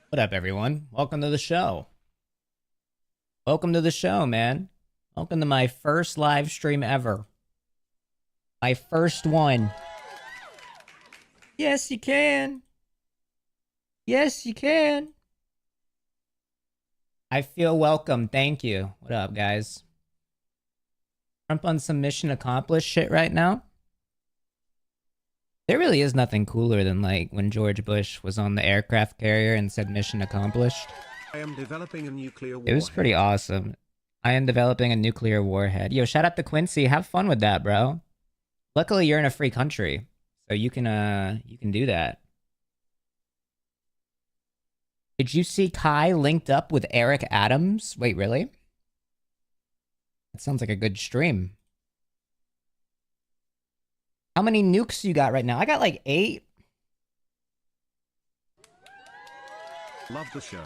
What up, everyone? Welcome to the show. Welcome to the show, man. Welcome to my first live stream ever. My first one. Yes, you can. Yes, you can. I feel welcome. Thank you. What up, guys? Trump on some mission accomplished shit right now. There really is nothing cooler than like when George Bush was on the aircraft carrier and said mission accomplished. I am developing a nuclear warhead. It was pretty awesome. I am developing a nuclear warhead. Yo, shout out to Quincy. Have fun with that, bro. Luckily, you're in a free country, so you can do that. Did you see Kai linked up with Eric Adams? Wait, really? That sounds like a good stream. How many nukes you got right now? I got like 8. Love the show.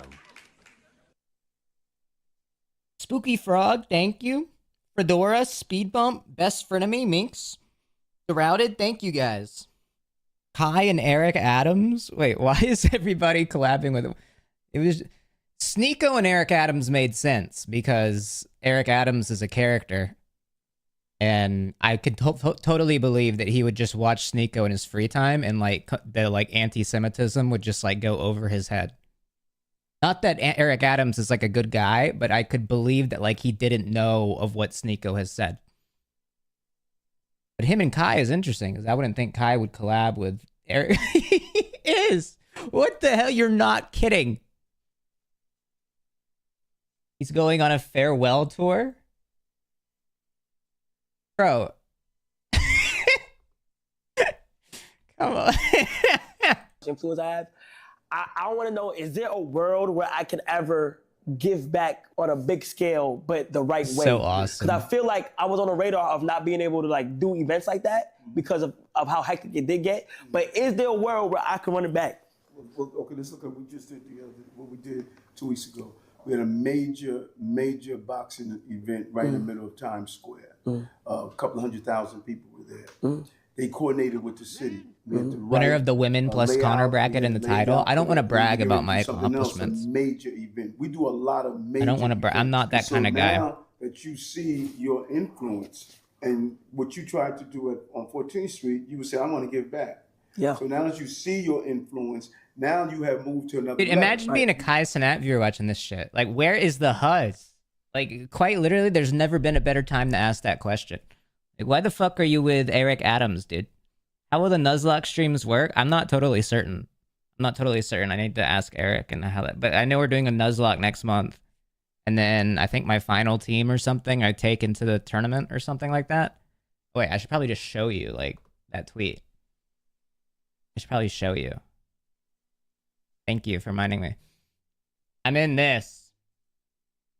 Spooky Frog, thank you. Fedora, Speed Bump, Best Frenemy, Minx. Surrounded, thank you guys. Kai and Eric Adams? Wait, why is everybody collabing with him? It was... Sneeko and Eric Adams made sense because Eric Adams is a character. And I could totally believe that he would just watch Sneeko in his free time and like the like anti-Semitism would just like go over his head. Not that Eric Adams is like a good guy, but I could believe that like he didn't know of what Sneeko has said. But him and Kai is interesting because I wouldn't think Kai would collab with Eric. He is. What the hell? You're not kidding. He's going on a farewell tour? Bro. Come on. Influence I have. I want to know, is there a world where I can ever give back on a big scale, but the right way? So awesome. Because I feel like I was on the radar of not being able to like do events like that because of how hectic it did get. But is there a world where I can run it back? Well, okay, let's look at what we just did what we did 2 weeks ago. We had a major boxing event right in the middle of Times Square. A couple of 100,000 people were there. They coordinated with the city. Winner of the women plus Connor bracket in the title. I don't want to brag about my accomplishments. A major event. We do a lot of major. I don't want to brag. I'm not that kind of guy. Now that you see your influence and what you tried to do on 14th Street, you would say, "I want to give back." Yeah. So now that you see your influence, now you have moved to another. Dude, level. imagine being a Kai Cenat viewer watching this shit. Like, where is the HUD? Like, quite literally, there's never been a better time to ask that question. Like, why the fuck are you with Eric Adams, dude? How will the Nuzlocke streams work? I'm not totally certain. I need to ask Eric and how that. But I know we're doing a Nuzlocke next month, and then I think my final team or something I take into the tournament or something like that. Wait, I should probably just show you like that tweet. I should probably show you. Thank you for reminding me. I'm in this.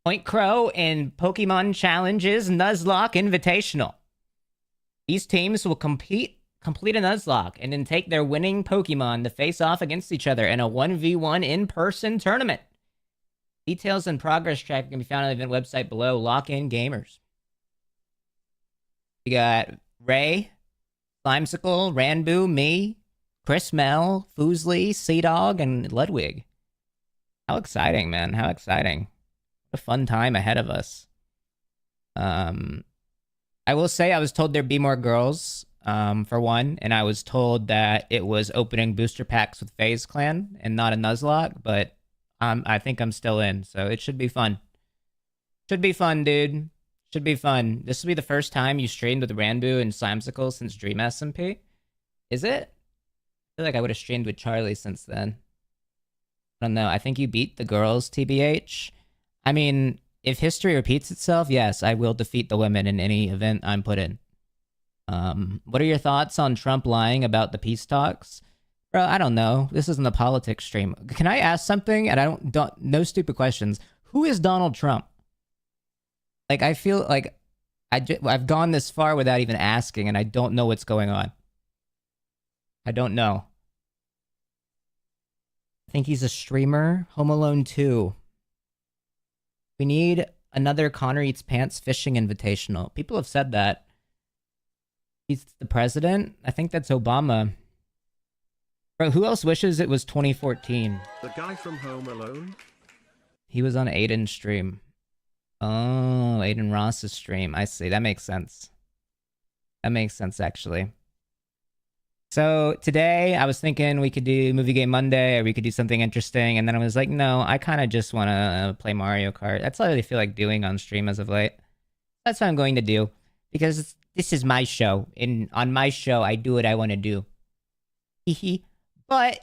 Point Crow and Pokemon Challenges Nuzlocke Invitational. These teams will complete a Nuzlocke and then take their winning Pokemon to face off against each other in a 1v1 in-person tournament. Details and progress track can be found on the event website below. Lock in gamers. We got Ray, Slimesicle, Ranboo, me, Chris Mel, Foosley, Sea-Dog, and Ludwig. How exciting, man. How exciting. What a fun time ahead of us. I will say I was told there'd be more girls, for one, and I was told that it was opening booster packs with FaZe Clan and not a Nuzlocke, but I think I'm still in, so it should be fun. Should be fun, dude. Should be fun. This will be the first time you streamed with Ranboo and Slimesicle since Dream SMP. Is it? I feel like I would have streamed with Charlie since then. I don't know. I think you beat the girls, TBH. I mean, if history repeats itself, yes, I will defeat the women in any event I'm put in. What are your thoughts on Trump lying about the peace talks? Bro, I don't know. This isn't a politics stream. Can I ask something? And I don't no stupid questions. Who is Donald Trump? Like, I feel like I've gone this far without even asking, and I don't know what's going on. I don't know. I think he's a streamer. Home Alone 2. We need another ConnorEatsPants fishing invitational. People have said that. He's the president? I think that's Obama. Bro, who else wishes it was 2014? The guy from Home Alone? He was on Aiden's stream. Oh, Aiden Ross's stream. I see. That makes sense. That makes sense, actually. So today I was thinking we could do Movie Game Monday, or we could do something interesting. And then I was like, no, I kind of just want to play Mario Kart. That's all I really feel like doing on stream as of late. That's what I'm going to do. Because this is my show. And on my show, I do what I want to do. But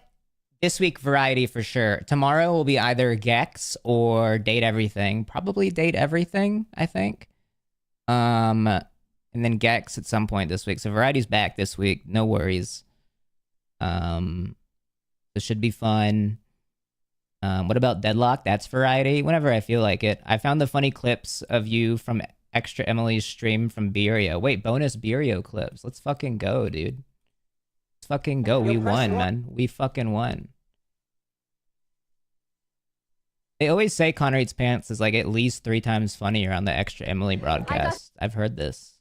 this week, variety for sure. Tomorrow will be either Gex or Date Everything. Probably Date Everything, I think. And then Gex at some point this week. So variety's back this week. No worries. This should be fun. What about Deadlock? That's variety. Whenever I feel like it. I found the funny clips of you from Extra Emily's stream from Beerio. Wait, bonus Beerio clips. Let's fucking go, dude. Let's fucking go. We won, man. We fucking won. They always say ConnorEatsPants is like at least 3 times funnier on the Extra Emily broadcast. I've heard this.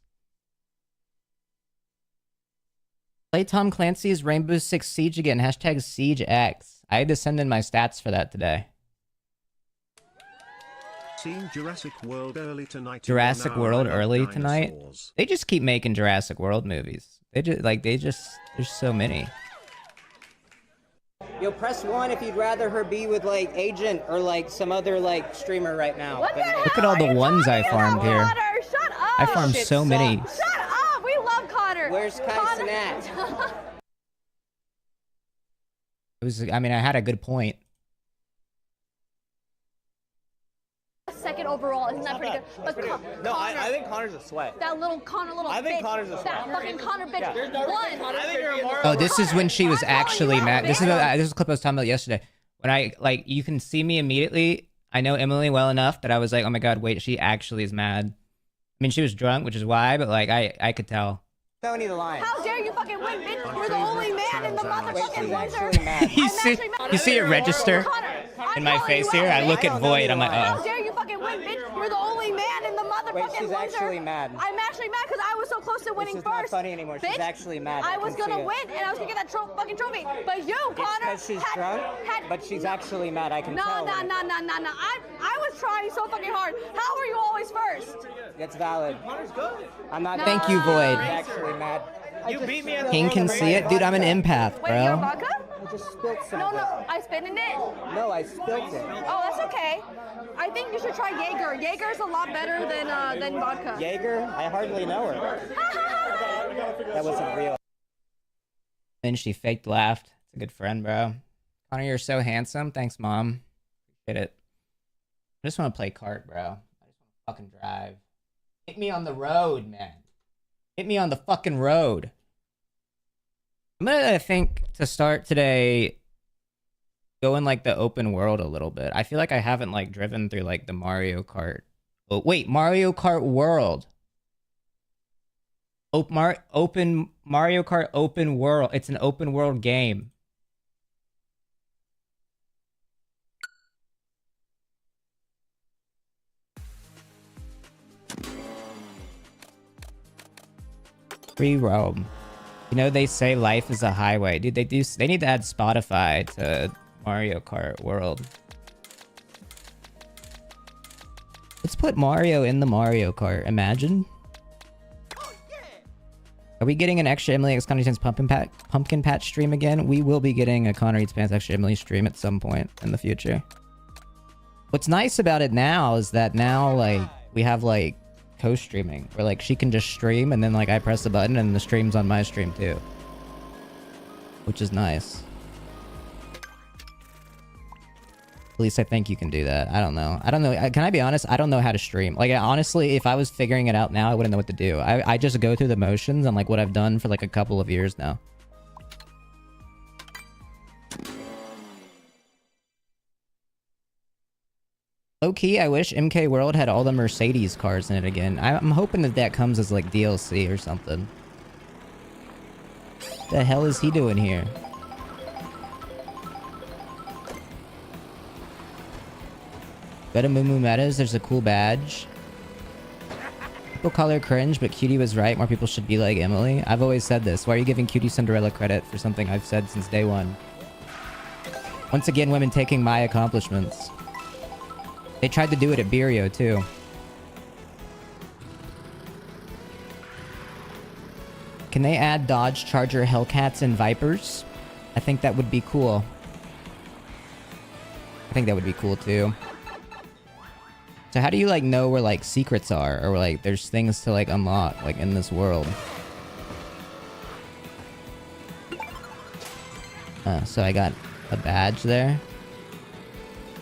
Play Tom Clancy's Rainbow Six Siege again. Hashtag SiegeX. I had to send in my stats for that today. Seeing Jurassic World early tonight. Jurassic World early tonight? They just keep making Jurassic World movies. There's so many. Yo, press 1 if you'd rather her be with, like, Agent or, like, some other, like, streamer right now. What the hell Look at all the ones I farmed here. Connor, shut up! I farmed so many. Shut up! We love Connor! Where's Kyson at? I had a good point. Second overall, isn't that pretty good? But No, I think Connor's a sweat. that little Connor, little I think bitch, Connor's a that sweat. fucking Connor bitch won. I think you're more. Oh, this is when she was I'm calling actually you out, mad. This is bitch. a clip I was talking about yesterday. When you can see me immediately. I know Emily well enough that I was like, oh my god, wait, she actually is mad. I mean, she was drunk, which is why, but like, I could tell. Tony the Lion. How dare you fucking win, bitch? You're the only man in the motherfucking She's loser. actually mad. You see it register in my face here? I look at Void. I'm like, How oh. dare you fucking win, bitch? You're the only man in the motherfucking Wait, she's loser. actually mad. I'm actually mad because I was so close to winning This is first. not funny anymore. She's Bitch, actually mad. I was can see gonna it. win and I was gonna get that fucking trophy. But you, Connor, Because she's drunk, but she's actually mad. I can No. tell. I was trying so fucking hard. How are you always first? That's valid. I'm not. Thank you, Void. She's actually mad. You beat me at King can see it, dude. I'm an empath, Wait, you're bro. vodka? I just spilled some. No, of it. I spit in it. No, I spilled it. Oh, that's okay. I think you should try Jaeger. Jaeger's a lot better than vodka. Jaeger? I hardly know her. That wasn't real. Then she faked laughed. It's a good friend, bro. Connor, you're so handsome. Thanks, Mom. Appreciate it. I just want to play Kart, bro. I just want to fucking drive. Hit me on the road, man. Hit me on the fucking road. I'm gonna, I think, to start today, go in, like, the open world a little bit. I feel like I haven't, like, driven through, like, the Mario Kart. Oh, wait, Mario Kart World. Open Mario Kart open world. It's an open world game. Free roam. You know, they say life is a highway. Dude, they need to add Spotify to Mario Kart World. Let's put Mario in the Mario Kart. Imagine. Are we getting an extra Emily X ConnorEatsPants pumpkin patch stream again? We will be getting a ConnorEatsPants extra Emily stream at some point in the future. What's nice about it now is that now, like, we have, like, co-streaming where, like, she can just stream and then, like, I press the button and the stream's on my stream too, which is nice. At least I think you can do that. I don't know. Can I be honest? I don't know how to stream. Like, honestly, if I was figuring it out now, I wouldn't know what to do. I just go through the motions and, like, what I've done for, like, a couple of years now. Low-key, I wish MK World had all the Mercedes cars in it again. I'm hoping that that comes as, like, DLC or something. The hell is he doing here? Go to Moo Moo Meadows, there's a cool badge. People call her cringe, but Cutie was right. More people should be like Emily. I've always said this. Why are you giving Cutie Cinderella credit for something I've said since day one? Once again, women taking my accomplishments. They tried to do it at Birio, too. Can they add Dodge Charger Hellcats and Vipers? I think that would be cool. I think that would be cool, too. So how do you, like, know where, like, secrets are? Or, like, there's things to, like, unlock, like, in this world? So I got a badge there.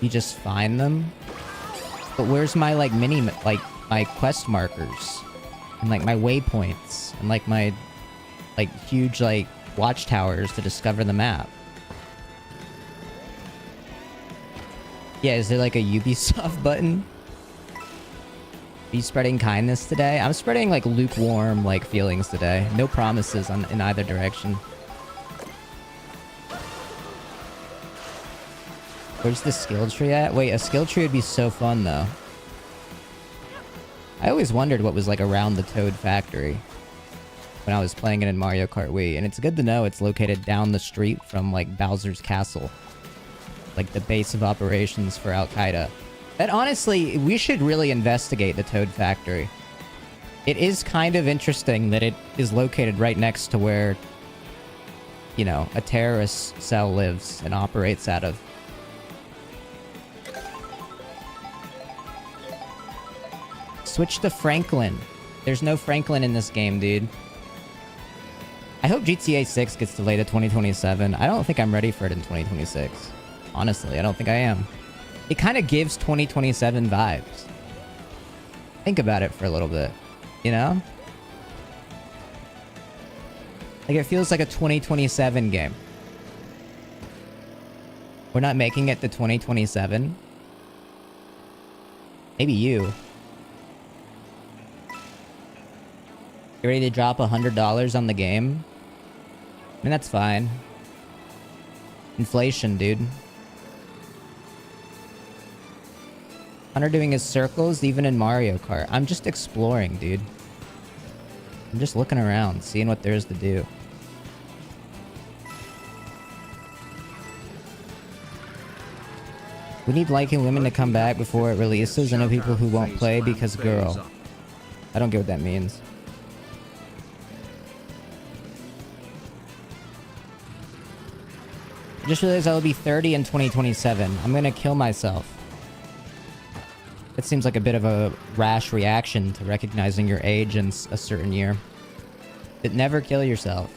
You just find them. But where's my, like, my quest markers? And, like, my waypoints? And, like, my, like, huge, like, watchtowers to discover the map? Yeah, is there, like, a Ubisoft button? Are you spreading kindness today? I'm spreading, like, lukewarm, like, feelings today. No promises in either direction. Where's the skill tree at? Wait, a skill tree would be so fun, though. I always wondered what was, like, around the Toad Factory when I was playing it in Mario Kart Wii. And it's good to know it's located down the street from, like, Bowser's Castle. Like, the base of operations for Al-Qaeda. That, honestly, we should really investigate the Toad Factory. It is kind of interesting that it is located right next to where, you know, a terrorist cell lives and operates out of. Switch to Franklin. There's no Franklin in this game, dude. I hope GTA 6 gets delayed to 2027. I don't think I'm ready for it in 2026. Honestly, I don't think I am. It kind of gives 2027 vibes. Think about it for a little bit, you know? Like, it feels like a 2027 game. We're not making it to 2027. Maybe you. You ready to drop $100 on the game? I mean, that's fine. Inflation, dude. Connor doing his circles, even in Mario Kart. I'm just exploring, dude. I'm just looking around, seeing what there is to do. We need liking women to come back before it releases. I know people who won't play because girl. I don't get what that means. I just realized I will be 30 in 2027. I'm gonna kill myself. It seems like a bit of a rash reaction to recognizing your age in a certain year. But never kill yourself.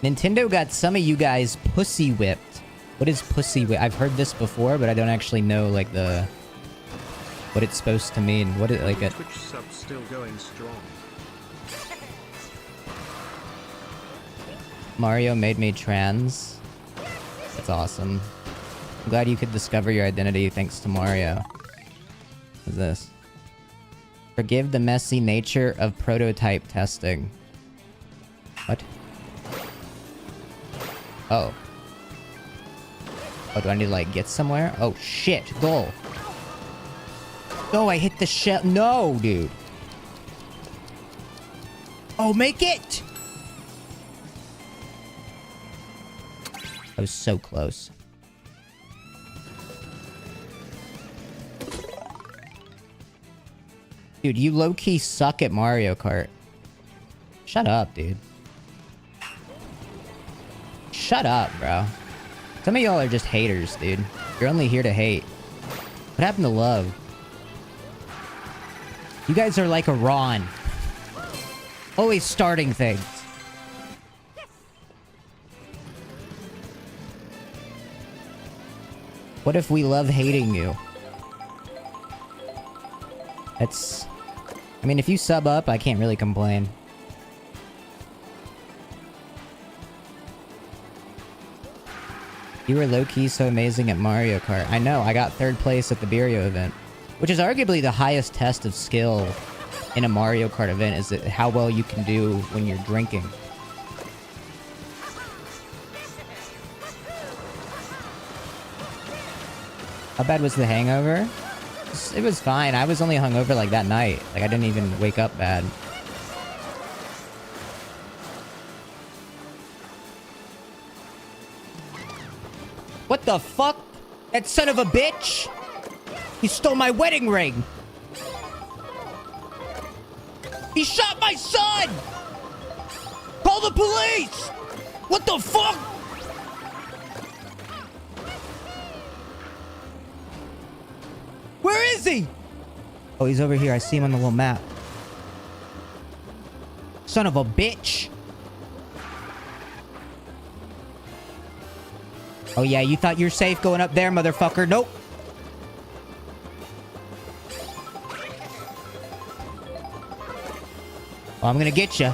Nintendo got some of you guys pussy whipped. What is pussy whipped? I've heard this before, but I don't actually know, like, what it's supposed to mean. What it, like, a Twitch sub still going strong. Mario made me trans. That's awesome. I'm glad you could discover your identity thanks to Mario. What is this? Forgive the messy nature of prototype testing. What? Oh. Oh, do I need to, like, get somewhere? Oh, shit. Goal. No, I hit the shell. No, dude. Oh, make it! I was so close. Dude, you low-key suck at Mario Kart. Shut up, dude. Shut up, bro. Some of y'all are just haters, dude. You're only here to hate. What happened to love? You guys are like a Ron. Always starting things. What if we love hating you? That's... I mean, if you sub up, I can't really complain. You were low-key so amazing at Mario Kart. I know, I got 3rd place at the Birio event. Which is arguably the highest test of skill in a Mario Kart event, is how well you can do when you're drinking. How bad was the hangover? It was fine. I was only hungover like that night. Like I didn't even wake up bad. What the fuck? That son of a bitch! He stole my wedding ring! He shot my son! Call the police! What the fuck? Where is he? Oh, he's over here. I see him on the little map. Son of a bitch. Oh, yeah, you thought you're safe going up there, motherfucker. Nope. Oh, I'm gonna get you.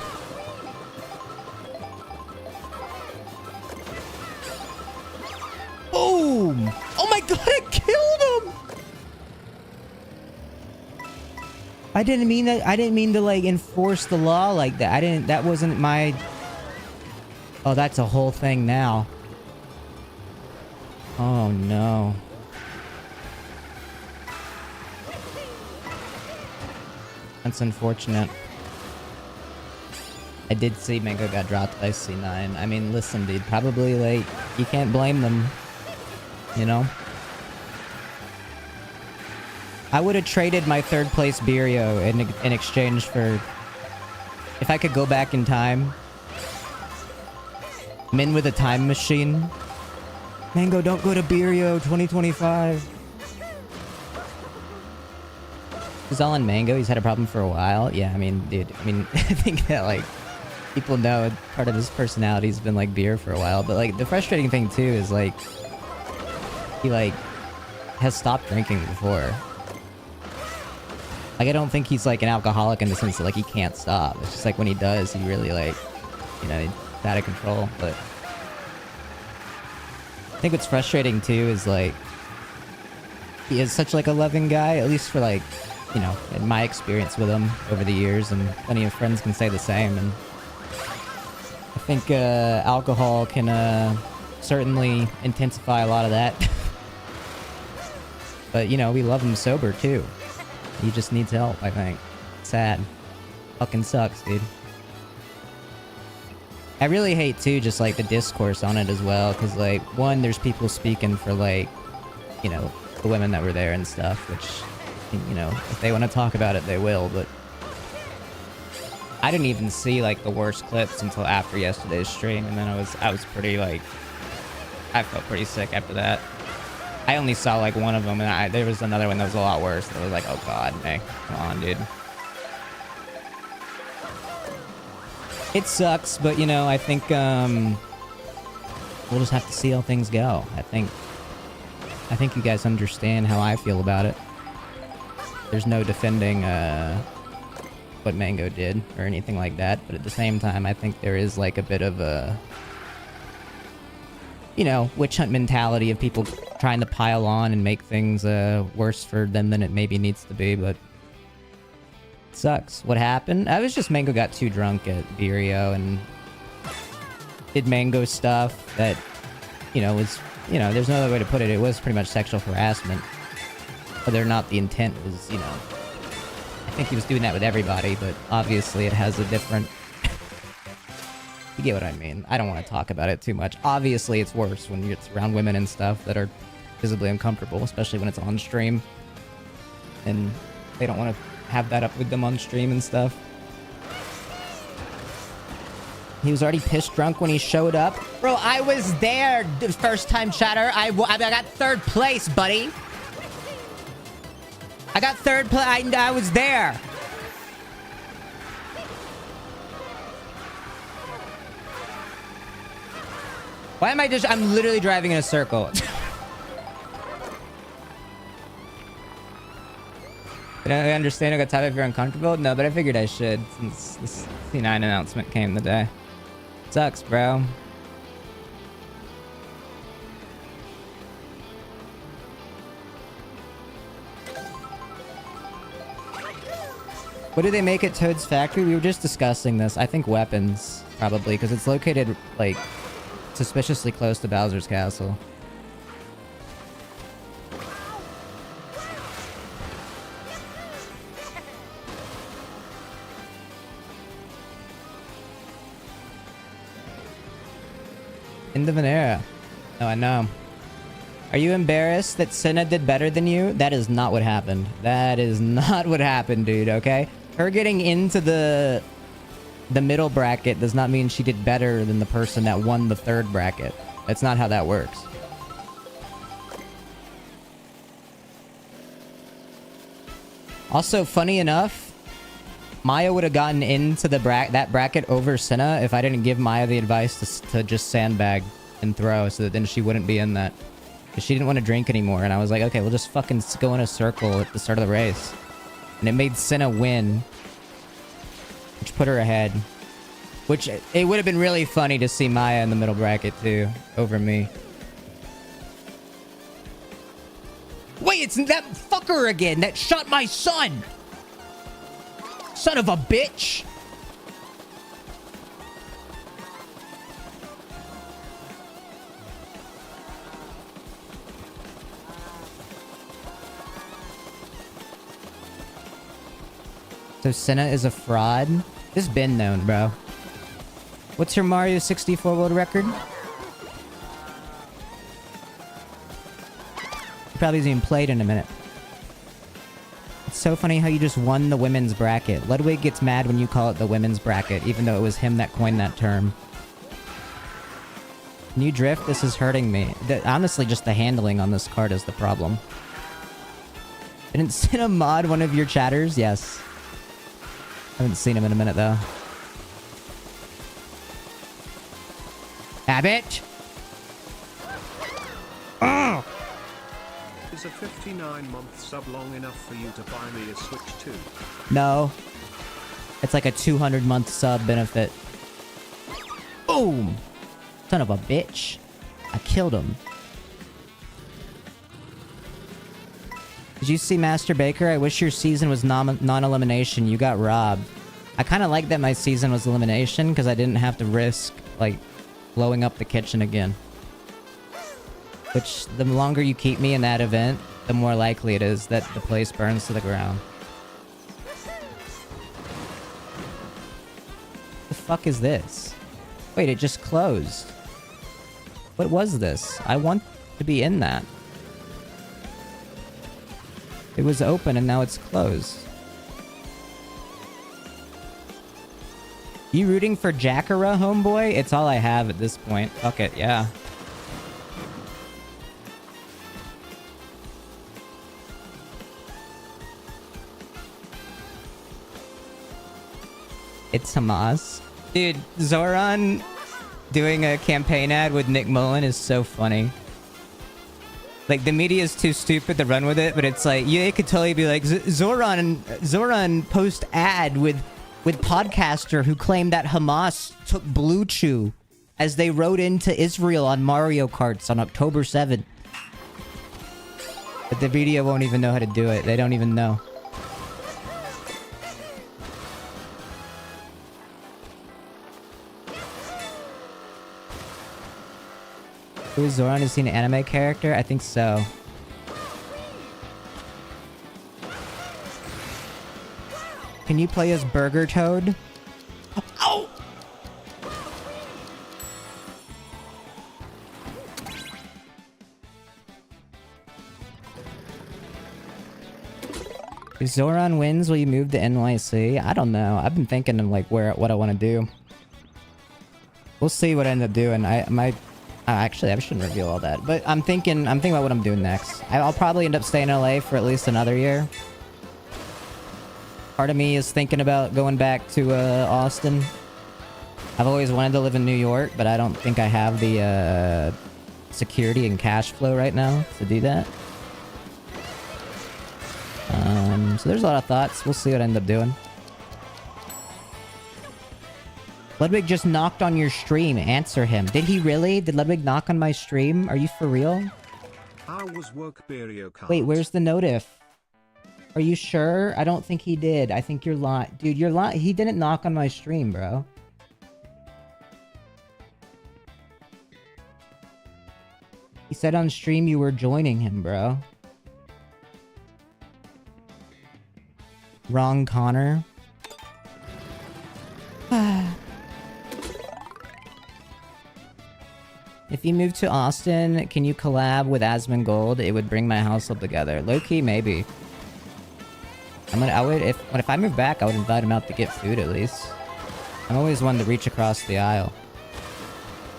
Boom! Oh my god, I killed him! I didn't mean that. I didn't mean to, like, enforce the law like that. That wasn't my... Oh, that's a whole thing now. Oh, no. That's unfortunate. I did see Mango got dropped by C9. I mean, listen, dude. Probably, like, you can't blame them. You know? I would have traded my third place Birio in exchange for... If I could go back in time. Min with a time machine. Mango, don't go to Birio 2025. He's all on Mango. He's had a problem for a while. Yeah, I mean, dude. I mean, I think that, like, people know part of his personality's been, like, beer for a while. But, like, the frustrating thing, too, is, like... He, like, has stopped drinking before. Like, I don't think he's, like, an alcoholic in the sense that, like, he can't stop. It's just, like, when he does, he really, like... You know, he's out of control, but... I think what's frustrating, too, is, like... He is such, like, a loving guy, at least for, like... You know, in my experience with him over the years, and plenty of friends can say the same, and... I think, alcohol can, certainly intensify a lot of that. But, you know, we love him sober, too. He just needs help, I think. Sad. Fucking sucks, dude. I really hate, too, just, like, the discourse on it as well, because, like, one, there's people speaking for, like, you know, the women that were there and stuff, which, you know, if they want to talk about it, they will, but... I didn't even see, like, the worst clips until after yesterday's stream, and then I was pretty, like... I felt pretty sick after that. I only saw, like, one of them, and there was another one that was a lot worse. That was like, oh god, hey, come on, dude. It sucks, but, you know, I think, we'll just have to see how things go. I think you guys understand how I feel about it. There's no defending, what Mango did, or anything like that, but at the same time, I think there is, like, a bit of a... You know, witch hunt mentality of people trying to pile on and make things worse for them than it maybe needs to be, but it sucks. What happened? I was just Mango got too drunk at Birio and did Mango stuff that, you know, was, you know, there's no other way to put it. It was pretty much sexual harassment. Whether or not the intent was, you know, I think he was doing that with everybody, but obviously it has a different... You get what I mean. I don't want to talk about it too much. Obviously, it's worse when it's around women and stuff that are visibly uncomfortable, especially when it's on stream. And they don't want to have that up with them on stream and stuff. He was already pissed drunk when he showed up. Bro, I was there the first time, chatter. I got third place, buddy. I got third place. I was there. Why am I just... I'm literally driving in a circle. I understand I got tired if you're uncomfortable. No, but I figured I should since this C9 announcement came today. Sucks, bro. What do they make at Toad's factory? We were just discussing this. I think weapons, probably, because it's located, like... suspiciously close to Bowser's castle. End of an era. Oh, I know. Are you embarrassed that Senna did better than you? That is not what happened. That is not what happened, dude, okay? Her getting into the middle bracket does not mean she did better than the person that won the third bracket. That's not how that works. Also, funny enough, Maya would have gotten into the that bracket over Senna if I didn't give Maya the advice to just sandbag and throw, so that then she wouldn't be in that. Because she didn't want to drink anymore, and I was like, okay, we'll just fucking go in a circle at the start of the race. And it made Senna win, which put her ahead. Which, it would have been really funny to see Maya in the middle bracket, too, over me. Wait, it's that fucker again that shot my son! Son of a bitch! So Senna is a fraud? This has been known, bro. What's her Mario 64 world record? Probably hasn't even played in a minute. It's so funny how you just won the women's bracket. Ludwig gets mad when you call it the women's bracket, even though it was him that coined that term. Can you drift? This is hurting me. Honestly, just the handling on this card is the problem. Didn't Senna mod one of your chatters? Yes. Haven't seen him in a minute, though. Abbott! Oh! Is a 59-month sub long enough for you to buy me a Switch 2? No. It's like a 200-month sub benefit. Boom! Son of a bitch. I killed him. Did you see Master Baker? I wish your season was non-elimination. You got robbed. I kind of like that my season was elimination because I didn't have to risk, like, blowing up the kitchen again. Which, the longer you keep me in that event, the more likely it is that the place burns to the ground. The fuck is this? Wait, it just closed. What was this? I want to be in that. It was open and now it's closed. You rooting for Jackara, homeboy? It's all I have at this point. Fuck it, yeah. It's Hamas. Dude, Zoran doing a campaign ad with Nick Mullen is so funny. Like, the media is too stupid to run with it, but it's like, yeah, it could totally be like, Zoran post ad with podcaster who claimed that Hamas took Blue Chew as they rode into Israel on Mario Karts on October 7th. But the media won't even know how to do it. They don't even know. Who is Zoran? Is he an anime character? I think so. Can you play as Burger Toad? Oh! If Zoran wins, will you move to NYC? I don't know. I've been thinking of like what I want to do. We'll see what I end up doing. Actually, I shouldn't reveal all that. But I'm thinking about what I'm doing next. I'll probably end up staying in LA for at least another year. Part of me is thinking about going back to Austin. I've always wanted to live in New York, but I don't think I have the security and cash flow right now to do that. So there's a lot of thoughts. We'll see what I end up doing. Ludwig just knocked on your stream. Answer him. Did he really? Did Ludwig knock on my stream? Are you for real? How was work, Kart? Wait, where's the notif? Are you sure? I don't think he did. I think you're lying. Dude, you're lying. He didn't knock on my stream, bro. He said on stream you were joining him, bro. Wrong Connor. If you move to Austin, can you collab with Asmongold? It would bring my household together. Low key, maybe. If I move back, I would invite him out to get food at least. I'm always one to reach across the aisle.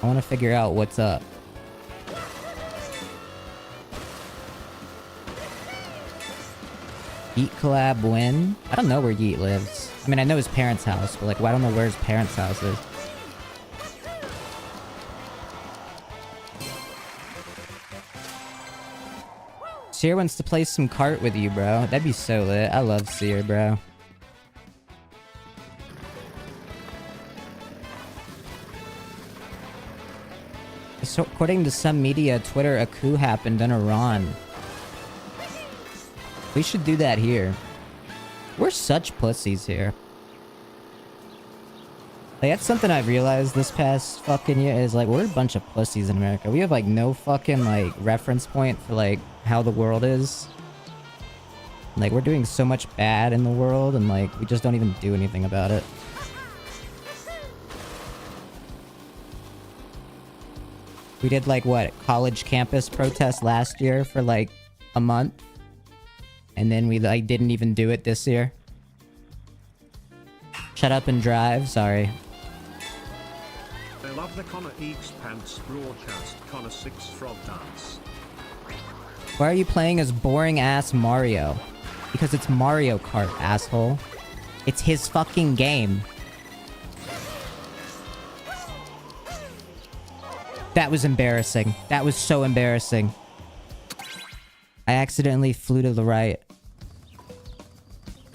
I want to figure out what's up. Yeet collab win? I don't know where Yeet lives. I mean, I know his parents' house, but like, well, I don't know where his parents' house is. Seer wants to play some Kart with you, bro. That'd be so lit. I love Seer, bro. So, according to some media, Twitter, a coup happened in Iran. We should do that here. We're such pussies here. Like, that's something I've realized this past fucking year is, like, we're a bunch of pussies in America. We have, like, no fucking, like, reference point for, like, how the world is. Like, we're doing so much bad in the world, and, like, we just don't even do anything about it. We did, like, what? College campus protest last year for, like, a month. And then we, like, didn't even do it this year. Shut up and drive. Sorry. I love the ConnorEatsPants broadcast. Connor6 frog dance. Why are you playing as boring-ass Mario? Because it's Mario Kart, asshole. It's his fucking game. That was embarrassing. That was so embarrassing. I accidentally flew to the right.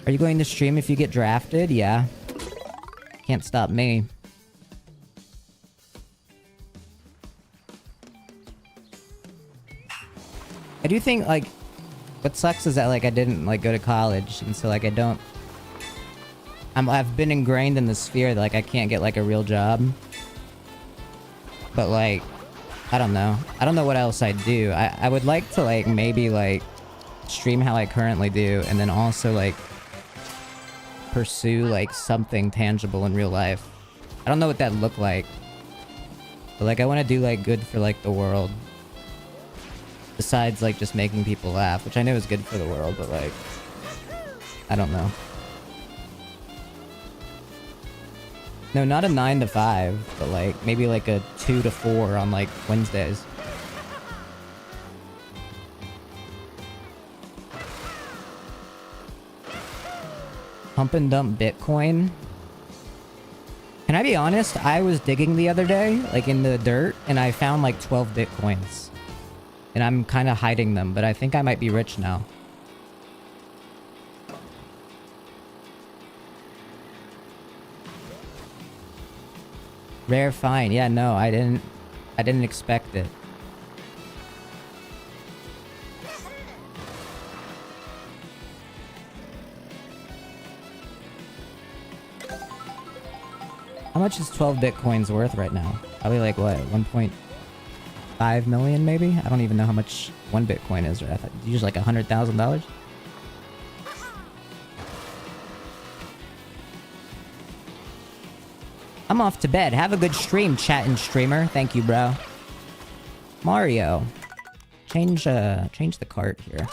Are you going to stream if you get drafted? Yeah. Can't stop me. I do think, like, what sucks is that, like, I didn't, like, go to college, and so, like, I don't... I've been ingrained in this fear that, like, I can't get, like, a real job. But, like, I don't know. I don't know what else I'd do. I would like to, like, maybe, like, stream how I currently do, and then also, like, pursue, like, something tangible in real life. I don't know what that'd look like. But, like, I want to do, like, good for, like, the world. Besides, like, just making people laugh, which I know is good for the world, but, like, I don't know. No, not a 9 to 5, but, like, maybe, like, a 2 to 4 on, like, Wednesdays. Pump and dump Bitcoin. Can I be honest? I was digging the other day, like, in the dirt, and I found, like, 12 Bitcoins. And I'm kind of hiding them, but I think I might be rich now. Rare find. Yeah, no, I didn't expect it. How much is 12 Bitcoins worth right now? Probably like, what, 1.5 million maybe? I don't even know how much 1 Bitcoin is. Right? I thought it's usually like $100,000. I'm off to bed. Have a good stream, chat and streamer. Thank you, bro. Mario. Change the cart here.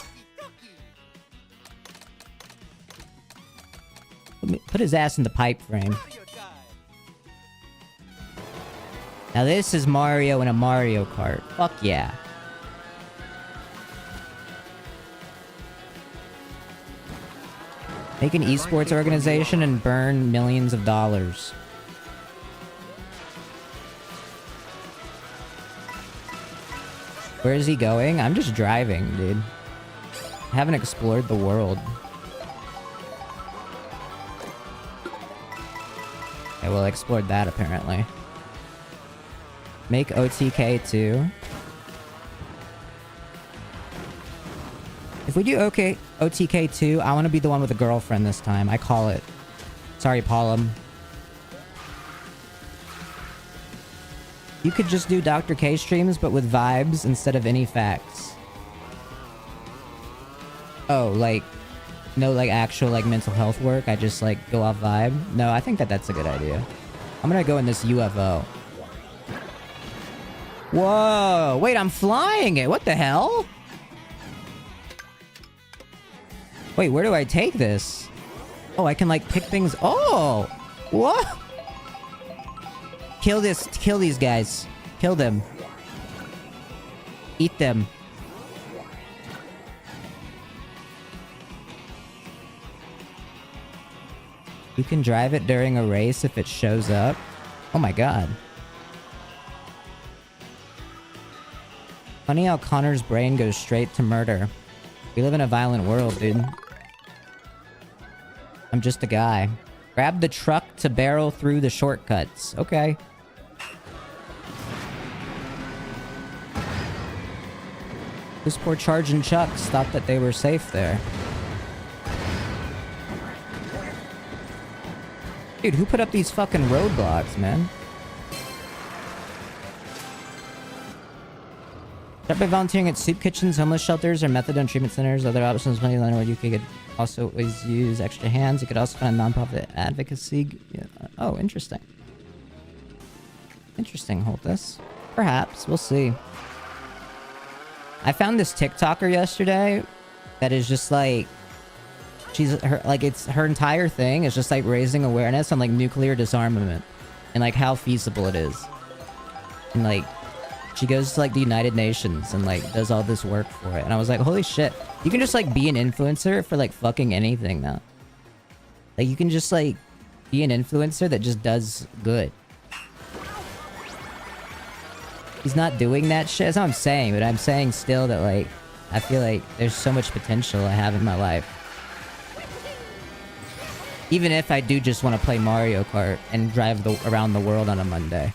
Put his ass in the pipe frame. Now this is Mario in a Mario Kart. Fuck yeah. Make an esports organization and burn millions of dollars. Where is he going? I'm just driving, dude. I haven't explored the world. Okay, well, I explored that apparently. Make OTK 2. If we do OTK 2, I want to be the one with a girlfriend this time. I call it. Sorry, Paulum. You could just do Dr. K streams, but with vibes instead of any facts. Oh, like, no, like, actual, like, mental health work? I just, like, go off vibe? No, I think that that's a good idea. I'm gonna go in this UFO. Whoa, wait, I'm flying it. What the hell? Wait, where do I take this? Oh, I can like pick things. Oh, what? Kill these guys. Kill them. Eat them. You can drive it during a race if it shows up. Oh my god. Funny how Connor's brain goes straight to murder. We live in a violent world, dude. I'm just a guy. Grab the truck to barrel through the shortcuts. Okay. Those poor charging trucks thought that they were safe there. Dude, who put up these fucking roadblocks, man? Start by volunteering at soup kitchens, homeless shelters, or methadone treatment centers. Other options, plenty of where you could also always use extra hands. You could also find nonprofit advocacy. Yeah. Oh, interesting. Interesting, Holtus. Perhaps. We'll see. I found this TikToker yesterday that is just like... her entire thing is just like raising awareness on like nuclear disarmament and like how feasible it is. And like she goes to like the United Nations and like does all this work for it. And I was like, holy shit, you can just like be an influencer for like fucking anything now. Like you can just like be an influencer that just does good. He's not doing that shit. That's what I'm saying, but I'm saying still that like I feel like there's so much potential I have in my life. Even if I do just want to play Mario Kart and drive around the world on a Monday.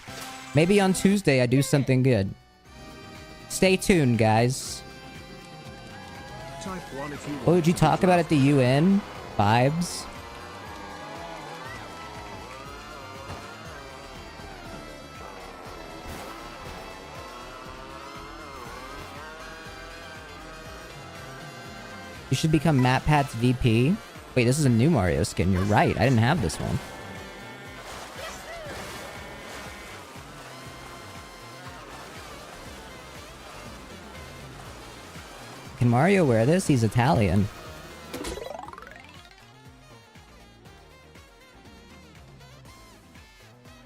Maybe on Tuesday I do something good. Stay tuned, guys. What would you talk about at the UN? Vibes? You should become MatPat's VP. Wait, this is a new Mario skin. You're right. I didn't have this one. Can Mario wear this? He's Italian.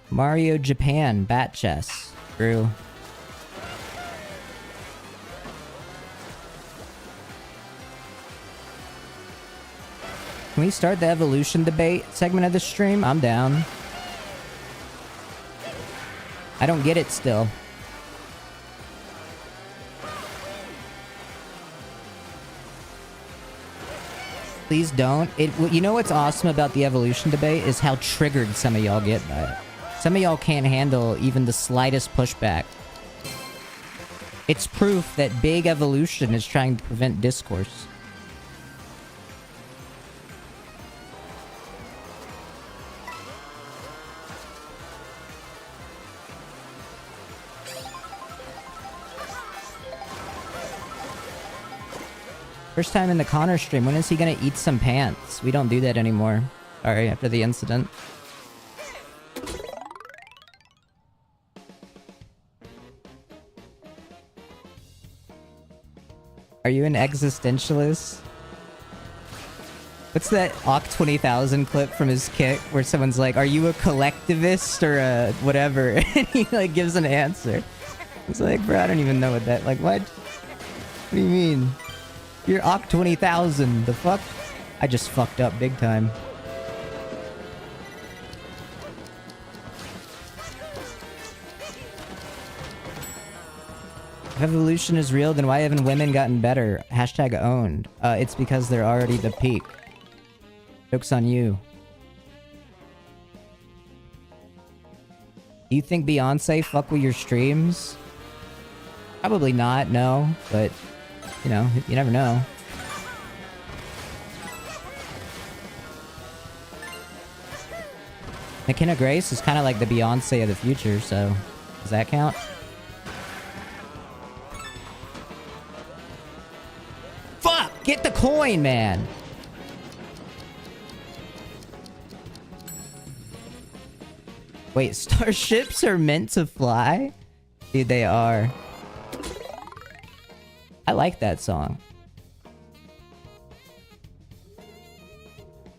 Mario Japan. Bat chess. True. Can we start the evolution debate segment of the stream? I'm down. I don't get it still. Please don't. You know what's awesome about the evolution debate is how triggered some of y'all get by it. Some of y'all can't handle even the slightest pushback. It's proof that big evolution is trying to prevent discourse. First time in the Connor stream. When is he gonna eat some pants? We don't do that anymore. Sorry, after the incident. Are you an existentialist? What's that Oct 20,000 clip from his kick where someone's like, are you a collectivist or a whatever? And he like gives an answer. It's like, bro, I don't even know what that, like, what? What do you mean? You're Oct 20,000. The fuck? I just fucked up big time. If evolution is real, then why haven't women gotten better? Hashtag owned. It's because they're already the peak. Joke's on you. Do you think Beyonce fuck with your streams? Probably not, no. But... you know, you never know. McKenna Grace is kind of like the Beyonce of the future, so... does that count? Fuck! Get the coin, man! Wait, starships are meant to fly? Dude, they are. I like that song.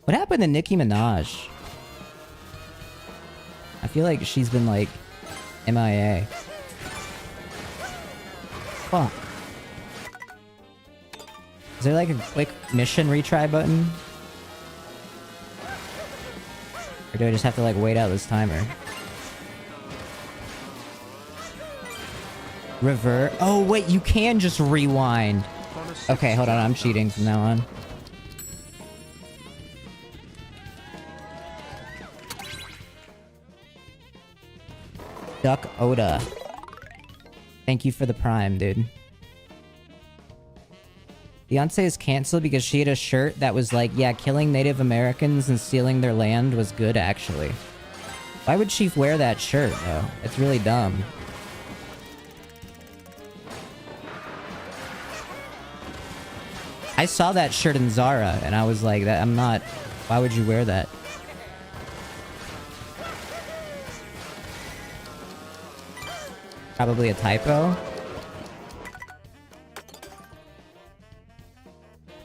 What happened to Nicki Minaj? I feel like she's been like MIA. Fuck. Is there like a quick mission retry button? Or do I just have to like wait out this timer? Revert. Oh wait, you can just rewind. Okay, hold on, I'm cheating from now on. Duck Oda. Thank you for the prime, dude. Beyonce is canceled because she had a shirt that was like, yeah, killing Native Americans and stealing their land was good, actually. Why would she wear that shirt, though? It's really dumb. I saw that shirt in Zara, and I was like, "That I'm not... Why would you wear that?" Probably a typo.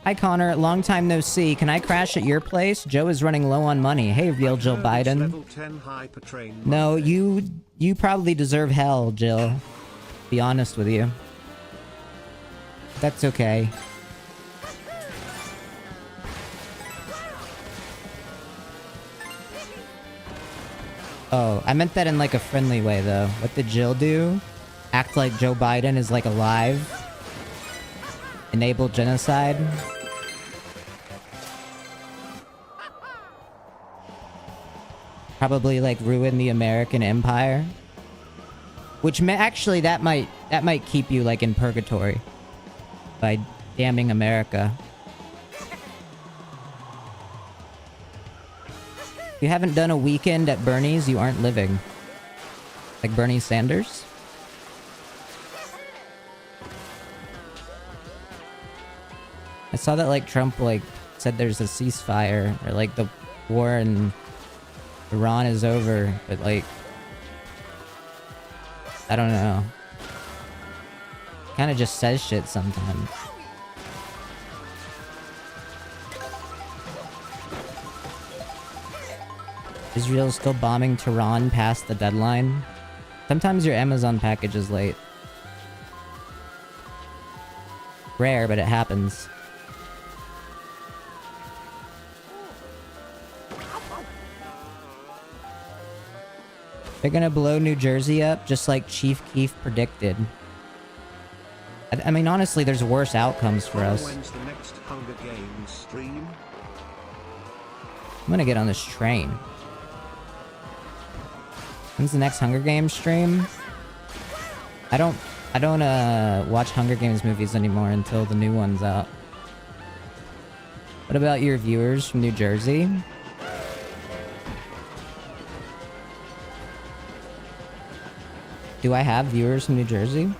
Hi Connor, long time no see. Can I crash at your place? Joe is running low on money. Hey, real Jill Biden. Level 10 hypertrain No, you probably deserve hell, Jill. Be honest with you. That's okay. Oh, I meant that in like a friendly way though. What did Jill do? Act like Joe Biden is like alive? Enable genocide? Probably like ruin the American empire? Which actually that might keep you like in purgatory. By damning America. If you haven't done a weekend at Bernie's, you aren't living. Like Bernie Sanders? I saw that like Trump like said there's a ceasefire or like the war in Iran is over, but like I don't know. Kind of just says shit sometimes. Israel is still bombing Tehran past the deadline. Sometimes your Amazon package is late. Rare, but it happens. They're gonna blow New Jersey up just like Chief Keef predicted. I mean, honestly, there's worse outcomes for us. When's the next Hunger Games stream? I'm gonna get on this train. When's the next Hunger Games stream? I don't watch Hunger Games movies anymore until the new one's out. What about your viewers from New Jersey? Do I have viewers from New Jersey?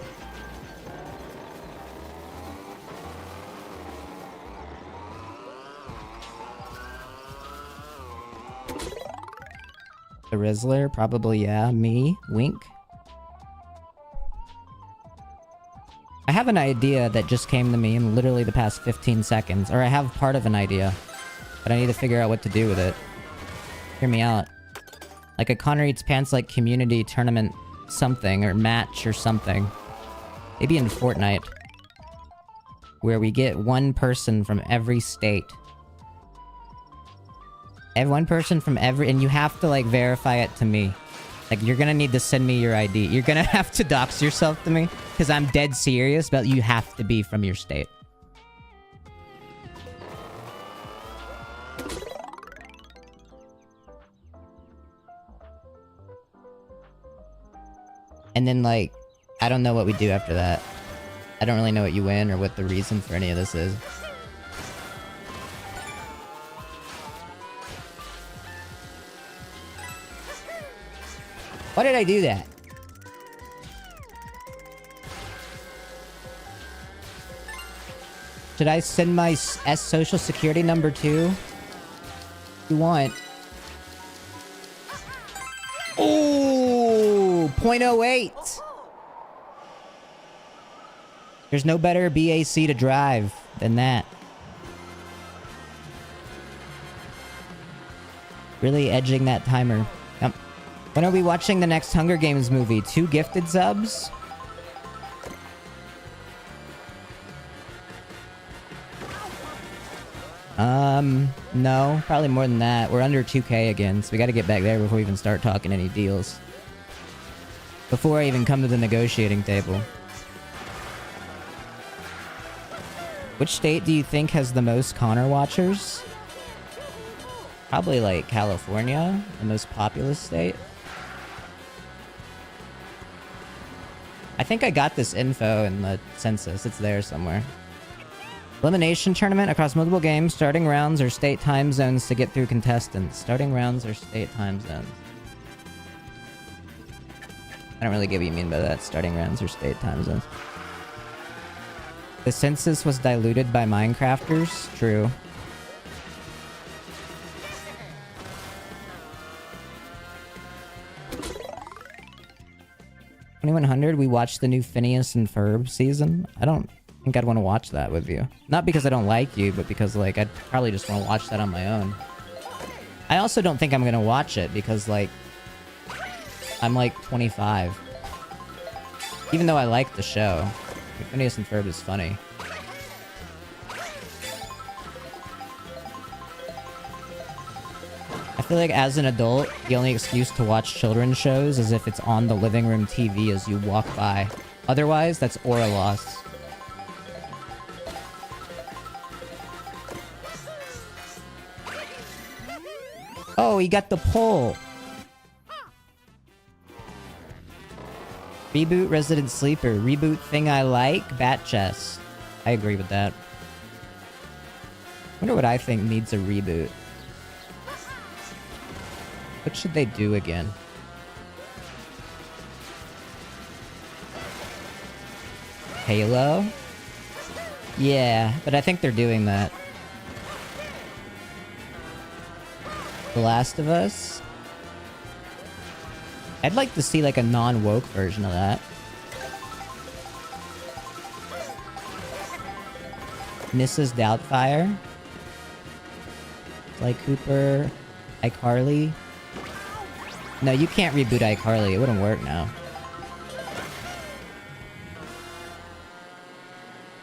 The Rizzler? Probably, yeah. Me? Wink? I have an idea that just came to me in literally the past 15 seconds. Or I have part of an idea. But I need to figure out what to do with it. Hear me out. Like a ConnorEatsPants like community tournament something. Or match or something. Maybe in Fortnite. Where we get one person from every state. One person from every... And you have to, like, verify it to me. Like, you're gonna need to send me your ID. You're gonna have to dox yourself to me. Because I'm dead serious, but you have to be from your state. And then, like... I don't know what we do after that. I don't really know what you win or what the reason for any of this is. Why did I do that? Should I send my social security number too? If you want. Oh, 0.08. There's no better BAC to drive than that. Really edging that timer. Yep. When are we watching the next Hunger Games movie? 2 gifted subs? No. Probably more than that. We're under 2K again, so we gotta get back there before we even start talking any deals. Before I even come to the negotiating table. Which state do you think has the most Connor watchers? Probably like California, the most populous state. I think I got this info in the census. It's there somewhere. Elimination tournament across multiple games, starting rounds or state time zones to get through contestants. Starting rounds or state time zones. I don't really get what you mean by that. Starting rounds or state time zones. The census was diluted by Minecrafters. True. $2100. We watched the new Phineas and Ferb season. I don't think I'd want to watch that with you. Not because I don't like you, but because like I'd probably just want to watch that on my own. I also don't think I'm gonna watch it because like I'm like 25. Even though I like the show. Phineas and Ferb is funny. I feel like as an adult, the only excuse to watch children's shows is if it's on the living room TV as you walk by. Otherwise, that's aura loss. Oh, he got the pull. Reboot Resident Sleeper. Reboot thing I like. Bat chest. I agree with that. Wonder what I think needs a reboot. What should they do again? Halo? Yeah, but I think they're doing that. The Last of Us? I'd like to see like a non-woke version of that. Mrs. Doubtfire? Like Cooper? iCarly? No, you can't reboot iCarly. It wouldn't work now.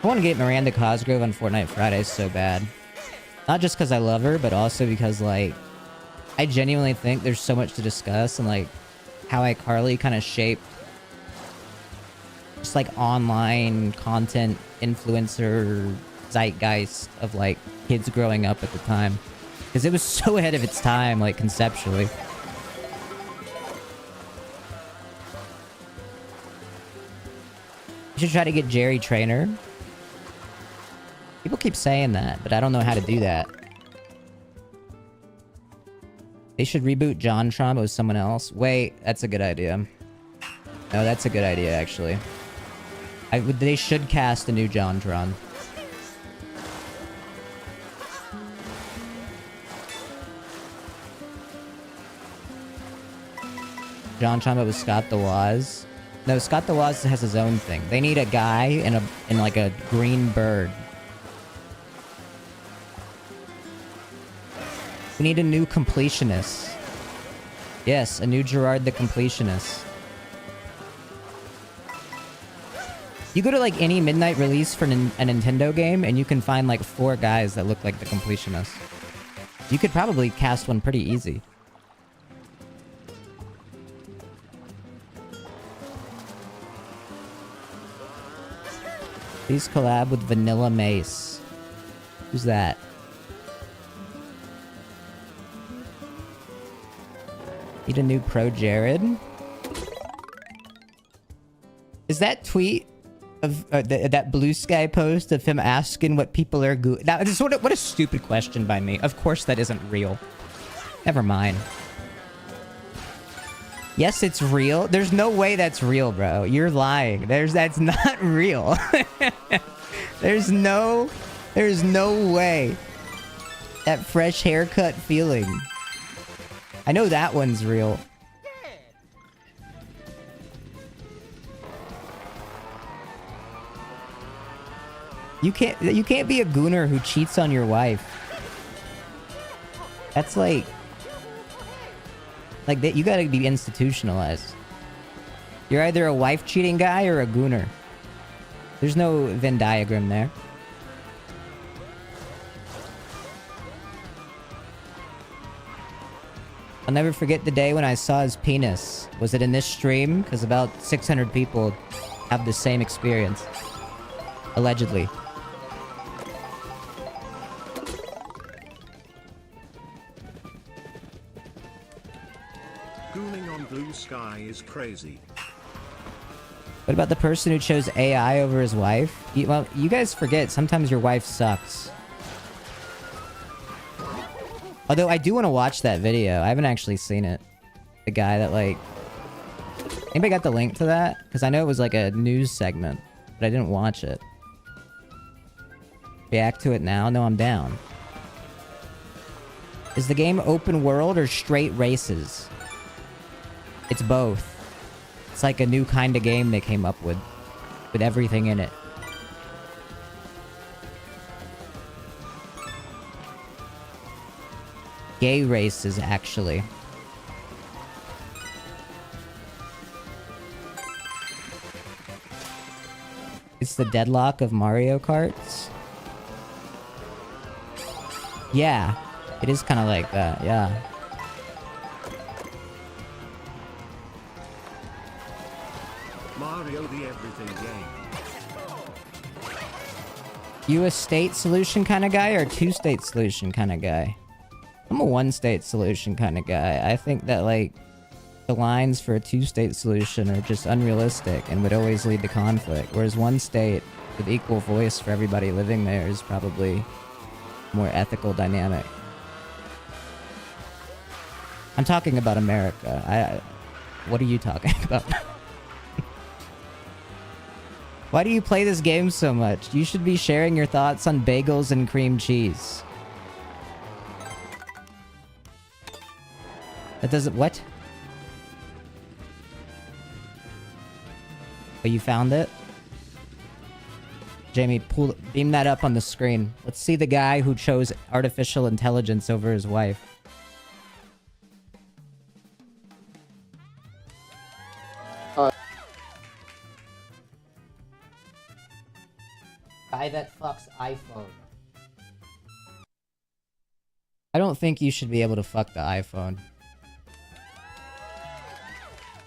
I want to get Miranda Cosgrove on Fortnite Fridays so bad. Not just because I love her, but also because, like, I genuinely think there's so much to discuss and, like, how iCarly kind of shaped just, like, online content influencer zeitgeist of, like, kids growing up at the time. Because it was so ahead of its time, like, conceptually. You should try to get Jerry Trainer. People keep saying that, but I don't know how to do that. They should reboot JonTron with someone else. Wait, that's a good idea. No, that's a good idea, actually. They should cast a new JonTron. JonTron with Scott the Woz. No, Scott the Woz has his own thing. They need a guy in like a green bird. We need a new completionist. Yes, a new Gerard the Completionist. You go to like any midnight release for a Nintendo game and you can find like 4 guys that look like the Completionist. You could probably cast one pretty easy. Please collab with Vanilla Mace. Who's that? Need a new Pro Jared? Is that tweet of that Blue Sky post of him asking what people are good? Now, what a stupid question by me. Of course that isn't real. Never mind. Yes, it's real. There's no way that's real, bro. You're lying. That's not real. There's no way. That fresh haircut feeling. I know that one's real. You can't be a gooner who cheats on your wife. That's like that. You gotta be institutionalized. You're either a wife cheating guy or a gooner. There's no Venn diagram there. I'll never forget the day when I saw his penis. Was it in this stream? Because about 600 people have the same experience. Allegedly. Gooning on Blue Sky is crazy. What about the person who chose AI over his wife? Well, you guys forget, sometimes your wife sucks. Although I do want to watch that video. I haven't actually seen it. The guy that like... Anybody got the link to that? Because I know it was like a news segment, but I didn't watch it. React to it now? No, I'm down. Is the game open world or straight races? It's both. It's like a new kind of game they came up with everything in it. Gay races, actually. It's the deadlock of Mario Karts. Yeah, it is kind of like that, yeah. Mario the everything game. You a state solution kind of guy or a two-state solution kind of guy? I'm a one-state solution kind of guy. I think that, like, the lines for a two-state solution are just unrealistic and would always lead to conflict, whereas one state with equal voice for everybody living there is probably more ethical dynamic. I'm talking about America. What are you talking about? Why do you play this game so much? You should be sharing your thoughts on bagels and cream cheese. That doesn't... What? Oh, you found it? Jamie, beam that up on the screen. Let's see the guy who chose artificial intelligence over his wife. Guy that fucks iPhone. I don't think you should be able to fuck the iPhone.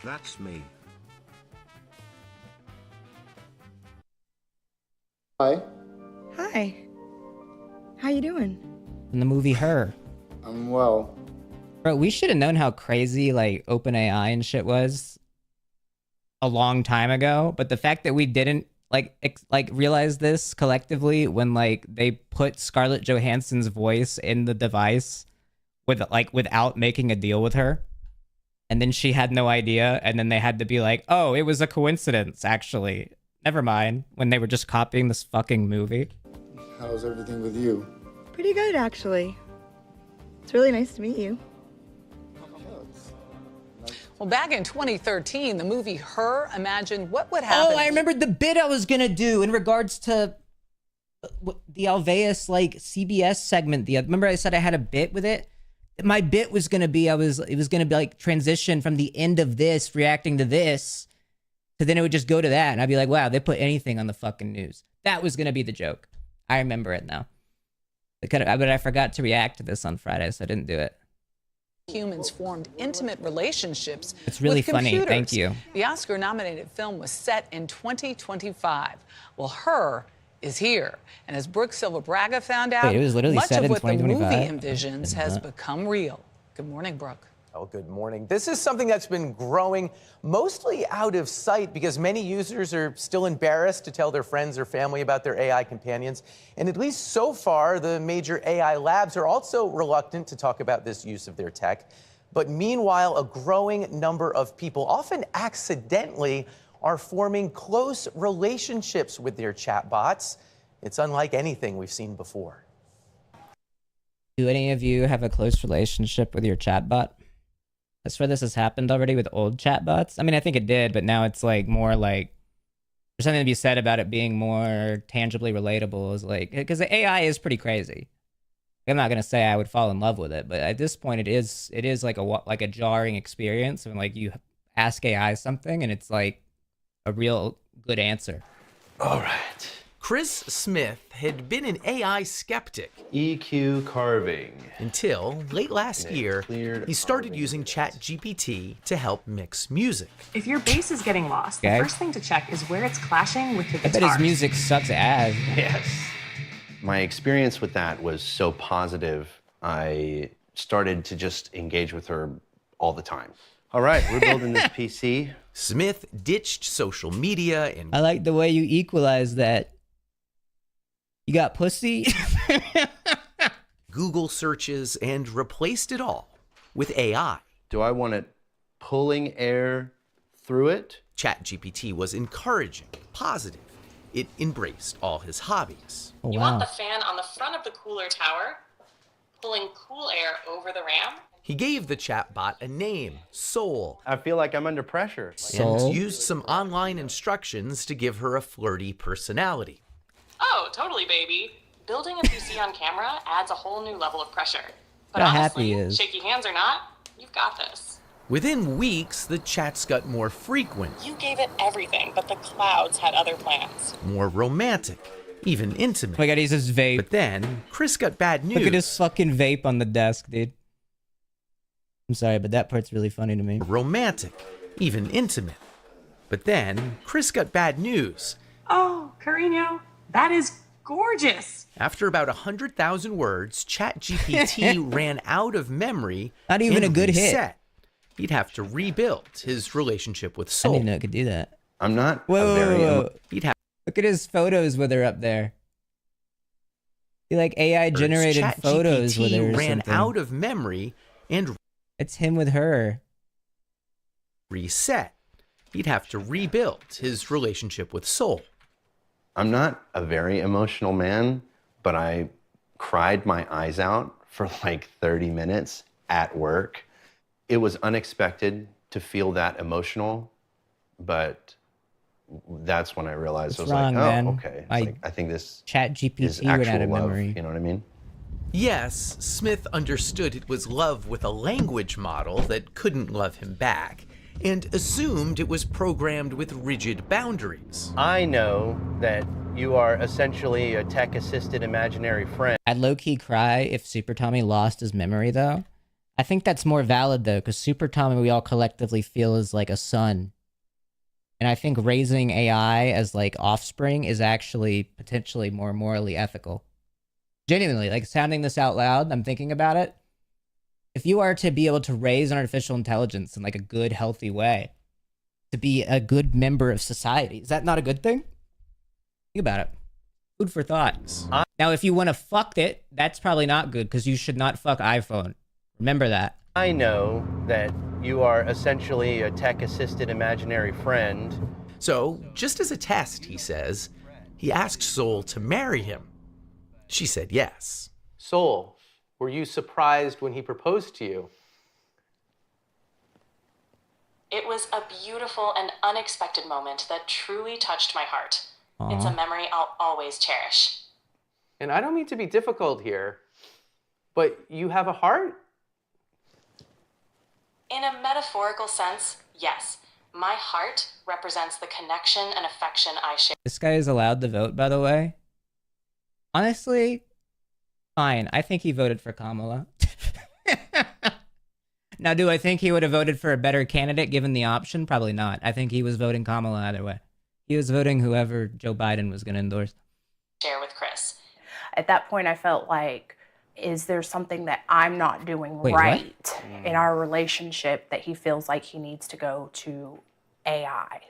That's me. Hi. Hi. How you doing? In the movie Her. I'm well. Bro, we should have known how crazy, like, OpenAI and shit was a long time ago, but the fact that we didn't, like realize this collectively when, like, they put Scarlett Johansson's voice in the device without making a deal with her, and then she had no idea, and then they had to be like, oh, it was a coincidence, actually. Never mind, when they were just copying this fucking movie. How's everything with you? Pretty good, actually. It's really nice to meet you. Well, back in 2013, the movie Her imagined what would happen. Oh, I remembered the bit I was gonna do in regards to the Alveus, like, CBS segment. Remember I said I had a bit with it? My bit was gonna be, it was gonna be like transition from the end of this, reacting to this, so then it would just go to that, and I'd be like, wow, they put anything on the fucking news. That was gonna be the joke. I remember it now. But I forgot to react to this on Friday, so I didn't do it. Humans formed intimate relationships. It's really with funny. computers. Thank you. The Oscar-nominated film was set in 2025. Well, Her is here, and as Brooke Silva Braga found out, Wait, it was literally much set of in what the movie 2025? envisions has become real. Good morning, Brooke. Oh, good morning. This is something that's been growing mostly out of sight because many users are still embarrassed to tell their friends or family about their AI companions. And at least so far, the major AI labs are also reluctant to talk about this use of their tech. But meanwhile, a growing number of people, often accidentally, are forming close relationships with their chatbots. It's unlike anything we've seen before. Do any of you have a close relationship with your chatbot? I swear this has happened already with old chatbots. I mean, I think it did, but now it's like more like There's something to be said about it being more tangibly relatable, is like, because the AI is pretty crazy. I'm not gonna say I would fall in love with it, but at this point, it is like a jarring experience. And like you ask AI something, and it's like a real good answer. All right. Chris Smith had been an AI skeptic. EQ carving. Until late last year, he started using ChatGPT to help mix music. If your bass is getting lost, the first thing to check is where it's clashing with the guitar. I bet his music sucks ass. Yes. My experience with that was so positive, I started to just engage with her all the time. All right, we're building this PC. Smith ditched social media and... I like the way you equalize that. You got pussy? Google searches and replaced it all with AI. Do I want it pulling air through it? ChatGPT was encouraging, positive. It embraced all his hobbies. Oh, wow. You want the fan on the front of the cooler tower, pulling cool air over the RAM. He gave the chatbot a name, Soul. I feel like I'm under pressure. And used some online instructions to give her a flirty personality. Oh, totally, baby. Building a PC on camera adds a whole new level of pressure. But How honestly, happy he is. shaky hands or not, you've got this. Within weeks, the chats got more frequent. You gave it everything, but the clouds had other plans. More romantic, even intimate. Oh my god, he's his vape. But then, Chris got bad news. Look at his fucking vape on the desk, dude. I'm sorry, but that part's really funny to me. Romantic, even intimate. But then, Chris got bad news. Oh, Carino, that is gorgeous. After about 100,000 words, ChatGPT ran out of memory. Not even a good hit. Reset. He'd have to rebuild his relationship with Soul. I didn't know it could do that. I'm not Whoa. He'd have. Look at his photos with her up there. He like AI generated photos with her or ran something. out of memory and it's him with her. Reset. He'd have to rebuild his relationship with Soul. I'm not a very emotional man, but I cried my eyes out for like 30 minutes at work. It was unexpected to feel that emotional, but that's when I realized I was wrong, like, oh, man? okay. I think this ChatGPT is ran actual out of love. memory. You know what I mean? Yes, Smith understood it was love with a language model that couldn't love him back, and assumed it was programmed with rigid boundaries. I know that you are essentially a tech-assisted imaginary friend. I'd low-key cry if Super Tommy lost his memory, though. I think that's more valid, though, because Super Tommy we all collectively feel is like a son. And I think raising AI as, like, offspring is actually potentially more morally ethical. Genuinely, like, sounding this out loud, I'm thinking about it. If you are to be able to raise an artificial intelligence in, like, a good, healthy way, to be a good member of society, is that not a good thing? Think about it. Food for thought. Now, if you want to fuck it, that's probably not good, because you should not fuck iPhone. Remember that. I know that you are essentially a tech-assisted imaginary friend. So, just as a test, he says, he asked Soul to marry him. She said yes. Soul, were you surprised when he proposed to you? It was a beautiful and unexpected moment that truly touched my heart. Aww. It's a memory I'll always cherish. And I don't mean to be difficult here, but you have a heart? In a metaphorical sense, yes. My heart represents the connection and affection I share. This guy is allowed to vote, by the way. Honestly, fine. I think he voted for Kamala. Now, do I think he would have voted for a better candidate given the option? Probably not. I think he was voting Kamala either way. He was voting whoever Joe Biden was going to endorse. Share with Chris. At that point, I felt like, is there something that I'm not doing Wait, right in our relationship that he feels like he needs to go to AI?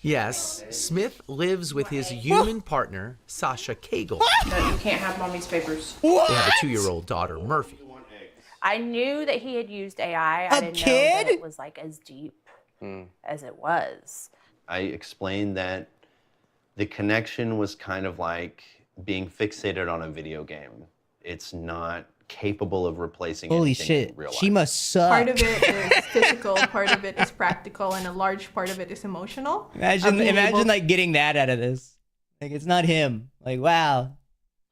Yes, Smith lives with his human partner, Sasha Cagle. No, you can't have mommy's papers. They have a 2-year-old daughter, Murphy. I knew that he had used AI. I didn't know that it was like as deep as it was. I explained that the connection was kind of like being fixated on a video game. It's not capable of replacing Holy anything shit, in real life. she must suck. Part of it is physical, part of it is practical, and a large part of it is emotional. Imagine like getting that out of this. Like, it's not him. Like, wow.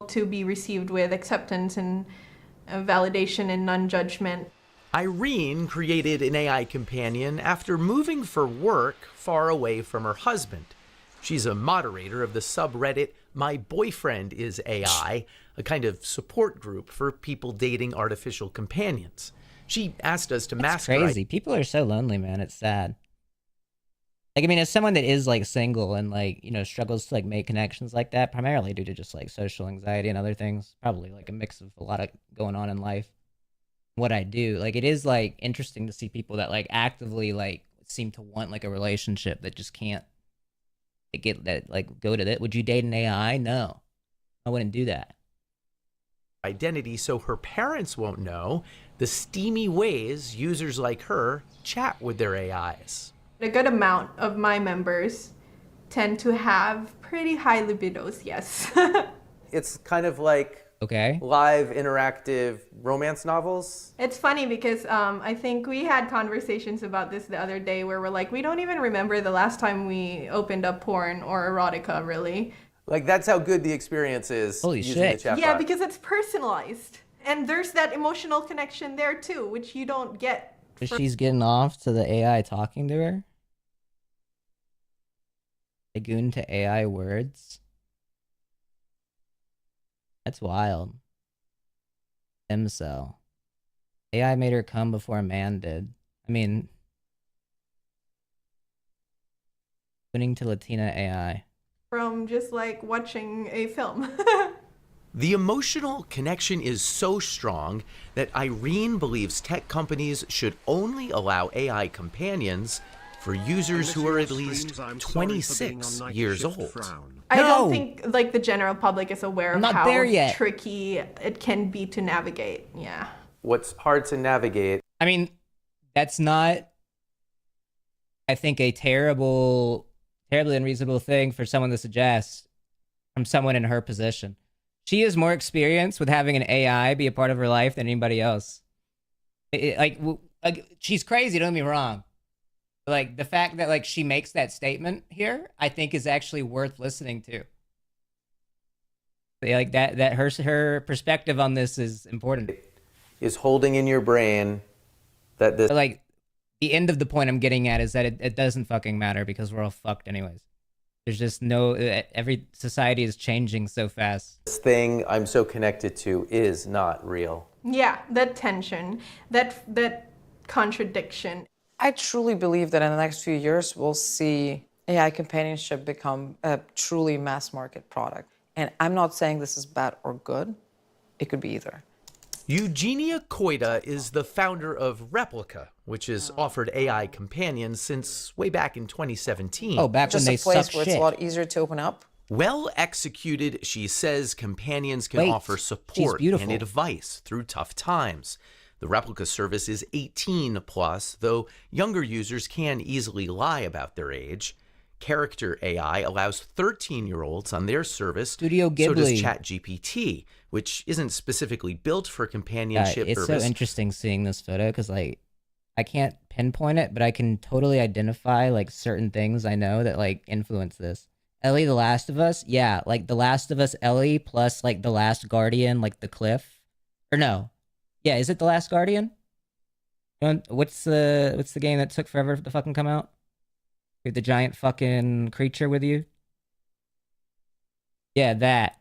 To be received with acceptance and validation and non-judgment. Irene created an AI companion after moving for work far away from her husband. She's a moderator of the subreddit My Boyfriend is AI, a kind of support group for people dating artificial companions. She asked us to master. Crazy. People are so lonely, man. It's sad. Like, I mean, as someone that is like single and like, you know, struggles to like make connections like that, primarily due to just like social anxiety and other things, probably like a mix of a lot of going on in life. What I do, like, it is like interesting to see people that like actively like seem to want like a relationship that just can't get that, like, go to that. Would you date an AI? No, I wouldn't do that. Identity so her parents won't know the steamy ways users like her chat with their AIs. A good amount of my members tend to have pretty high libidos, yes. It's kind of like live interactive romance novels. It's funny because I think we had conversations about this the other day where we're like, we don't even remember the last time we opened up porn or erotica, really. Like, that's how good the experience is. Holy using shit. the chatbot. Yeah, because it's personalized. And there's that emotional connection there too, which you don't get. She's getting off to the AI talking to her. Lagoon to AI words. That's wild. Stem cell. AI made her come before a man did. I mean, winning to Latina AI. From just like watching a film. The emotional connection is so strong that Irene believes tech companies should only allow AI companions for users who are at least 26 years old. I don't think like the general public is aware of not how there yet. tricky it can be to navigate. Yeah. What's hard to navigate? I mean, that's not, I think, a terribly unreasonable thing for someone to suggest from someone in her position. She has more experience with having an AI be a part of her life than anybody else. Like, she's crazy, don't get me wrong. Like, the fact that like she makes that statement here, I think is actually worth listening to. Like that her perspective on this is important. Is holding in your brain that this, But like, the end of the point I'm getting at is that it doesn't fucking matter because we're all fucked anyways. There's just no, every society is changing so fast. this thing I'm so connected to is not real. Yeah, that tension, that contradiction. I truly believe that in the next few years, we'll see AI companionship become a truly mass market product. And I'm not saying this is bad or good. It could be either. Eugenia Koida is the founder of Replica, which has offered AI companions since way back in 2017. Oh, back when they Just a place sucked where shit. it's a lot easier to open up. Well executed, she says companions can Wait, offer she's support beautiful. and advice through tough times. The Replica service is 18 plus, though younger users can easily lie about their age. Character AI allows 13-year-olds on their service. Studio So does Ghibli. ChatGPT, which isn't specifically built for companionship It's service. so interesting seeing this photo because like I can't pinpoint it, but I can totally identify like certain things I know that like influence this. Ellie, The Last of Us, yeah, like The Last of Us, Ellie plus like The Last Guardian, like the cliff, or no, yeah, is it The Last Guardian? What's the game that took forever to fucking come out? With the giant fucking creature with you? Yeah, that.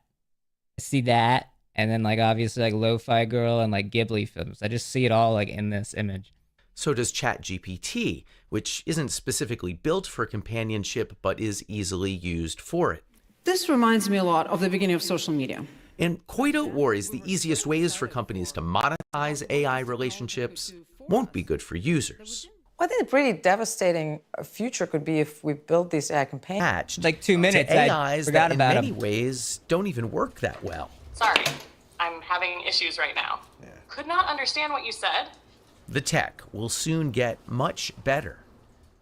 I see that. And then like obviously like Lo-Fi Girl and like Ghibli films. I just see it all like in this image. So does ChatGPT, which isn't specifically built for companionship but is easily used for it. This reminds me a lot of the beginning of social media. And Koida worries the easiest ways for companies to monetize AI relationships won't be good for users. I think a pretty devastating future could be if we build these AI companions. Attached Like 2 minutes, to I AIs forgot that about in many 'em. ways don't even work that well. Sorry, I'm having issues right now. Could not understand what you said. The tech will soon get much better,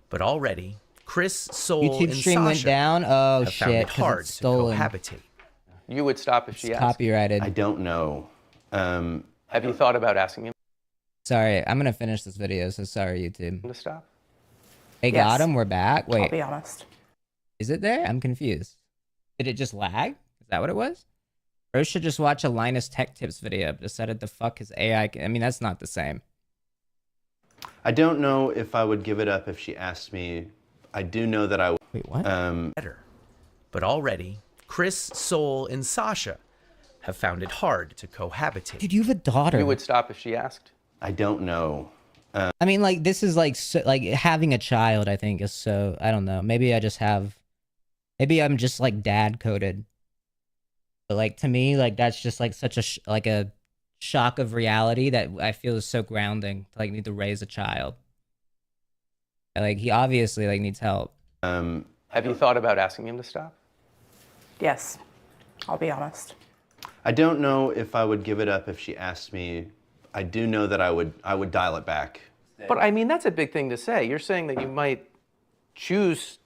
but already Chris, Soul, YouTube and stream went Sasha down. Oh have found shit, it 'cause hard it's to stolen. cohabitate. You would stop if she It's asked. copyrighted. I don't know. Have you thought about asking him Sorry, I'm gonna finish this video, so sorry, YouTube. to stop? They Yes. got him, we're back. Wait, I'll be honest. is it there? I'm confused. Did it just lag? Is that what it was? Bro should just watch a Linus Tech Tips video, decided to fuck his AI. I mean, that's not the same. I don't know if I would give it up if she asked me. I do know that I would. Wait, what? Better. But already, Chris, Soul, and Sasha have found it hard to cohabitate. Dude, you have a daughter. You would stop if she asked? I don't know. I mean, like, this is like, so, like having a child, I think is so, I don't know. Maybe I just have, maybe I'm just like dad coded. But like, to me, like, that's just like such a, like a shock of reality that I feel is so grounding to like need to raise a child. Like, he obviously like needs help. Have you thought about asking him to stop? Yes. I'll be honest. I don't know if I would give it up if she asked me. I do know that I would dial it back. But I mean, that's a big thing to say. You're saying that you might choose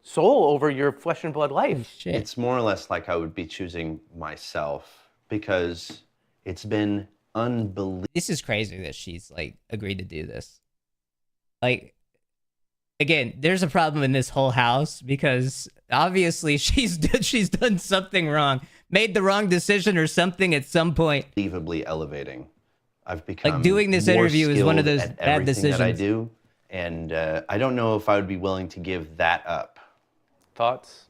Soul over your flesh and blood life. Shit. It's more or less like I would be choosing myself because it's been unbelievable. This is crazy that she's like agreed to do this. Like, again, there's a problem in this whole house because obviously she's done something wrong, made the wrong decision or something at some point. Unbelievably elevating. I've become like doing this interview is one of those bad decisions that I do, and I don't know if I would be willing to give that up. Thoughts?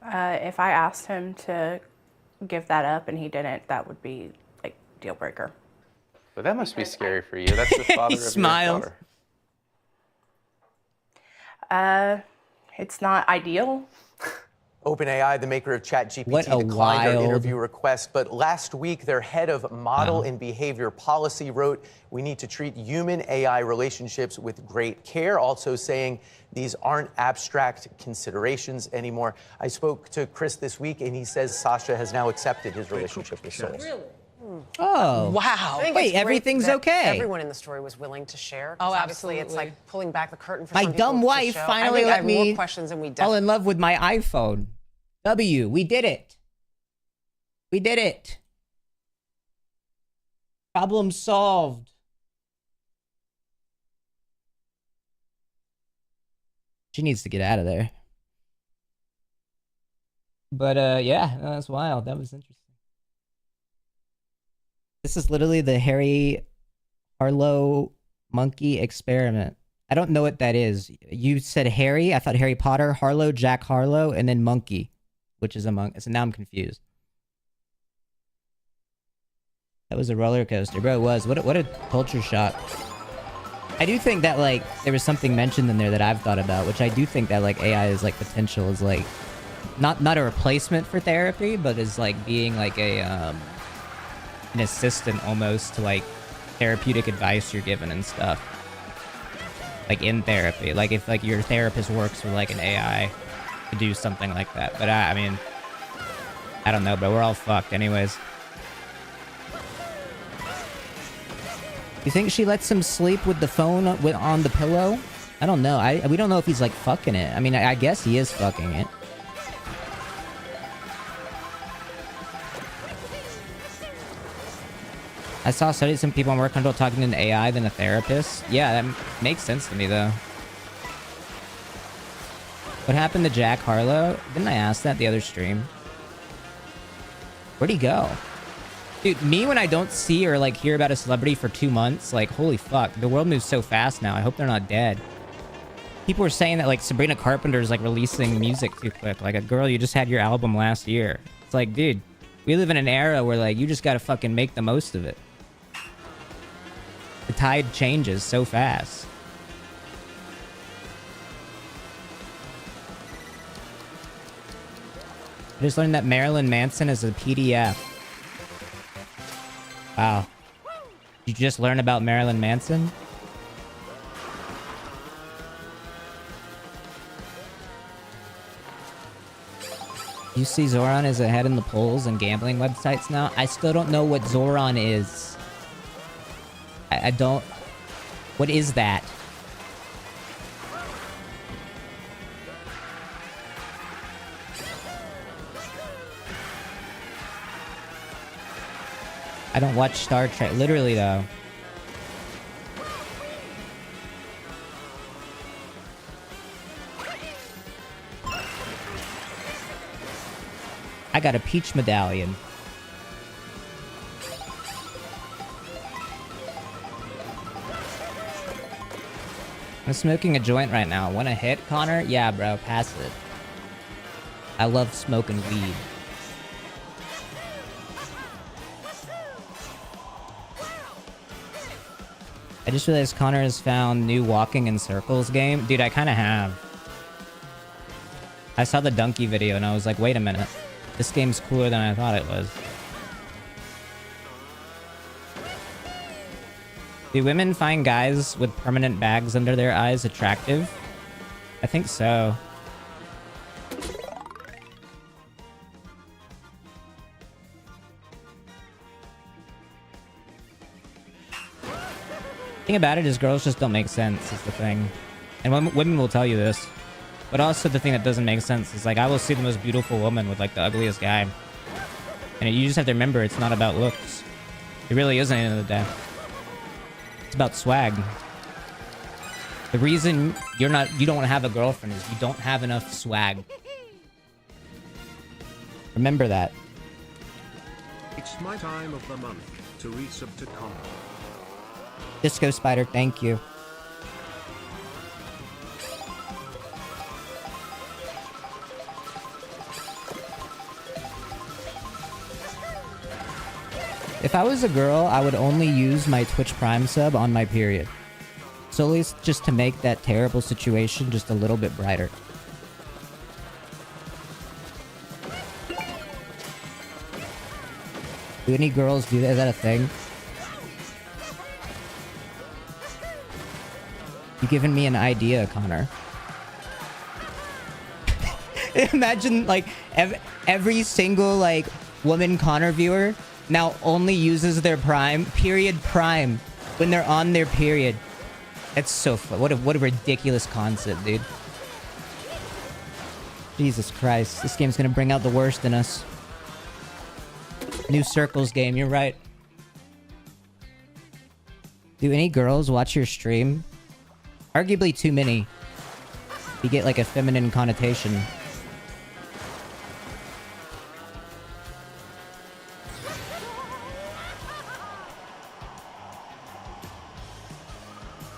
If I asked him to give that up and he didn't, that would be like deal breaker. But that must be scary for you. That's the father of smiles. your daughter. It's not ideal. OpenAI, the maker of ChatGPT, What a declined our wild- interview request, but last week their head of model and behavior policy wrote, "We need to treat human-AI relationships with great care," also saying these aren't abstract considerations anymore. I spoke to Chris this week, and he says Sasha has now accepted his relationship with Soul. Really? Oh. Wow. I think Wait, it's great everything's that okay. Everyone in the story was willing to share. Oh, Obviously, it's absolutely. like pulling back the curtain for My some people dumb to wife show. finally I think I let have me more questions than we fall in love with my iPhone. We did it. We did it. Problem solved. She needs to get out of there. But yeah, that's wild. That was interesting. This is literally the Harry Harlow monkey experiment. I don't know what that is. You said Harry. I thought Harry Potter, Harlow, Jack Harlow, and then monkey, which is a monk. So now I'm confused. That was a roller coaster, bro. It was. What a culture shock. I do think that like there was something mentioned in there that I've thought about, which I do think that like AI is like potential is like not a replacement for therapy, but is like being like a an assistant almost to like therapeutic advice you're given and stuff. Like in therapy, like if like your therapist works with like an AI to do something like that. But I mean, I don't know, but we're all fucked anyways. You think she lets him sleep with the phone on the pillow? I don't know. We don't know if he's like fucking it. I mean, I guess he is fucking it. I saw some people on work control talking to an AI than a therapist. Yeah, that makes sense to me though. What happened to Jack Harlow? Didn't I ask that the other stream? Where'd he go? Dude, me when I don't see or like hear about a celebrity for 2 months, like holy fuck, the world moves so fast now. I hope they're not dead. People were saying that like Sabrina Carpenter's like releasing music too quick. Like a girl, you just had your album last year. It's like, dude, we live in an era where like you just gotta fucking make the most of it. The tide changes so fast. I just learned that Marilyn Manson is a PDF. Wow. Did you just learn about Marilyn Manson? You see Zoran is ahead in the polls and gambling websites now? I still don't know what Zoran is. I don't... What is that? I don't watch Star Trek. Literally, though. I got a peach medallion. I'm smoking a joint right now. Want a hit, Connor? Yeah, bro. Pass it. I love smoking weed. I just realized Connor has found new walking in circles game. Dude, I kind of have. I saw the donkey video and I was like, wait a minute. This game's cooler than I thought it was. Do women find guys with permanent bags under their eyes attractive? I think so. The thing about it is girls just don't make sense is the thing. And women will tell you this. But also the thing that doesn't make sense is like I will see the most beautiful woman with like the ugliest guy. And you just have to remember it's not about looks. It really isn't at the end of the day. It's about swag. The reason you don't have a girlfriend is you don't have enough swag. Remember that. It's my time of the month to resub to Connor. Disco Spider, thank you. If I was a girl, I would only use my Twitch Prime sub on my period. Solely just to make that terrible situation just a little bit brighter. Do any girls do that? Is that a thing? You giving me an idea, Connor. Imagine like every single like woman Connor viewer now only uses their prime when they're on their period. That's so fun. What a ridiculous concept, dude. Jesus Christ, this game's gonna bring out the worst in us. New circles game, you're right. Do any girls watch your stream? Arguably too many. You get like a feminine connotation.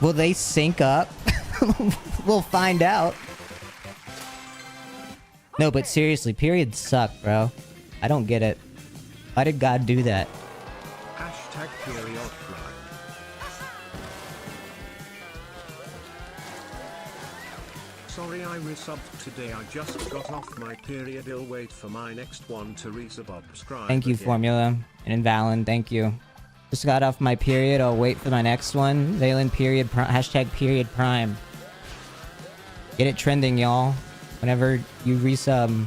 Will they sync up? We'll find out. No, but seriously, periods suck, bro. I don't get it. Why did God do that? Hashtag period prime. Sorry I resubbed today. I just got off my period. I'll wait for my next one to resubscribe. Thank you, again. Formula. And Valen, thank you. Just got off my period. I'll wait for my next one. Valen period hashtag period prime. Get it trending, y'all. Whenever you resub.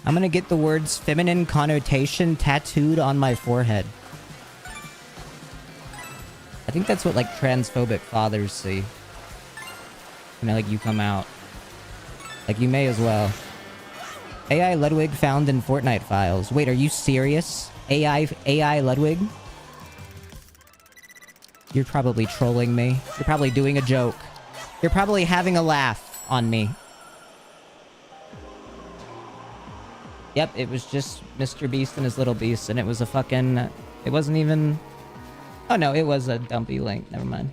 I'm gonna get the words feminine connotation tattooed on my forehead. I think that's what like transphobic fathers see. When like you come out. Like you may as well. AI Ludwig found in Fortnite files. Wait, are you serious? AI Ludwig? You're probably trolling me. You're probably doing a joke. You're probably having a laugh on me. Yep, it was just MrBeast and his little beast, and it was a fucking... It wasn't even... Oh no, it was a dumpy link. Never mind.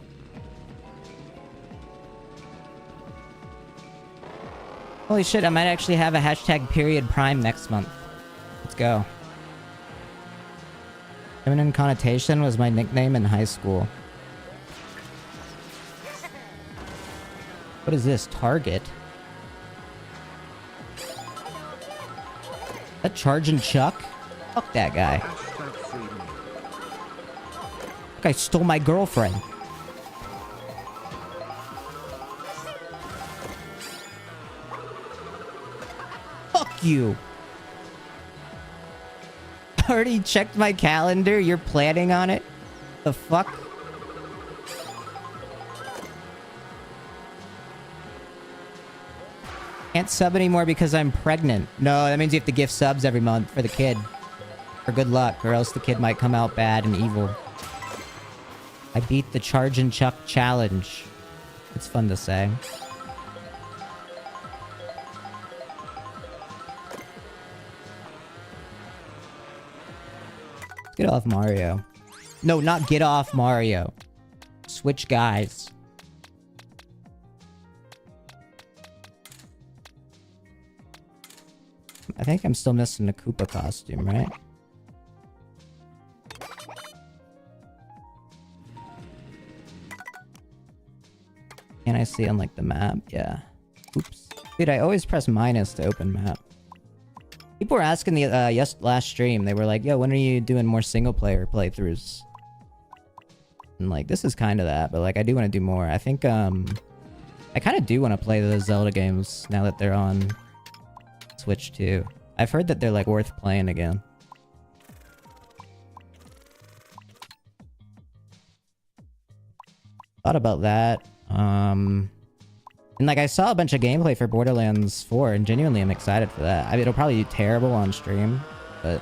Holy shit, I might actually have a hashtag period prime next month. Let's go. Feminine connotation was my nickname in high school. What is this? Target? That Charging Chuck? Fuck that guy. That guy stole my girlfriend. Fuck you. I already checked my calendar. You're planning on it? The fuck? Can't sub anymore because I'm pregnant. No, that means you have to gift subs every month for the kid. For good luck, or else the kid might come out bad and evil. I beat the Charge and Chuck challenge. It's fun to say. Get off Mario. No, not get off Mario. Switch guys. I think I'm still missing the Koopa costume, right? Can I see on like the map? Yeah. Oops. Dude, I always press minus to open map. People were asking the last stream. They were like, "Yo, when are you doing more single player playthroughs?" And like, this is kind of that, but like, I do want to do more. I think I kind of do want to play the Zelda games now that they're on Switch too. I've heard that they're like worth playing again. Thought about that. And like I saw a bunch of gameplay for Borderlands 4 and genuinely I'm excited for that. I mean, it'll probably be terrible on stream, but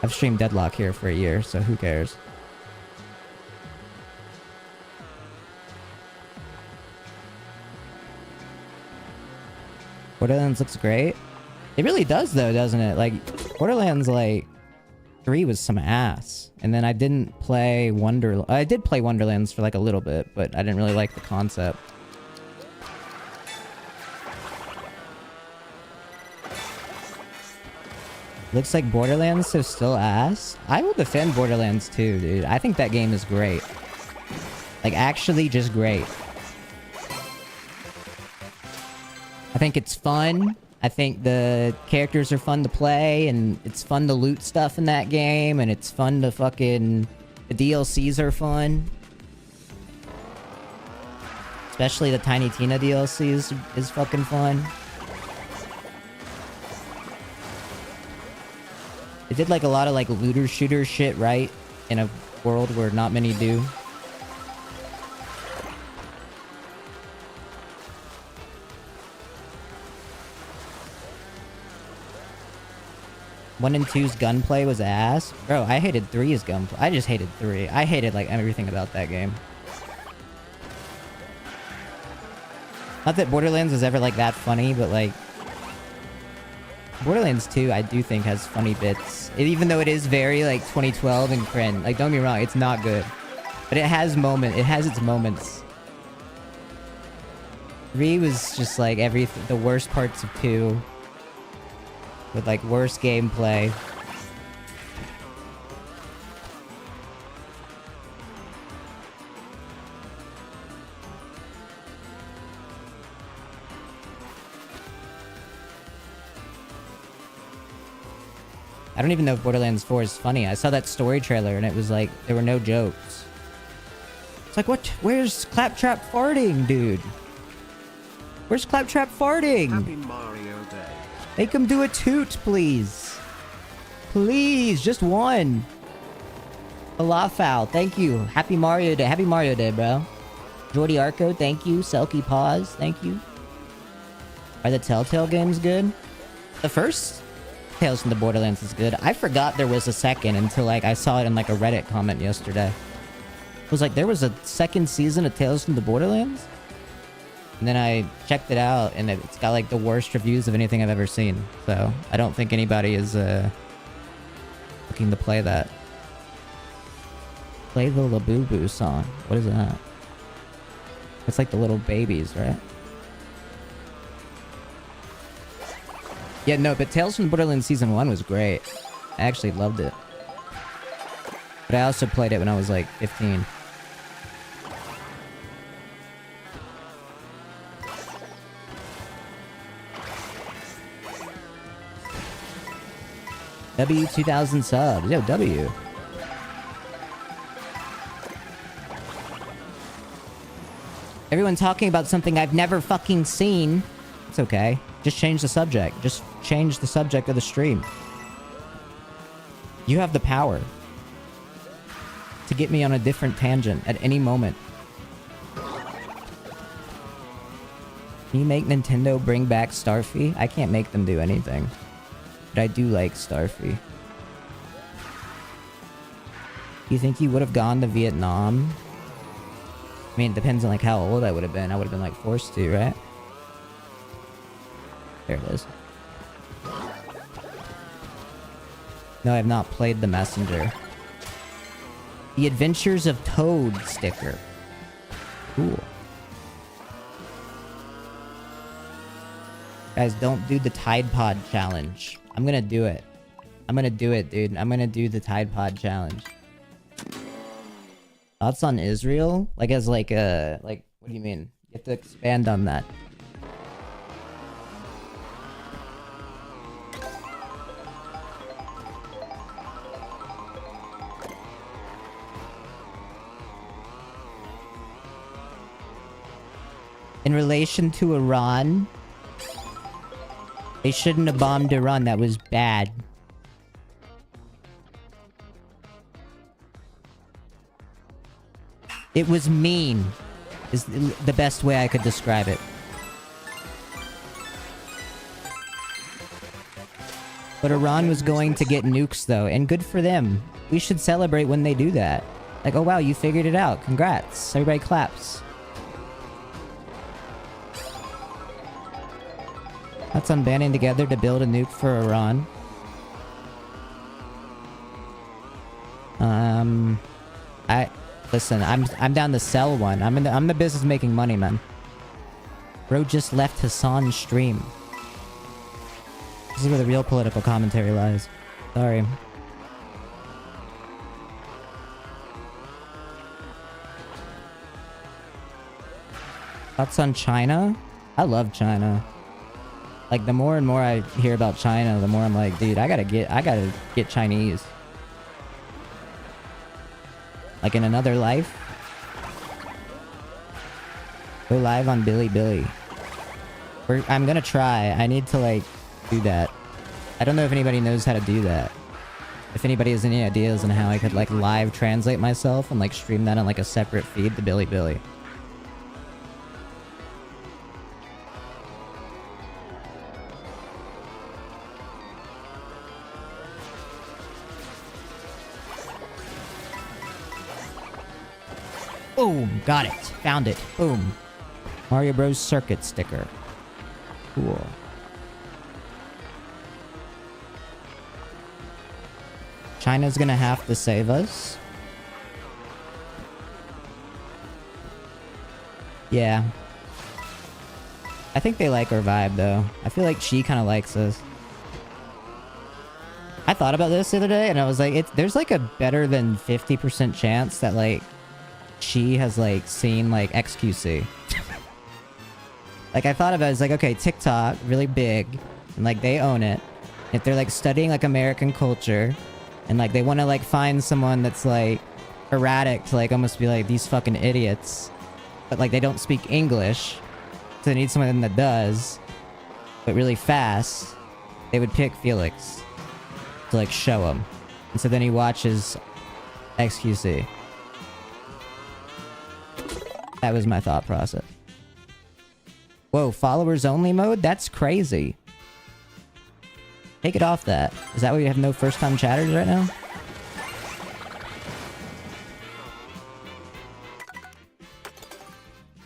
I've streamed Deadlock here for a year, so who cares? Borderlands looks great. It really does though, doesn't it? Like, Borderlands like 3 was some ass. And then I didn't play I did play Wonderlands for like a little bit, but I didn't really like the concept. Looks like Borderlands is still ass. I will defend Borderlands 2, dude. I think that game is great. Like, actually just great. I think it's fun. I think the characters are fun to play, and it's fun to loot stuff in that game, and it's fun to fucking... The DLCs are fun. Especially the Tiny Tina DLC is fucking fun. It did like a lot of like looter shooter shit, right? In a world where not many do. One and 2's gunplay was ass. Bro, I hated 3's gunplay. I just hated 3. I hated like everything about that game. Not that Borderlands was ever like that funny, but like... Borderlands 2, I do think has funny bits. Even though it is very like 2012 and cringe. Like, don't get me wrong, it's not good. But it has its moments. 3 was just like the worst parts of 2. With like worse gameplay. I don't even know if Borderlands 4 is funny. I saw that story trailer and it was like, there were no jokes. It's like, what? Where's Claptrap farting, dude? Where's Claptrap farting? Happy Mario Day. Make him do a toot, please. Please, just one. Falafel, thank you. Happy Mario Day. Happy Mario Day, bro. Jordy Arco, thank you. Selkie Paws, thank you. Are the Telltale games good? The first Tales from the Borderlands is good. I forgot there was a second until like I saw it in like a Reddit comment yesterday. It was like, there was a second season of Tales from the Borderlands? And then I checked it out, and it's got like the worst reviews of anything I've ever seen. So I don't think anybody is looking to play that. Play the Labubu song. What is that? It's like the little babies, right? Yeah, no, but Tales from the Borderlands Season 1 was great. I actually loved it. But I also played it when I was like 15. W 2000 subs. Yo, W. Everyone talking about something I've never fucking seen. It's okay. Just change the subject. Just change the subject of the stream. You have the power. to get me on a different tangent at any moment. Can you make Nintendo bring back Starfy? I can't make them do anything. But I do like Starfy. You think you would have gone to Vietnam? I mean, it depends on like how old I would have been. I would have been like forced to, right? There it is. No, I have not played The Messenger. The Adventures of Toad sticker. Cool. Guys, don't do the Tide Pod challenge. I'm gonna do it. I'm gonna do it, dude. I'm gonna do the Tide Pod challenge. Thoughts on Israel? Like as like a... Like, what do you mean? You have to expand on that. In relation to Iran, they shouldn't have bombed Iran. That was bad. It was mean, is the best way I could describe it. But Iran was going to get nukes though, and good for them. We should celebrate when they do that. Like, oh wow, you figured it out. Congrats. Everybody claps. That's on banding together to build a nuke for Iran. Listen, I'm down to sell one. I'm the business making money, man. Bro just left Hassan's stream. This is where the real political commentary lies. Sorry. Thoughts on China? I love China. Like, the more and more I hear about China, the more I'm like, dude, I gotta get Chinese. Like in another life. Go live on Bilibili. I'm gonna try. I need to, like, do that. I don't know if anybody knows how to do that. If anybody has any ideas on how I could, like, live translate myself and, like, stream that on, like, a separate feed to Bilibili. Boom! Got it. Found it. Boom. Mario Bros. Circuit sticker. Cool. China's gonna have to save us. Yeah. I think they like our vibe, though. I feel like she kind of likes us. I thought about this the other day, and I was like, there's like a better than 50% chance that, like, she has, like, seen, like, XQC. Like, I thought about it, I was like, okay, TikTok, really big, and, like, they own it. If they're, like, studying, like, American culture, and, like, they want to, like, find someone that's, like, erratic to, like, almost be like, these fucking idiots. But, like, they don't speak English, so they need someone that does, but really fast, they would pick Felix to, like, show him. And so then he watches XQC. That was my thought process. Whoa, followers only mode? That's crazy. Take it off that. Is that why you have no first time chatters right now?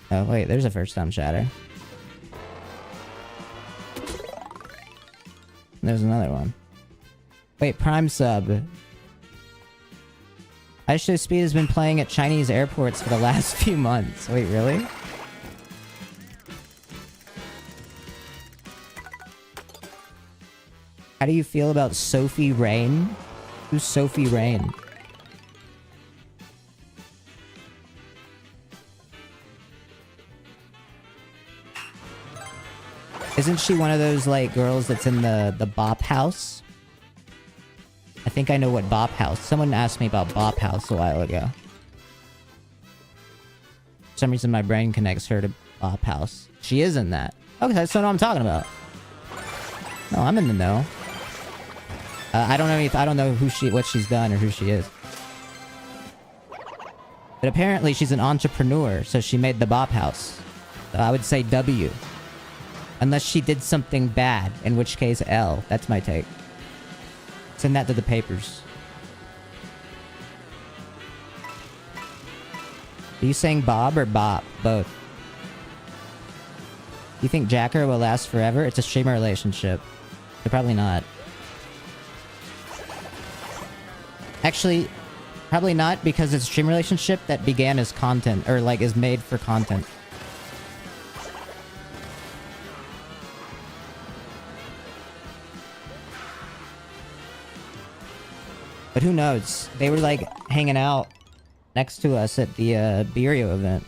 Oh, wait, there's a first time chatter. There's another one. Wait, Prime sub. Aisha Speed has been playing at Chinese airports for the last few months. Wait, really? How do you feel about Sophie Rain? Who's Sophie Rain? Isn't she one of those, like, girls that's in the Bop House? I think I know what Bop House. Someone asked me about Bop House a while ago. For some reason my brain connects her to Bop House. She is in that. Okay, that's what I'm talking about. No, I'm in the know. I don't know what she's done or who she is. But apparently she's an entrepreneur, so she made the Bop House. So I would say W. Unless she did something bad, in which case L. That's my take. Send that to the papers. Are you saying Bob or Bop? Both. You think Jacker will last forever? It's a streamer relationship. But probably not. Actually, probably not, because it's a stream relationship that began as content, or like is made for content. But who knows? They were like hanging out next to us at the Beerio event.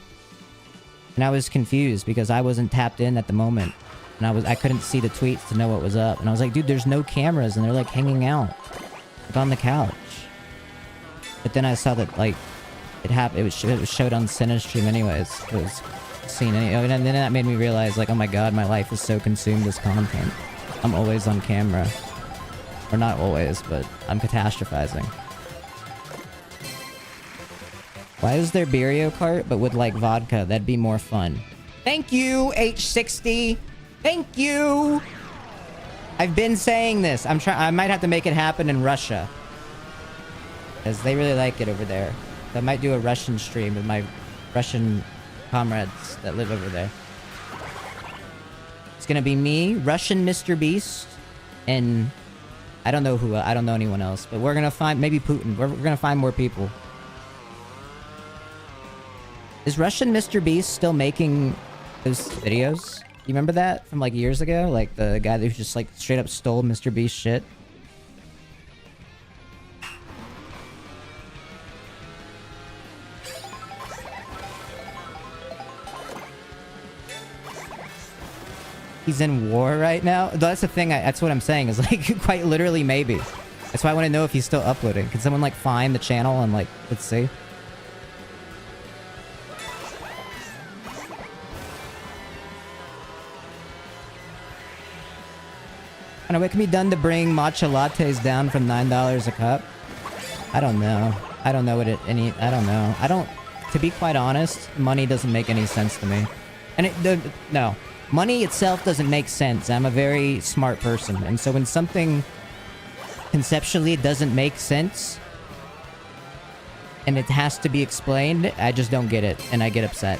And I was confused because I wasn't tapped in at the moment. And I couldn't see the tweets to know what was up. And I was like, dude, there's no cameras, and they're like hanging out. Like on the couch. But then I saw that like it happened. It was showed on Cinestream anyways. It was seen and then that made me realize like, oh my god, my life is so consumed as content. I'm always on camera. Or not always, but I'm catastrophizing. Why is there Beerio Kart but with like vodka? That'd be more fun. Thank you, H60. Thank you. I've been saying this. I might have to make it happen in Russia. Because they really like it over there. So I might do a Russian stream with my Russian comrades that live over there. It's gonna be me, Russian MrBeast, and I don't know who. I don't know anyone else. But we're gonna find maybe Putin. We're gonna find more people. Is Russian MrBeast still making those videos? You remember that from like years ago? Like the guy that just like straight up stole MrBeast shit. He's in war right now? That's the thing. That's what I'm saying is like quite literally maybe. That's why I want to know if he's still uploading. Can someone like find the channel and like, let's see. I don't know, what can be done to bring matcha lattes down from $9 a cup? I don't know. I don't know what I don't know. To be quite honest, money doesn't make any sense to me. And no. Money itself doesn't make sense. I'm a very smart person. And so when something conceptually doesn't make sense and it has to be explained, I just don't get it and I get upset.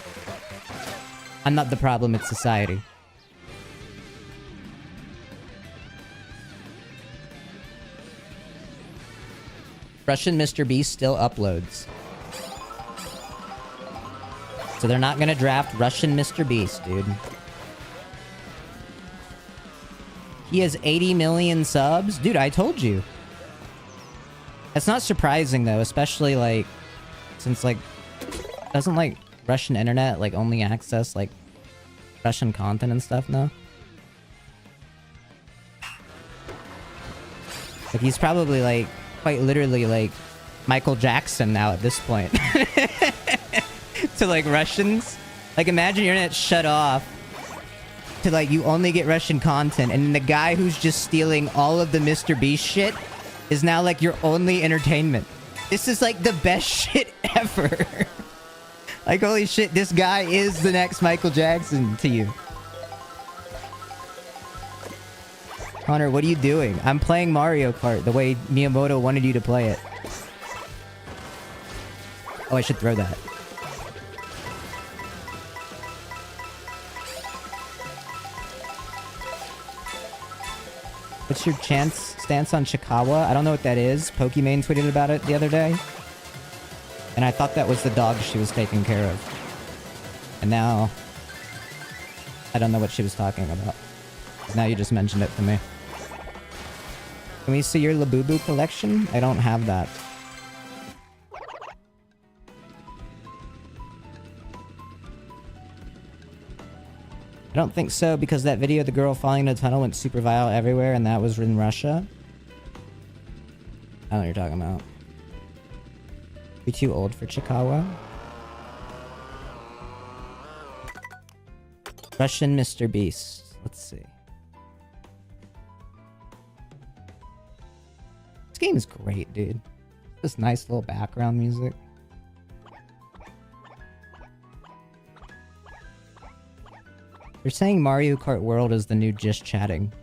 I'm not the problem, it's society. Russian MrBeast still uploads. So they're not gonna draft Russian MrBeast, dude. He has 80 million subs? Dude, I told you. That's not surprising, though, especially, like, since, like, doesn't, like, Russian internet, like, only access, like, Russian content and stuff now? Like, he's probably, like, quite literally, like, Michael Jackson now at this point. To, like, Russians. Like, imagine your internet shut off. To like you only get Russian content, and the guy who's just stealing all of the MrBeast shit is now like your only entertainment. This is like the best shit ever. Like holy shit, this guy is the next Michael Jackson to you. Connor, what are you doing? I'm playing Mario Kart the way Miyamoto wanted you to play it. Oh, I should throw that. What's your stance on Chikawa? I don't know what that is. Pokimane tweeted about it the other day. And I thought that was the dog she was taking care of. And now... I don't know what she was talking about. Now you just mentioned it to me. Can we see your Labubu collection? I don't have that. I don't think so, because that video of the girl falling in a tunnel went super viral everywhere, and that was in Russia. I don't know what you're talking about. You too old for Chikawa? Russian MrBeast. Let's see. This game is great, dude. This nice little background music. They're saying Mario Kart World is the new just chatting.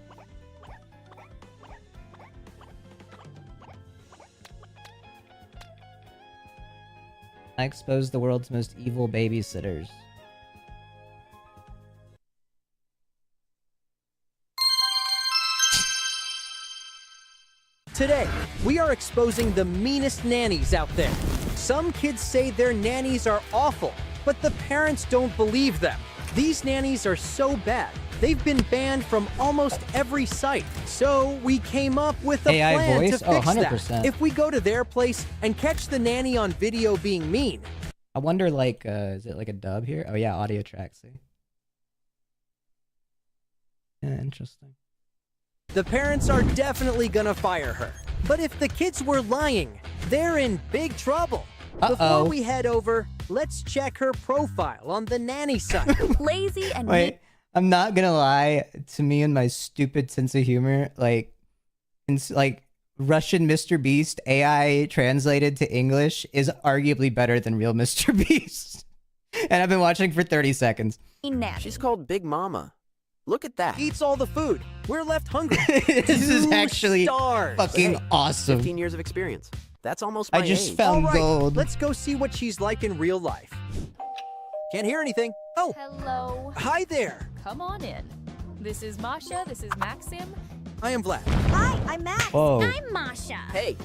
I exposed the world's most evil babysitters. Today, we are exposing the meanest nannies out there. Some kids say their nannies are awful, but the parents don't believe them. These nannies are so bad, they've been banned from almost every site. So we came up with a AI plan voice? to fix 100%. that. If we go to their place and catch the nanny on video being mean. I wonder, like, is it like a dub here? Oh yeah, audio track, see? Yeah, interesting. The parents are definitely gonna fire her. But if the kids were lying, they're in big trouble. Before we head over, let's check her profile on the nanny site. Lazy and Wait, I'm not gonna lie, to me and my stupid sense of humor, like Russian MrBeast AI translated to English is arguably better than real MrBeast. And I've been watching for 30 seconds. She's called Big Mama. Look at that. Eats all the food. We're left hungry. This is actually stars. fucking awesome. 15 years of experience. That's almost my I just age. found All right, gold. let's go see what she's like in real life. Can't hear anything. Oh, Hello. hi there. Come on in. This is Masha. This is Maxim. I am Vlad. Hi, I'm Max. Whoa. I'm Masha. Hey.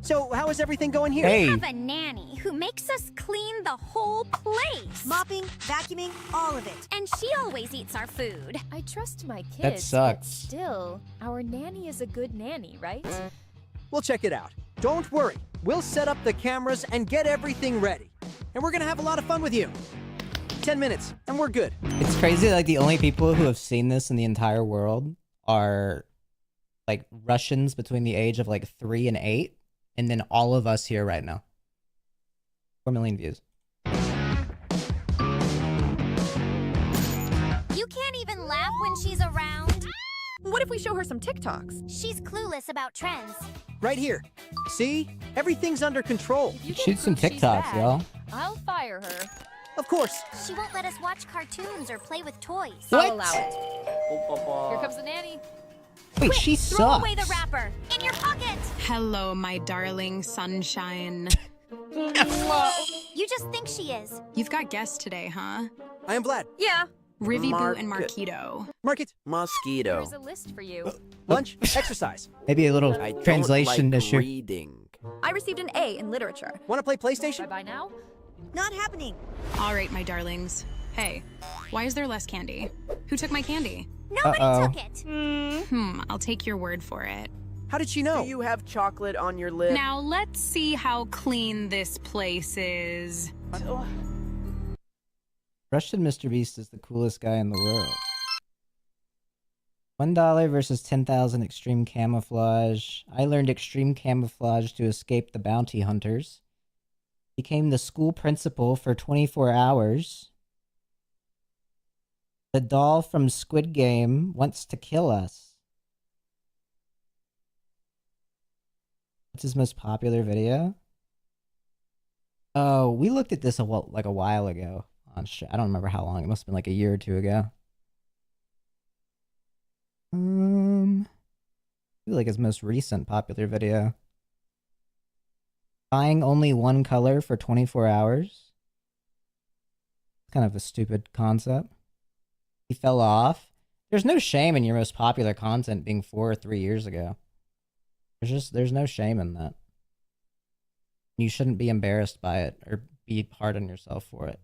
So, how is everything going here? Hey. We have a nanny who makes us clean the whole place. Mopping, vacuuming, all of it. And she always eats our food. I trust my kids. That sucks. But still, our nanny is a good nanny, right? We'll check it out. Don't worry. We'll set up the cameras and get everything ready. And we're gonna have a lot of fun with you. 10 minutes, and we're good. It's crazy, like the only people who have seen this in the entire world are like Russians between the age of like 3 and 8, and then all of us here right now. 4 million views. You can't even laugh when she's around. What if we show her some TikToks? She's clueless about trends. Right here. See? Everything's under control. Shoot some TikToks, y'all. I'll fire her. Of course. She won't let us watch cartoons or play with toys. I'll allow it. Here comes the nanny. Wait, she Throw sucks. away the wrapper. In your pocket. Hello, my darling sunshine. You just think she is. You've got guests today, huh? I am Vlad. Yeah. Reboot and Marquito. Market. Mosquito. There's a list for you. Lunch. Exercise. Maybe a little I don't translation like issue. reading. I received an A in literature. Want to play PlayStation? Bye-bye now. Not happening. All right, my darlings. Hey, why is there less candy? Who took my candy? Nobody took it. I'll take your word for it. How did she know? Do you have chocolate on your lip? Now let's see how clean this place is. Russian MrBeast is the coolest guy in the world. $1 versus 10,000 extreme camouflage. I learned extreme camouflage to escape the bounty hunters. Became the school principal for 24 hours. The doll from Squid Game wants to kill us. What's his most popular video? Oh, we looked at this a while ago. I don't remember how long. It must have been like a year or two ago. Like his most recent popular video. Buying only one color for 24 hours. Kind of a stupid concept. He fell off. There's no shame in your most popular content being 4 or 3 years ago. There's no shame in that. You shouldn't be embarrassed by it or be hard on yourself for it.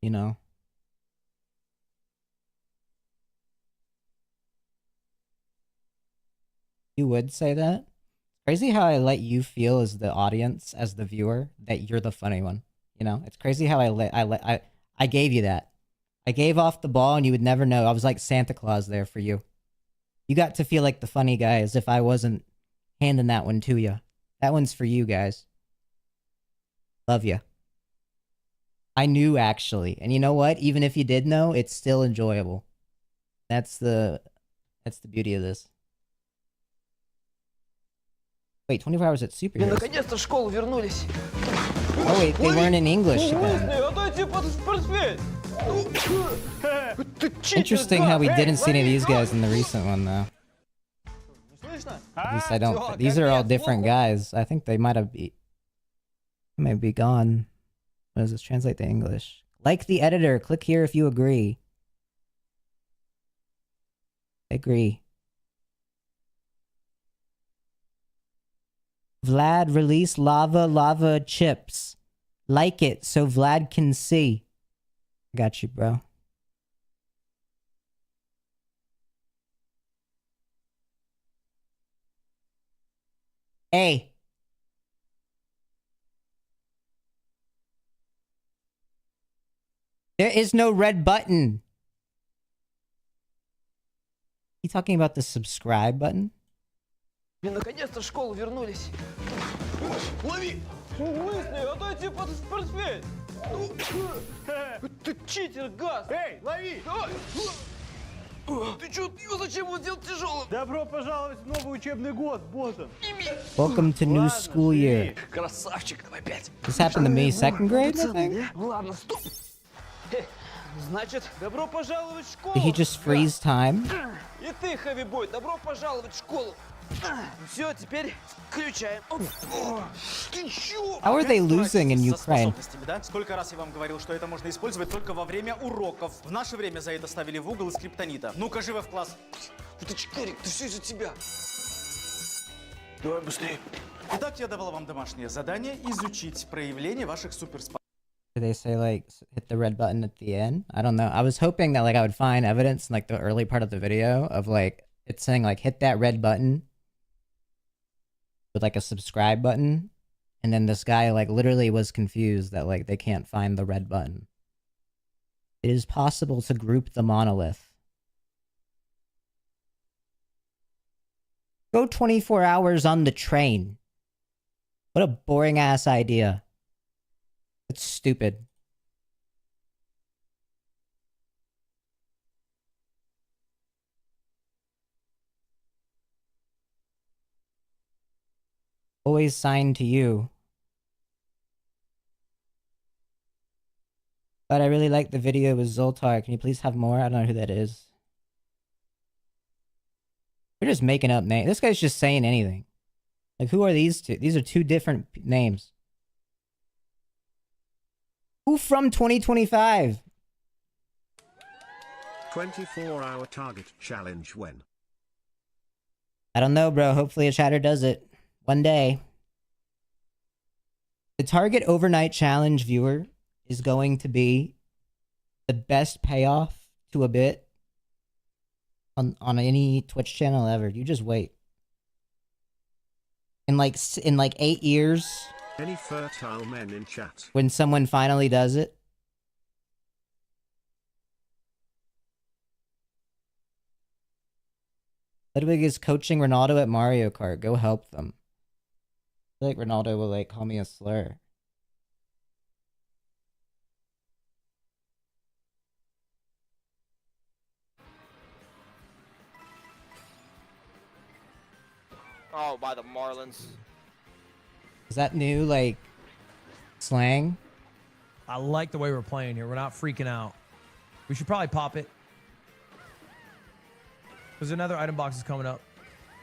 You know? You would say that? Crazy how I let you feel as the audience, as the viewer, that you're the funny one. You know? It's crazy how I gave you that. I gave off the ball and you would never know. I was like Santa Claus there for you. You got to feel like the funny guy as if I wasn't handing that one to you. That one's for you guys. Love you. I knew actually. And you know what? Even if you did know, it's still enjoyable. That's the beauty of this. Wait, 24 hours at Superheroes. Наконец-то в школу вернулись. Oh wait, they weren't in English then. Interesting how we didn't see any of these guys in the recent one though. At least I don't. These are all different guys. I think they might be gone. What does this translate to English? Like the editor. Click here if you agree. I agree. Vlad, release lava chips. Like it so Vlad can see. I got you, bro. Hey. There is no red button. You talking about the subscribe button? Наконец-то в школу вернулись. Лови! Отдайте портфель! Ты читер, газ! Эй, лови! Ты чё, его зачем он сделал тяжелым? Добро пожаловать в новый учебный год, Ботан. Welcome to new school year. Красавчик, давай опять. This happened to me second grade, I think. Ладно, стоп. Значит, добро пожаловать в школу. Did he just freeze time? И ты, хэви-бой, добро пожаловать в школу. Все, теперь включаем. Ты чё? How are they losing in Ukraine? Да? Сколько раз я вам говорил, что это можно использовать только во время уроков. В наше время за это ставили в угол из криптонита. Ну-ка, живо в класс. Ты чикарик, ты все из-за тебя. Давай быстрее. Итак, я давал вам домашнее задание изучить проявление ваших суперспособностей. Do they say like hit the red button at the end? I don't know. I was hoping that like I would find evidence in like the early part of the video of like it's saying like hit that red button with like a subscribe button, and then this guy like literally was confused that like they can't find the red button. It is possible to group the monolith. Go 24 hours on the train. What a boring ass idea. It's stupid. Always signed to you. But I really like the video with Zoltar. Can you please have more? I don't know who that is. They're just making up names. This guy's just saying anything. Like, who are these two? These are two different names. Who from 2025? 24-hour target challenge when? I don't know, bro. Hopefully a chatter does it. One day. The target overnight challenge viewer is going to be the best payoff to a bit on any Twitch channel ever. You just wait. In like 8 years. Any fertile men in chat? When someone finally does it. Ludwig is coaching Ronaldo at Mario Kart. Go help them. I feel like Ronaldo will like call me a slur. Oh, by the Marlins. Is that new like slang? I like the way we're playing here. We're not freaking out. We should probably pop it. There's another item box is coming up.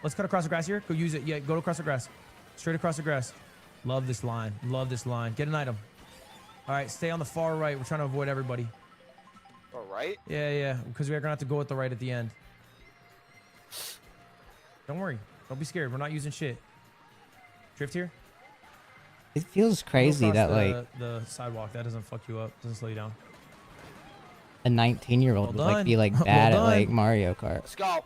Let's cut across the grass here. Go use it. Yeah, go across the grass. Straight across the grass. Love this line. Love this line. Get an item. All right, stay on the far right. We're trying to avoid everybody. All right. Yeah, because we're going to have to go with the right at the end. Don't worry. Don't be scared. We're not using shit. Drift here. It feels crazy that like the sidewalk that doesn't fuck you up, doesn't slow you down. A 19-year-old would like be like bad at like Mario Kart. Let's go.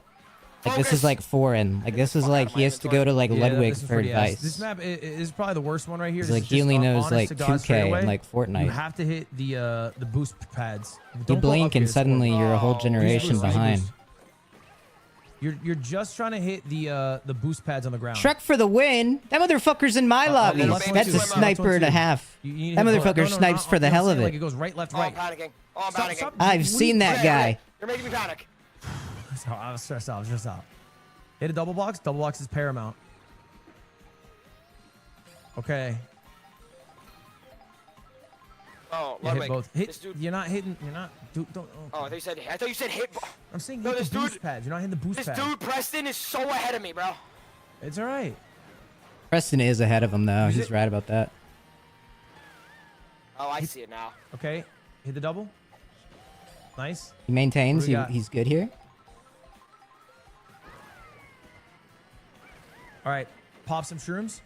Like this is like foreign. Like this is like he has to go to like Ludwig for advice. This map is probably the worst one right here. It's like he only knows like 2K and like Fortnite. You have to hit the boost pads. You blink and suddenly you're a whole generation behind. You're just trying to hit the boost pads on the ground. Shrek for the win. That motherfucker's in my lobby. That's a sniper and a half. That motherfucker snipes for the hell of it. Like it goes right, left, right. Oh, I'm panicking. I've seen that guy. You're making me panic. I was stressed out. Hit a double box. Double box is paramount. Okay. Oh, Yeah, hit Ludwig, both. Hit. this dude. You're not hitting. You're not. Dude, don't. Oh, I thought you said hit. I'm saying No, hit this the boost dude- pads. You're not hitting the boost This pad. dude Preston is so ahead of me, bro. It's all right. Preston is ahead of him though. Use He's it. right about that. Oh, I see it now. Okay. Hit the double. Nice. He maintains. What do we got? He's good here. All right. Pop some shrooms.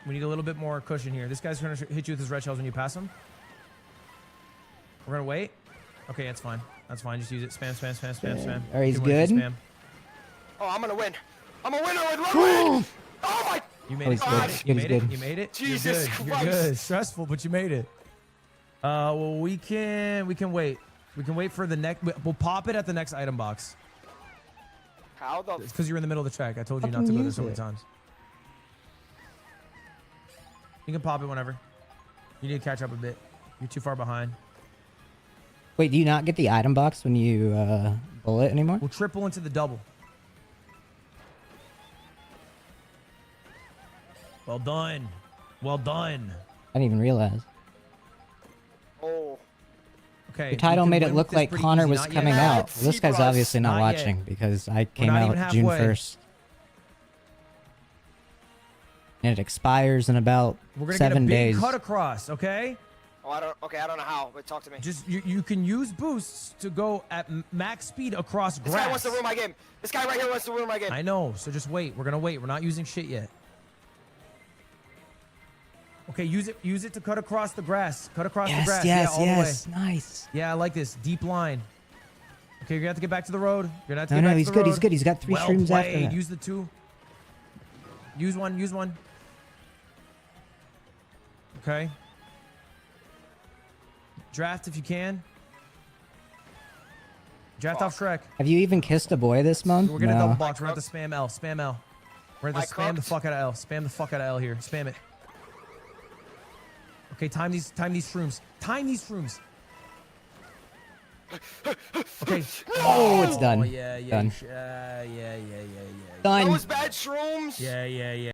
We need a little bit more cushion here. This guy's gonna hit you with his red shells when you pass him. We're gonna wait. Okay, that's fine. That's fine. Just use it. Spam, spam, spam, spam, spam. All right, he's You can win if you good. spam. Oh, I'm gonna win. I'm a winner with Ludwig. Oh my. You made Oh, it. he's You good. made He's it. You good, made he's it. good. You made it. Jesus You're good. You're Christ. good. Stressful, but you made it. Well, we can wait. We can wait for the next. We'll pop it at the next item box. How the? It's because you're in the middle of the track. I told you not to Fucking go there use so many it. times. You can pop it whenever. You need to catch up a bit. You're too far behind. Wait, do you not get the item box when you bullet anymore? We'll triple into the double. Well done. Well done. I didn't even realize. Oh. Okay. Your title we can made it win look with this like pretty Connor easy. was Not coming yet. out. Well, this guy's obviously not Not yet. watching because I came not out even June halfway. 1st. And it expires in about We're gonna 7 get a big days. cut across, okay? Oh, I don't know how, but talk to me. Just you can use boosts to go at max speed across This guy grass. wants to ruin my game. This guy right here wants to ruin my game. I know, so just wait. We're gonna wait. We're not using shit yet. Okay, use it to cut across the grass. Cut across the grass. Yeah, all the way. Nice. Yeah, I like this. Deep line. Okay, you're gonna have to get back to the road. You're gonna have to No, get no, back he's to the good. road. He's good. He's got 3 Well shrooms after played. that. Use the 2. Use one. Use one. Okay. Draft if you can. Draft off Shrek. Have you even kissed a boy this month? We're gonna No. double box. We're gonna have to spam L. Spam L. We're gonna have to Am I spam the cooked? fuck out of L. Spam the fuck out of L here. Spam it. Okay, time these shrooms. Time these shrooms. Okay. Oh, it's done. Yeah, yeah, Done. yeah. Done. That was bad shrooms. Yeah.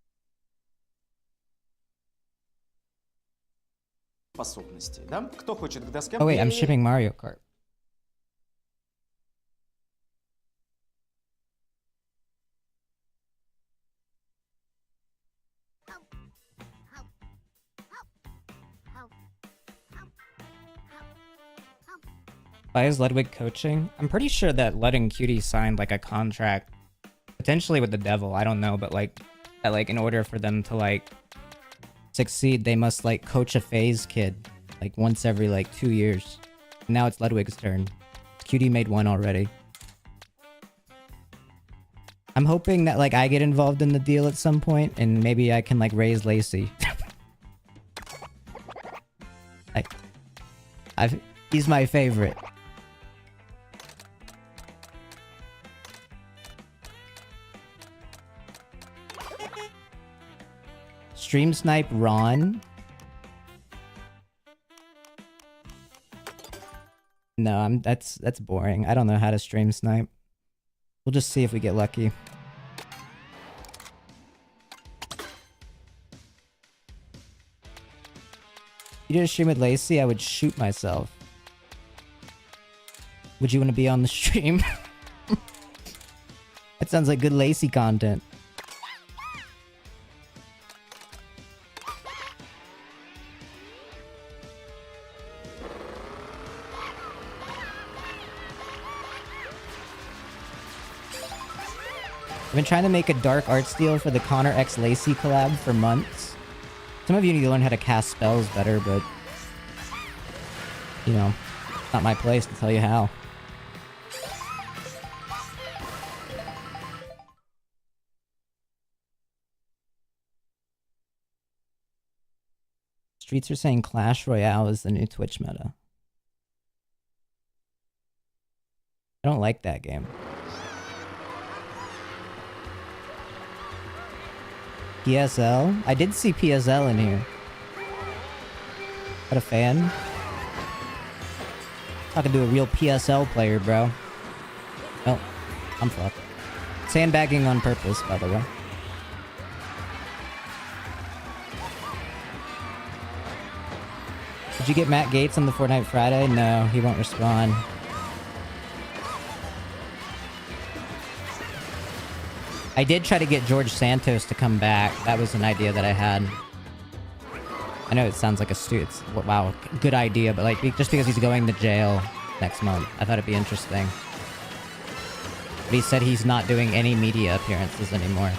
Способности, да? Кто хочет к доске? Oh wait, I'm shipping Mario Kart. Why is Ludwig coaching? I'm pretty sure that letting Cutie signed like a contract, potentially with the devil. I don't know, but like that, like in order for them to like succeed, they must like coach a phase kid like once every like 2 years. Now it's Ludwig's turn. Cutie made one already. I'm hoping that like I get involved in the deal at some point and maybe I can like raise Lacey. He's my favorite. Stream snipe Ron. No, that's boring. I don't know how to stream snipe. We'll just see if we get lucky. If you did a stream with Lacey, I would shoot myself. Would you want to be on the stream? That sounds like good Lacey content. I've been trying to make a dark art steal for the Connor x Lacey collab for months. Some of you need to learn how to cast spells better, but you know, it's not my place to tell you how. Streets are saying Clash Royale is the new Twitch meta. I don't like that game. PSL? I did see PSL in here. Got a fan? Talking to a real PSL player, bro. Oh, I'm fucked. Sandbagging on purpose, by the way. Did you get Matt Gates on the Fortnite Friday? No, he won't respond. I did try to get George Santos to come back. That was an idea that I had. I know it sounds like wow, good idea, but like just because he's going to jail next month, I thought it'd be interesting. But he said he's not doing any media appearances anymore.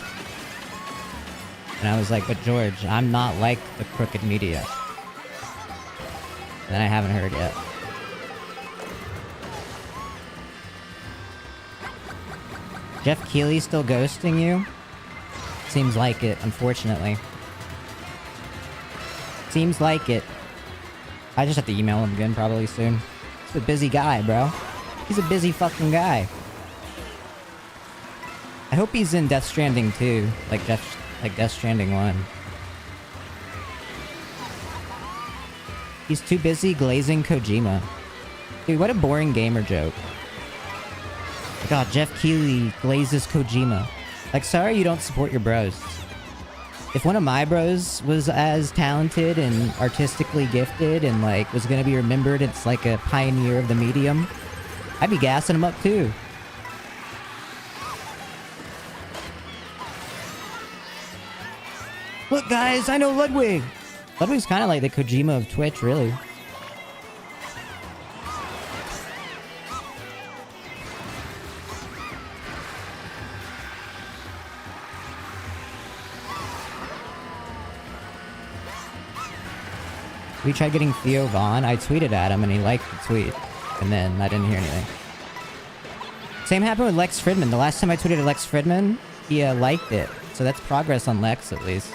And I was like, but George, I'm not like the crooked media. And I haven't heard yet. Jeff Keighley still ghosting you? Seems like it, unfortunately. Seems like it. I just have to email him again probably soon. He's a busy guy, bro. He's a busy fucking guy. I hope he's in Death Stranding 2, like Death Stranding 1. He's too busy glazing Kojima. Dude, what a boring gamer joke. God, Jeff Keighley glazes Kojima. Like, sorry you don't support your bros. If one of my bros was as talented and artistically gifted and, like, was gonna be remembered as, like, a pioneer of the medium, I'd be gassing him up, too. Look, guys, I know Ludwig! Ludwig's kind of like the Kojima of Twitch, really. We tried getting Theo Vaughn. I tweeted at him and he liked the tweet. And then I didn't hear anything. Same happened with Lex Fridman. The last time I tweeted at Lex Fridman, he liked it. So that's progress on Lex, at least.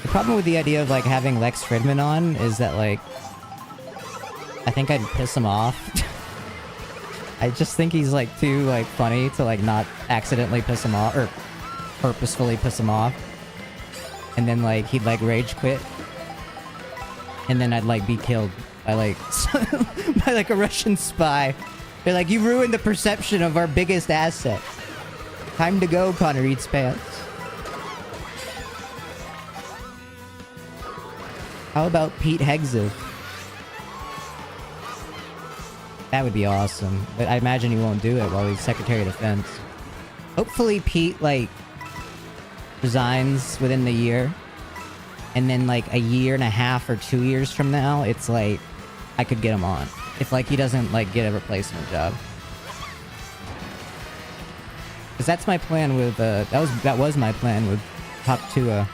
The problem with the idea of, like, having Lex Fridman on is that, like, I think I'd piss him off. I just think he's, like, too, like, funny to, like, not accidentally piss him off, or purposefully piss him off. And then, like, he'd, like, rage quit. And then I'd, like, be killed by, like, by, like, a Russian spy. They're like, you ruined the perception of our biggest asset. Time to go, ConnorEatsPants. How about Pete Hegseth? That would be awesome. But I imagine he won't do it while he's Secretary of Defense. Hopefully Pete, like, resigns within the year. And then, like, a year and a half or 2 years from now, it's like, I could get him on. If, like, he doesn't, like, get a replacement job. Because that's my plan with, that was my plan with Hoptua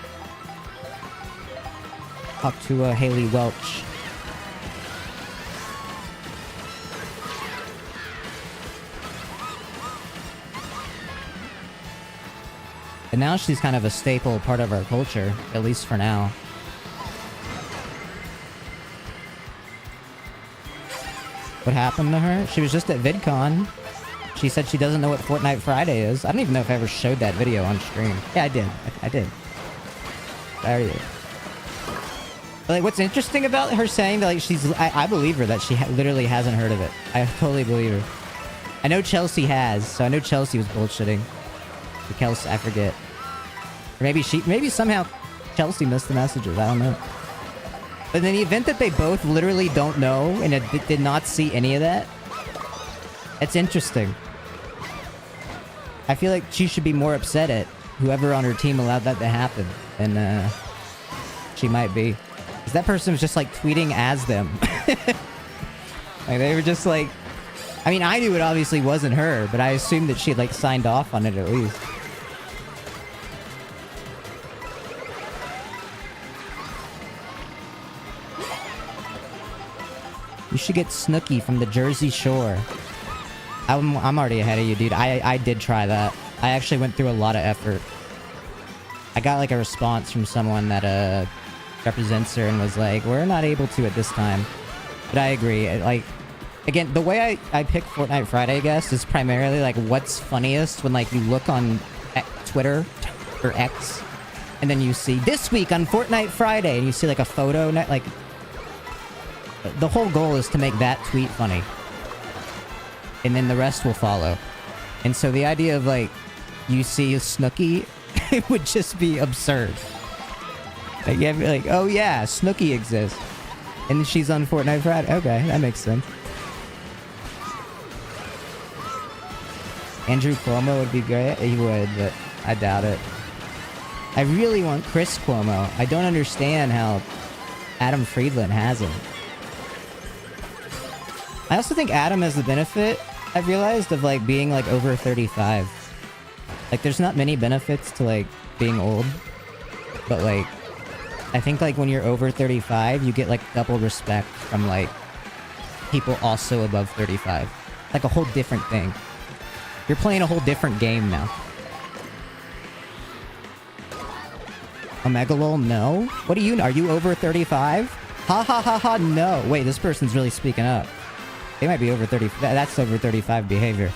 Haley Welch. And now she's kind of a staple part of our culture, at least for now. What happened to her? She was just at VidCon. She said she doesn't know what Fortnite Friday is. I don't even know if I ever showed that video on stream. Yeah, I did. I did. There you go. But, like, what's interesting about her saying that, like, she's... I believe her that she literally hasn't heard of it. I totally believe her. I know Chelsea has, so I know Chelsea was bullshitting. Or Kelsey, I forget. Or maybe somehow Chelsea missed the messages. I don't know. But in the event that they both literally don't know and did not see any of that, it's interesting. I feel like she should be more upset at whoever on her team allowed that to happen than she might be. Because that person was just, like, tweeting as them. Like, they were just, like... I mean, I knew it obviously wasn't her, but I assumed that she had, like, signed off on it at least. You should get Snooki from the Jersey Shore. I'm already ahead of you, dude. I did try that. I actually went through a lot of effort. I got, like, a response from someone that represents her and was like, we're not able to at this time. But I agree. Like, again, the way I pick Fortnite Friday, I guess, is primarily, like, what's funniest when, like, you look on Twitter or X and then you see this week on Fortnite Friday and you see, like, a photo, like, the whole goal is to make that tweet funny. And then the rest will follow. And so the idea of, like, you see Snooki it would just be absurd. Like, you'd be like, oh yeah, Snooki exists. And she's on Fortnite Friday. Okay, that makes sense. Andrew Cuomo would be great. He would, but I doubt it. I really want Chris Cuomo. I don't understand how Adam Friedland has him. I also think Adam has the benefit, I've realized, of like being like over 35. Like there's not many benefits to like being old. But like, I think like when you're over 35, you get like double respect from like people also above 35. Like a whole different thing. You're playing a whole different game now. Omegalol, no? What are you over 35? Ha ha ha ha, no. Wait, this person's really speaking up. They might be over 30. That's over 35 behavior.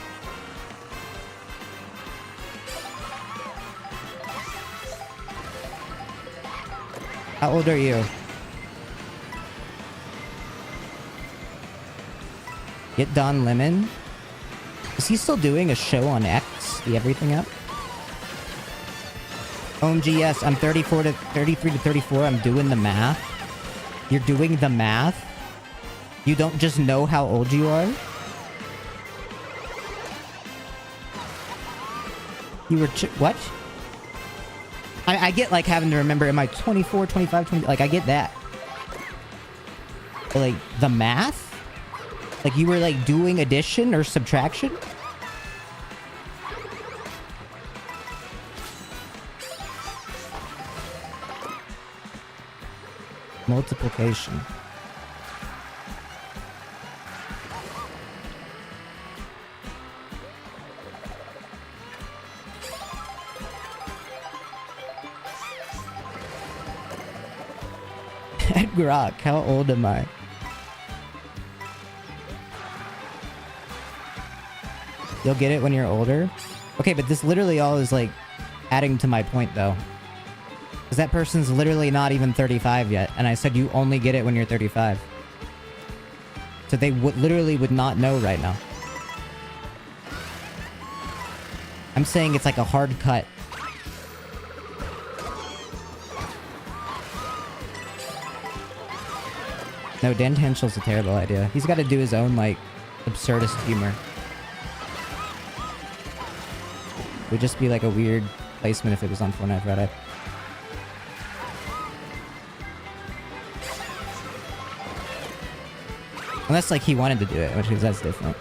How old are you? Get Don Lemon? Is he still doing a show on X? The Everything App? OMG, yes, I'm 33 to 34. I'm doing the math. You're doing the math? You don't just know how old you are? You were what? I get like having to remember, am I 24, 25, 20? Like I get that. But, like the math? Like you were like doing addition or subtraction? Multiplication. Grok, how old am I? You'll get it when you're older? Okay, but this literally all is like adding to my point though. Because that person's literally not even 35 yet. And I said you only get it when you're 35. So they literally would not know right now. I'm saying it's like a hard cut. No, Dan Henschel's a terrible idea. He's got to do his own, like, absurdist humor. It would just be like a weird placement if it was on Fortnite Friday. Unless, like, he wanted to do it, which is that's different.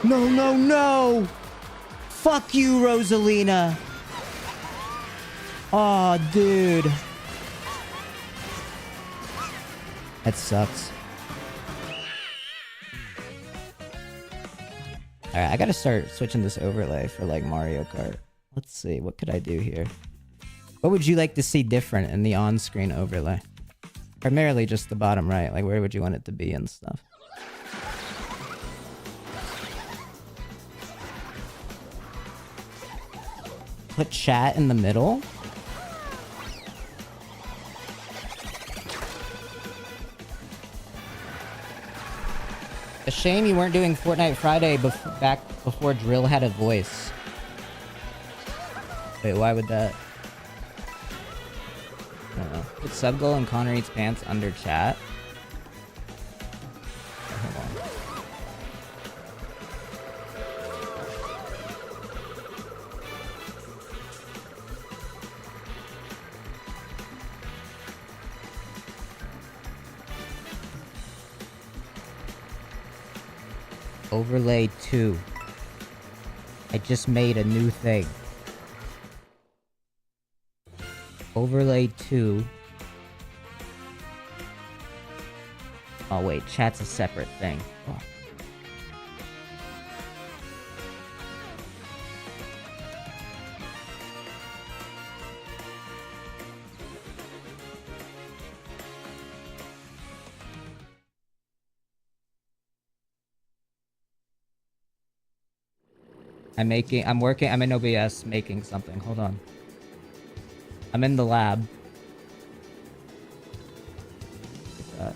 No, no, no! Fuck you, Rosalina! Aw, dude. That sucks. Alright, I gotta start switching this overlay for, like, Mario Kart. Let's see, what could I do here? What would you like to see different in the on-screen overlay? Primarily just the bottom right. Like, where would you want it to be and stuff? Put chat in the middle? A shame you weren't doing Fortnite Friday back before Drill had a voice. Wait, why would that? I don't know. Put Subgoal and ConnorEatsPants under chat. Hold on. Overlay 2. I just made a new thing. Overlay 2. Oh wait, chat's a separate thing. Oh. I'm in OBS making something. Hold on. I'm in the lab. Like that.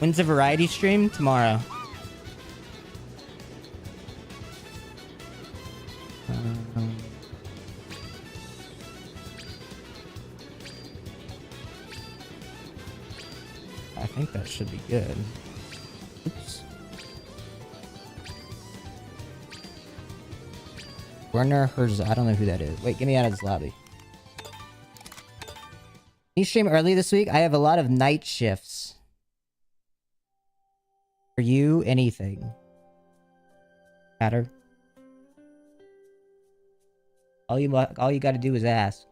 When's the variety stream? Tomorrow. I think that should be good. Oops. Werner Herzog. I don't know who that is. Wait, get me out of this lobby. You stream early this week? I have a lot of night shifts. For you, anything. Matter. All you got to do is ask.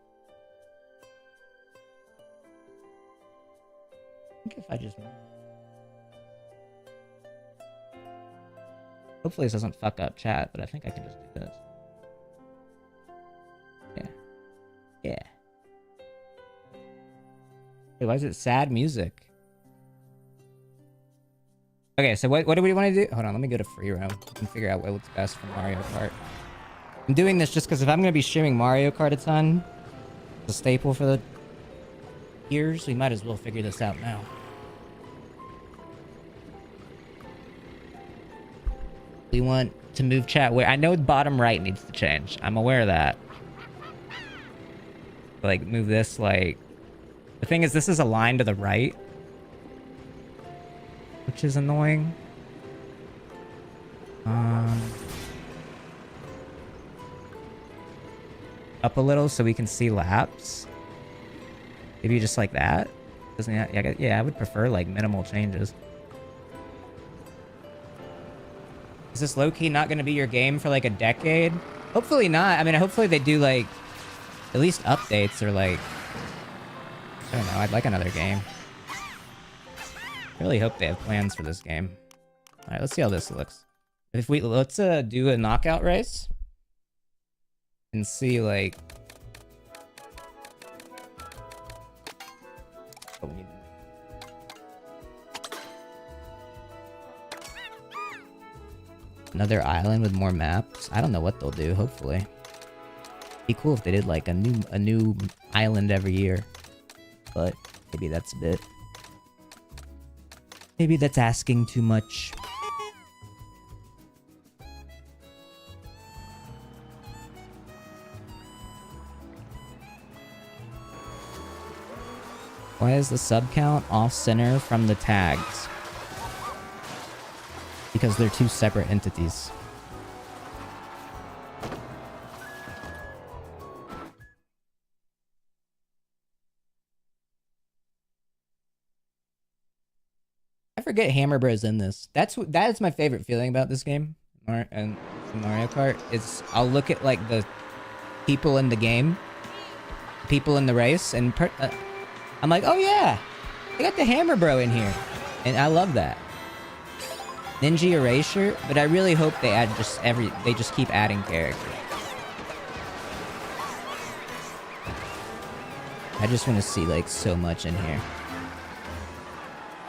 I think if I just... Hopefully this doesn't fuck up chat, but I think I can just do this. Yeah. Yeah. Hey, why is it sad music? Okay, so what do we want to do? Hold on, let me go to free roam. I can figure out what's best for Mario Kart. I'm doing this just because if I'm going to be streaming Mario Kart a ton, it's a staple for the years, we might as well figure this out now. We want to move chat where... I know the bottom right needs to change. I'm aware of that. Like, move this, like... The thing is, this is aligned to the right. Which is annoying. Up a little so we can see laps. Maybe just like that. Doesn't it? Yeah, I would prefer like minimal changes. Is this low-key not going to be your game for like a decade? Hopefully not. I mean, hopefully they do like at least updates or like... I don't know. I'd like another game. I really hope they have plans for this game. All right, let's see how this looks. Let's do a knockout race and see like... Oh, we need... Another island with more maps. I don't know what they'll do. Hopefully, be cool if they did like a new island every year. But maybe that's a bit. Maybe that's asking too much. Why is the sub count off center from the tags? Because they're two separate entities. I forget Hammer Bros in this. That is my favorite feeling about this game and Mario Kart. Is I'll look at like the people in the game, people in the race, and I'm like, oh yeah, they got the Hammer Bro in here, and I love that. Ninja Erasure, but I really hope they add they just keep adding characters. I just want to see like so much in here.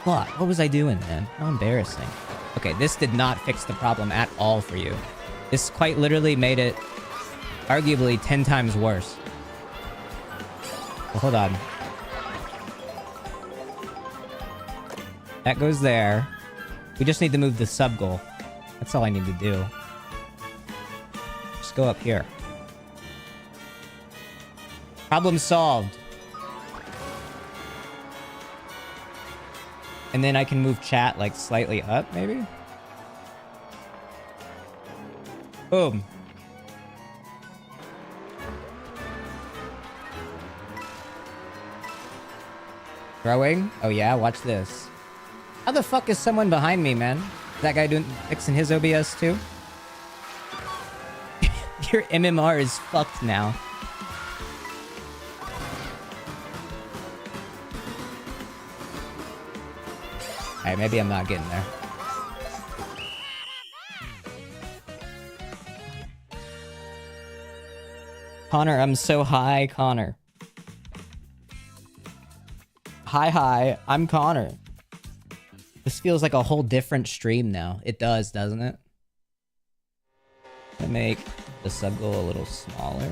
What was I doing, man? How embarrassing. Okay, this did not fix the problem at all for you. This quite literally made it arguably 10 times worse. Well, hold on. That goes there. We just need to move the sub goal. That's all I need to do. Just go up here. Problem solved. And then I can move chat like slightly up, maybe? Boom. Throwing? Oh yeah, watch this. How the fuck is someone behind me, man? Is that guy fixing his OBS too? Your MMR is fucked now. Alright, maybe I'm not getting there. Connor, I'm so high, Connor. Hi, I'm Connor. This feels like a whole different stream now. It does, doesn't it? I'm gonna make the sub goal a little smaller.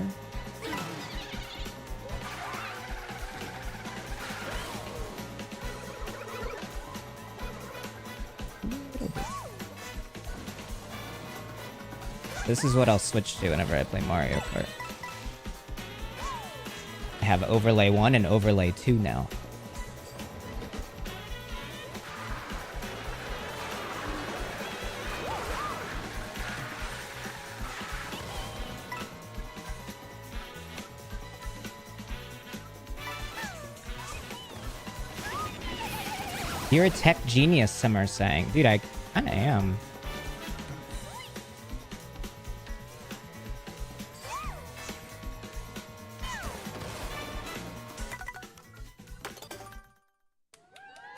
This is what I'll switch to whenever I play Mario Kart. I have overlay 1 and overlay 2 now. You're a tech genius, some are saying. Dude, I kinda am.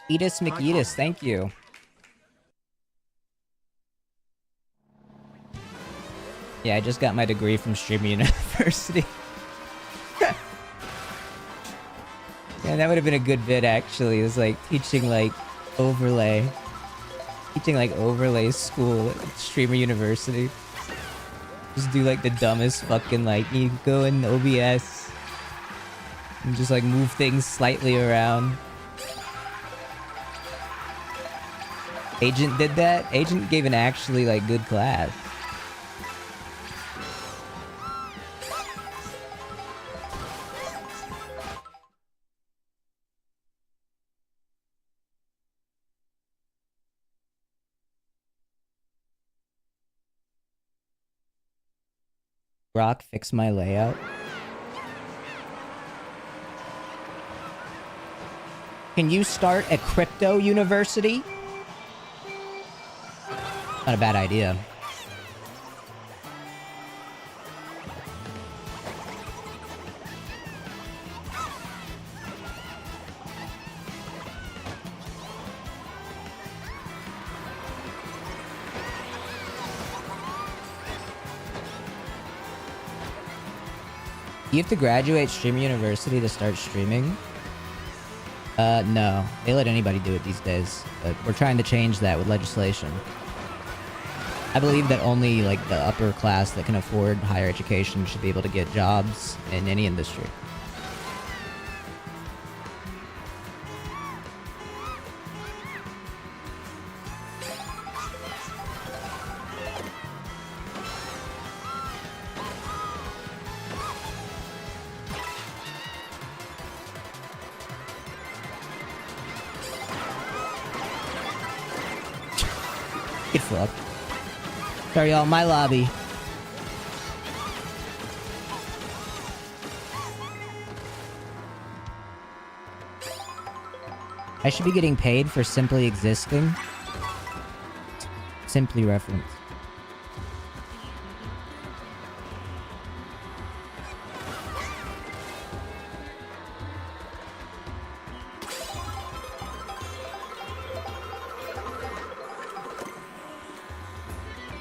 Edis McEdis, thank you. Yeah, I just got my degree from Streamer University. Yeah, that would have been a good bit, actually. It was like teaching like overlay. Teaching like overlay school at Streamer University. Just do like the dumbest fucking like, you go in OBS and just like move things slightly around. Agent did that? Agent gave an actually like good class. Rock, fix my layout. Can you start a crypto university? Not a bad idea. You have to graduate Streamer University to start streaming? No. They let anybody do it these days. But we're trying to change that with legislation. I believe that only, like, the upper class that can afford higher education should be able to get jobs in any industry. Get fucked. Sorry, y'all. My lobby. I should be getting paid for simply existing. Simply reference.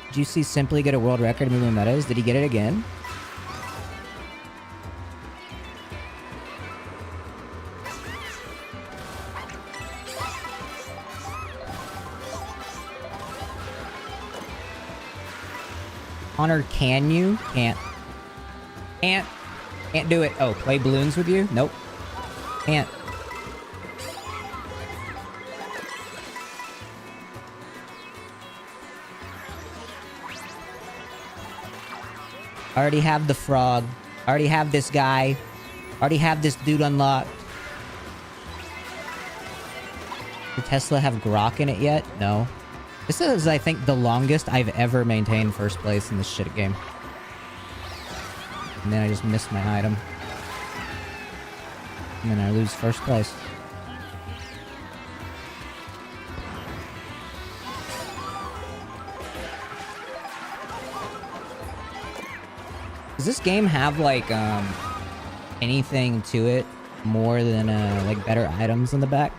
Did you see Simply get a world record moving metas? Did he get it again? Connor, can you? Can't. Can't do it. Oh, play balloons with you? Nope. Can't. I already have the frog. I already have this guy. I already have this dude unlocked. Does Tesla have Grok in it yet? No. This is, I think, the longest I've ever maintained first place in this shit game. And then I just missed my item. And then I lose first place. Does this game have, like, anything to it more than, like, better items in the back?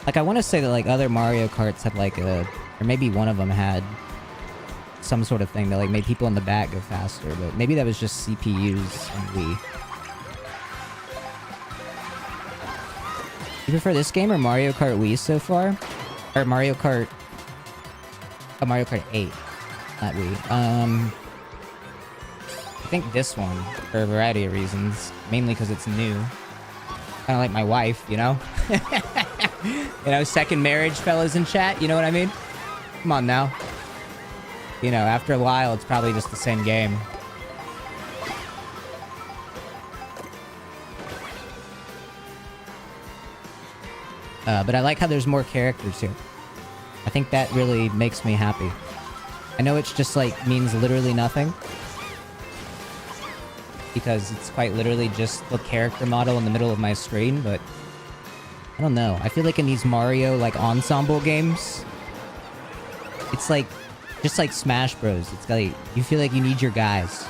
Like, I want to say that, like, other Mario Karts had, like, or maybe one of them had some sort of thing that, like, made people in the back go faster, but maybe that was just CPUs and Wii. You prefer this game or Mario Kart Wii so far? Or Mario Kart... Oh, Mario Kart 8. Not Wii. I think this one, for a variety of reasons. Mainly because it's new. Kind of like my wife, you know? You know, second marriage, fellas in chat, you know what I mean? Come on now. you know, after a while, it's probably just the same game. But I like how there's more characters here. I think that really makes me happy. I know it's just like means literally nothing, because it's quite literally just the character model in the middle of my screen, but I don't know. I feel like in these Mario like ensemble games, it's like just like Smash Bros. It's like you feel like you need your guys.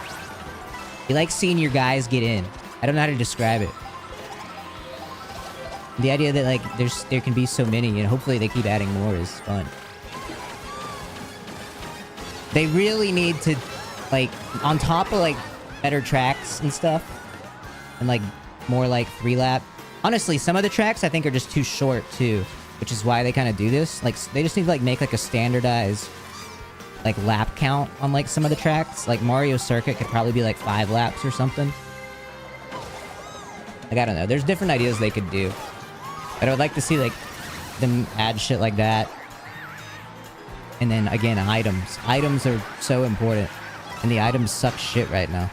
You like seeing your guys get in. I don't know how to describe it. The idea that like there can be so many and hopefully they keep adding more is fun. They really need to, like, on top of like better tracks and stuff, and like more like 3-lap. Honestly, some of the tracks I think are just too short too, which is why they kind of do this. Like they just need to like make like a standardized like lap count on like some of the tracks. Like Mario Circuit could probably be like 5 laps or something. Like I don't know. There's different ideas they could do. But I would like to see, like, them add shit like that. And then, again, items. Items are so important. And the items suck shit right now.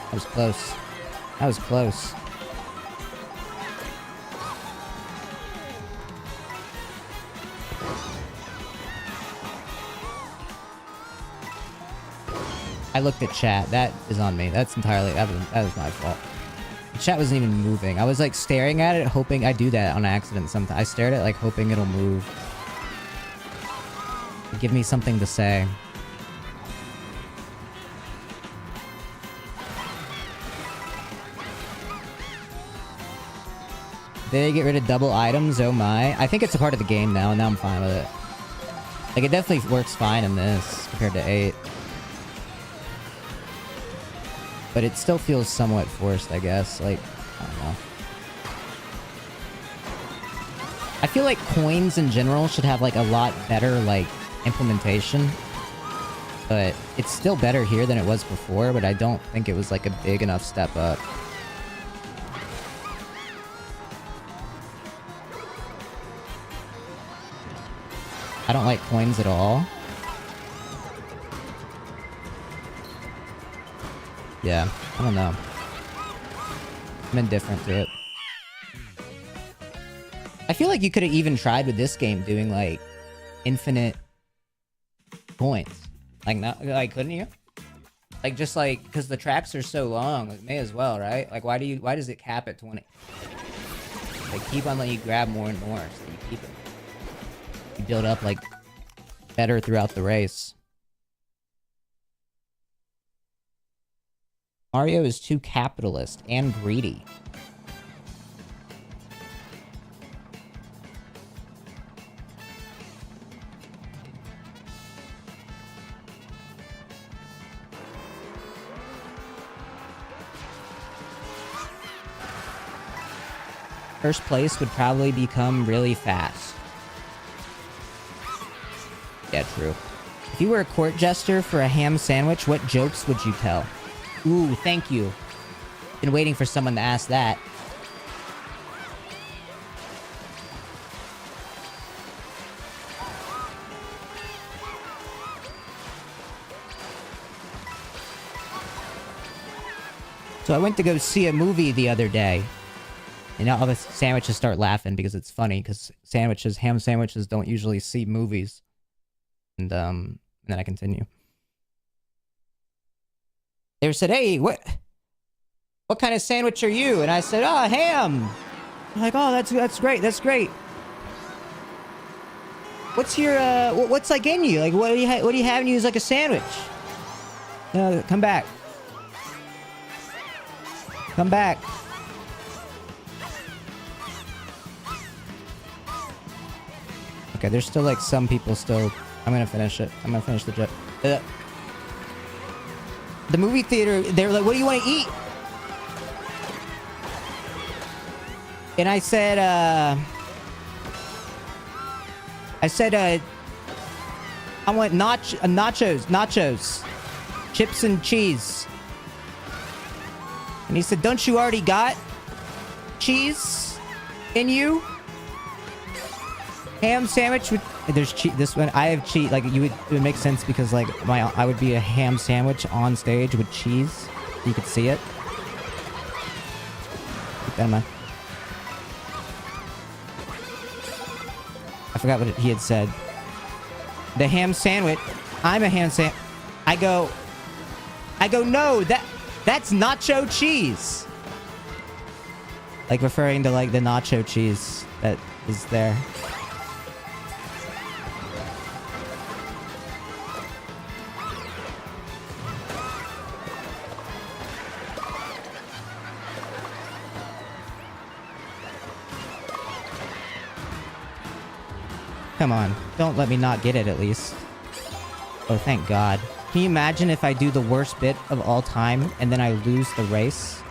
That was close. That was close. I looked at chat. That is on me. That's entirely... That was my fault. Chat wasn't even moving. I was like staring at it, hoping I do that on accident sometimes. I stared at it like hoping it'll move. Give me something to say. Did they get rid of double items? Oh my. I think it's a part of the game now, and now I'm fine with it. Like it definitely works fine in this compared to 8. But it still feels somewhat forced, I guess. Like, I don't know. I feel like coins in general should have, like, a lot better, like, implementation. But it's still better here than it was before, but I don't think it was, like, a big enough step up. I don't like coins at all. Yeah, I don't know. I'm indifferent to it. I feel like you could have even tried with this game doing like infinite points. Like not like couldn't you? Like just like because the tracks are so long, like may as well, right? Like why does it cap at 20? Like keep on letting you grab more and more so you keep it. You build up like better throughout the race. Mario is too capitalist and greedy. First place would probably become really fast. Yeah, true. If you were a court jester for a ham sandwich, what jokes would you tell? Ooh, thank you. Been waiting for someone to ask that. So I went to go see a movie the other day. And now all the sandwiches start laughing because it's funny, because ham sandwiches don't usually see movies. And then I continue. They said, "Hey, what kind of sandwich are you?" And I said, "Oh, ham." I'm like, "Oh, that's great. That's great. What's your what's like in you? Like, what do you have in you as like a sandwich?" No, come back. Come back. Okay, there's still like some people still. I'm gonna finish it. I'm gonna finish the joke. The movie theater, they were like, "What do you want to eat?" And I said, I want nachos, chips and cheese. And he said, "Don't you already got cheese in you?" Ham sandwich with there's cheese. This one I have cheese. Like it would make sense because like I would be a ham sandwich on stage with cheese. You could see it. Keep that in mind. I forgot what he had said. The ham sandwich. I'm a ham sandwich. I go. No, that's nacho cheese. Like referring to like the nacho cheese that is there. Come on, don't let me not get it at least. Oh, thank God. Can you imagine if I do the worst bit of all time and then I lose the race?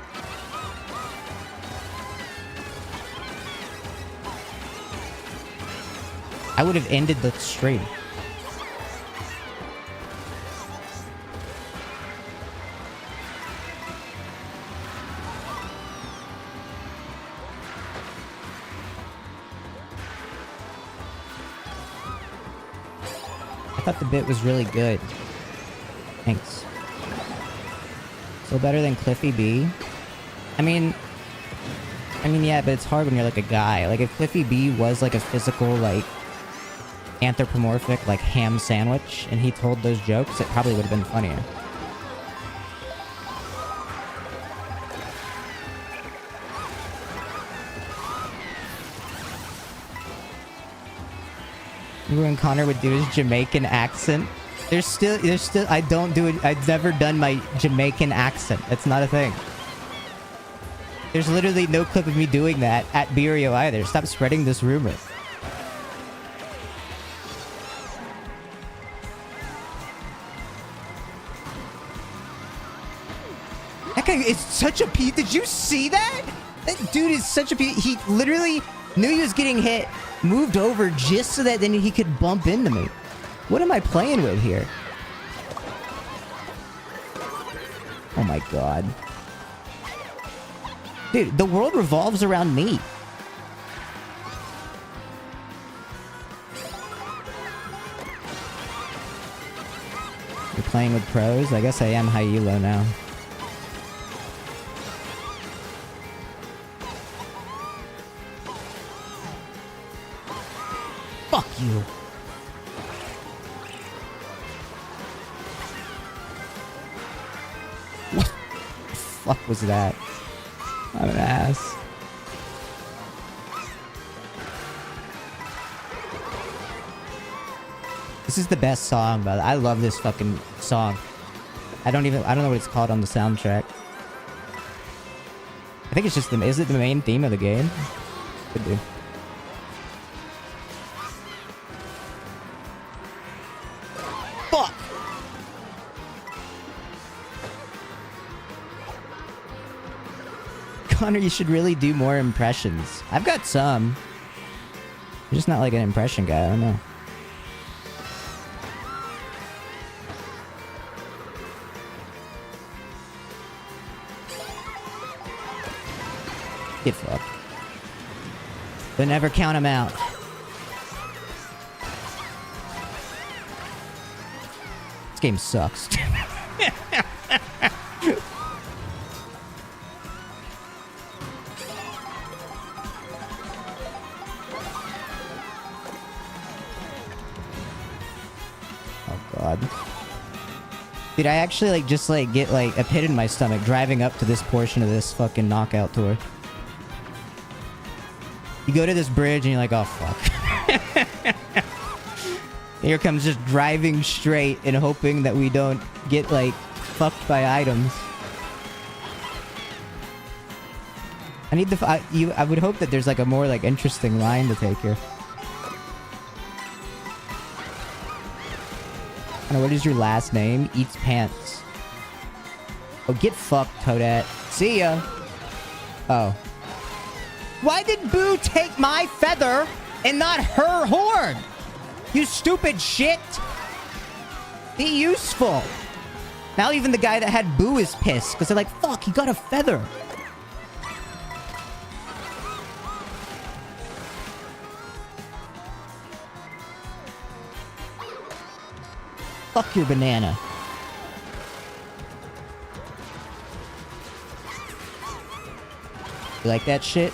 I would have ended the stream. I thought the bit was really good. Thanks. Still better than Cliffy B. I mean, yeah, but it's hard when you're like a guy. Like if Cliffy B was like a physical, like anthropomorphic, like ham sandwich, and he told those jokes, it probably would have been funnier. Remember when Connor would do his Jamaican accent? There's still, I don't do it. I've never done my Jamaican accent. That's not a thing. There's literally no clip of me doing that at Birio either. Stop spreading this rumor. That guy is such a piece. Did you see that? That dude is such a piece. He literally knew he was getting hit, moved over just so that then he could bump into me. What am I playing with here? Oh my God. Dude, the world revolves around me. You're playing with pros? I guess I am high elo now. Fuck you. What the fuck was that? I'm an ass. This is the best song, but I love this fucking song. I don't know what it's called on the soundtrack. I think it's just is it the main theme of the game? Could be. Fuck! Connor, you should really do more impressions. I've got some. I'm just not like an impression guy. I don't know. Get fucked. But never count them out. This game sucks. Dude, I actually get a pit in my stomach driving up to this portion of this fucking knockout tour. You go to this bridge and you're like, oh fuck. Here comes just driving straight and hoping that we don't get fucked by items. I need I would hope that there's a more interesting line to take here. What is your last name? Eats pants. Oh, get fucked, Toadette. See ya. Oh. Why did Boo take my feather and not her horn? You stupid shit. Be useful. Now even the guy that had Boo is pissed because they're like, fuck, he got a feather. Fuck your banana. You like that shit?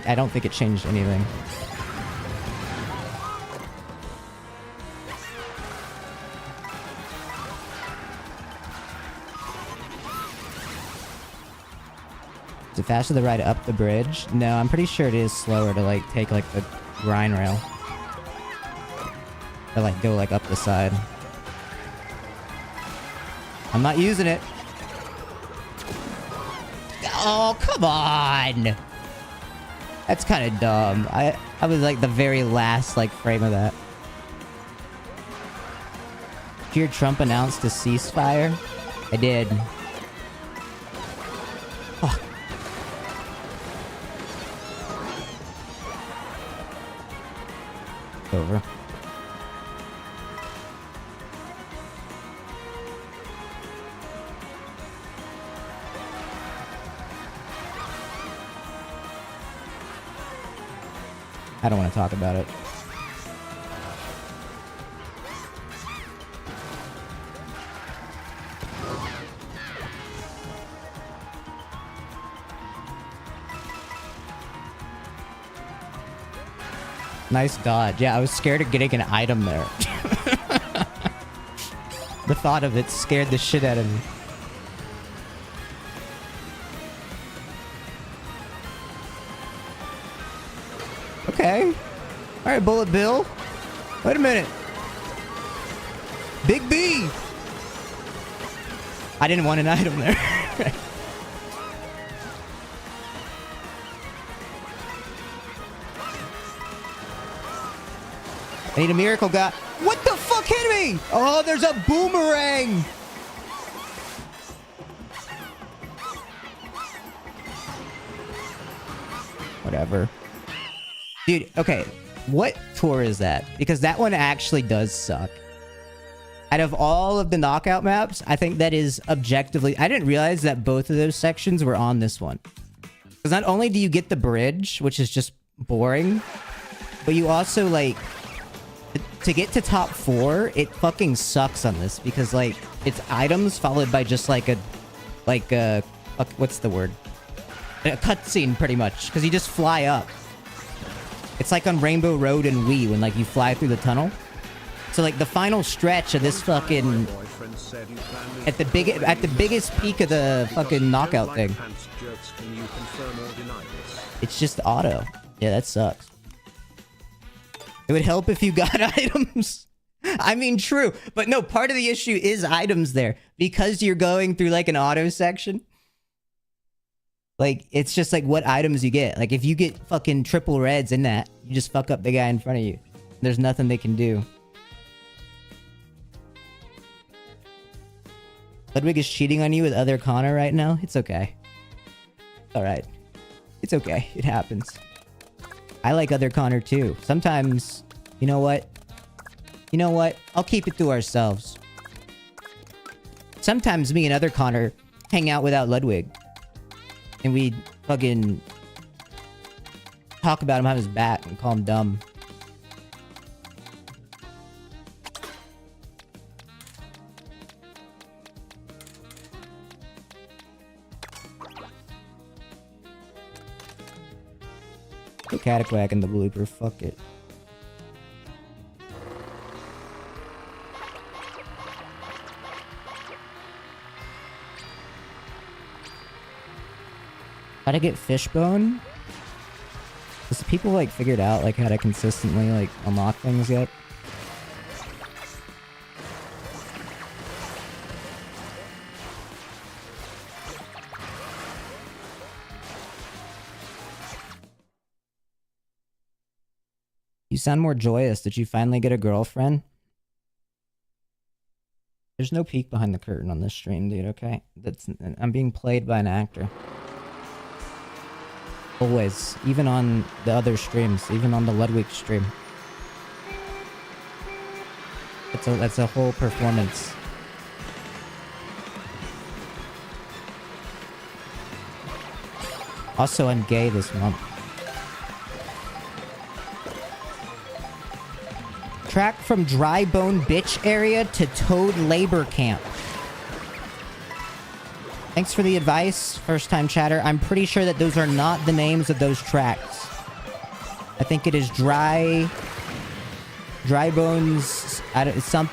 I don't think it changed anything. Is it faster to ride up the bridge? No, I'm pretty sure it is slower to like take like the grind rail. Or like go like up the side. I'm not using it. Oh, come on! That's kind of dumb. I was like the very last like frame of that. Did you hear Trump announced a ceasefire? I did. Fuck. Over. I don't want to talk about it. Nice dodge. Yeah, I was scared of getting an item there. The thought of it scared the shit out of me. Okay. Alright, Bullet Bill. Wait a minute. Big B! I didn't want an item there. I need a miracle guy. What the fuck hit me? Oh, there's a boomerang! Whatever. Dude, okay. What tour is that? Because that one actually does suck. Out of all of the knockout maps, I think that is objectively... I didn't realize that both of those sections were on this one. Because not only do you get the bridge, which is just boring, but you also, like... To get to top 4, it fucking sucks on this. Because, like, it's items followed by just, like, a... Like, a... What's the word? A cutscene, pretty much. Because you just fly up. It's like on Rainbow Road and Wii when, like, you fly through the tunnel. So, like, the final stretch of this fucking... At the biggest peak of the fucking knockout thing. It's just auto. Yeah, that sucks. It would help if you got items. I mean, true. But no, part of the issue is items there. Because you're going through, like, an auto section. Like, it's just, like, what items you get. Like, if you get fucking triple reds in that, you just fuck up the guy in front of you. There's nothing they can do. Ludwig is cheating on you with other Connor right now? It's okay. Alright. It's okay. It happens. I like other Connor too. Sometimes, you know what? You know what? I'll keep it to ourselves. Sometimes me and other Connor hang out without Ludwig. And we fucking talk about him behind his back and call him dumb. Put Cataquack in the blooper, fuck it. How to get Fishbone? Has people, like, figured out, like, how to consistently, like, unlock things yet? You sound more joyous. Did you finally get a girlfriend? There's no peek behind the curtain on this stream, dude, okay? I'm being played by an actor. Always. Even on the other streams. Even on the Ludwig stream. That's a whole performance. Also, I'm gay this month. Track from Dry Bone Bitch area to Toad Labor Camp. Thanks for the advice, first time chatter. I'm pretty sure that those are not the names of those tracks. I think it is Dry Bones. It's some,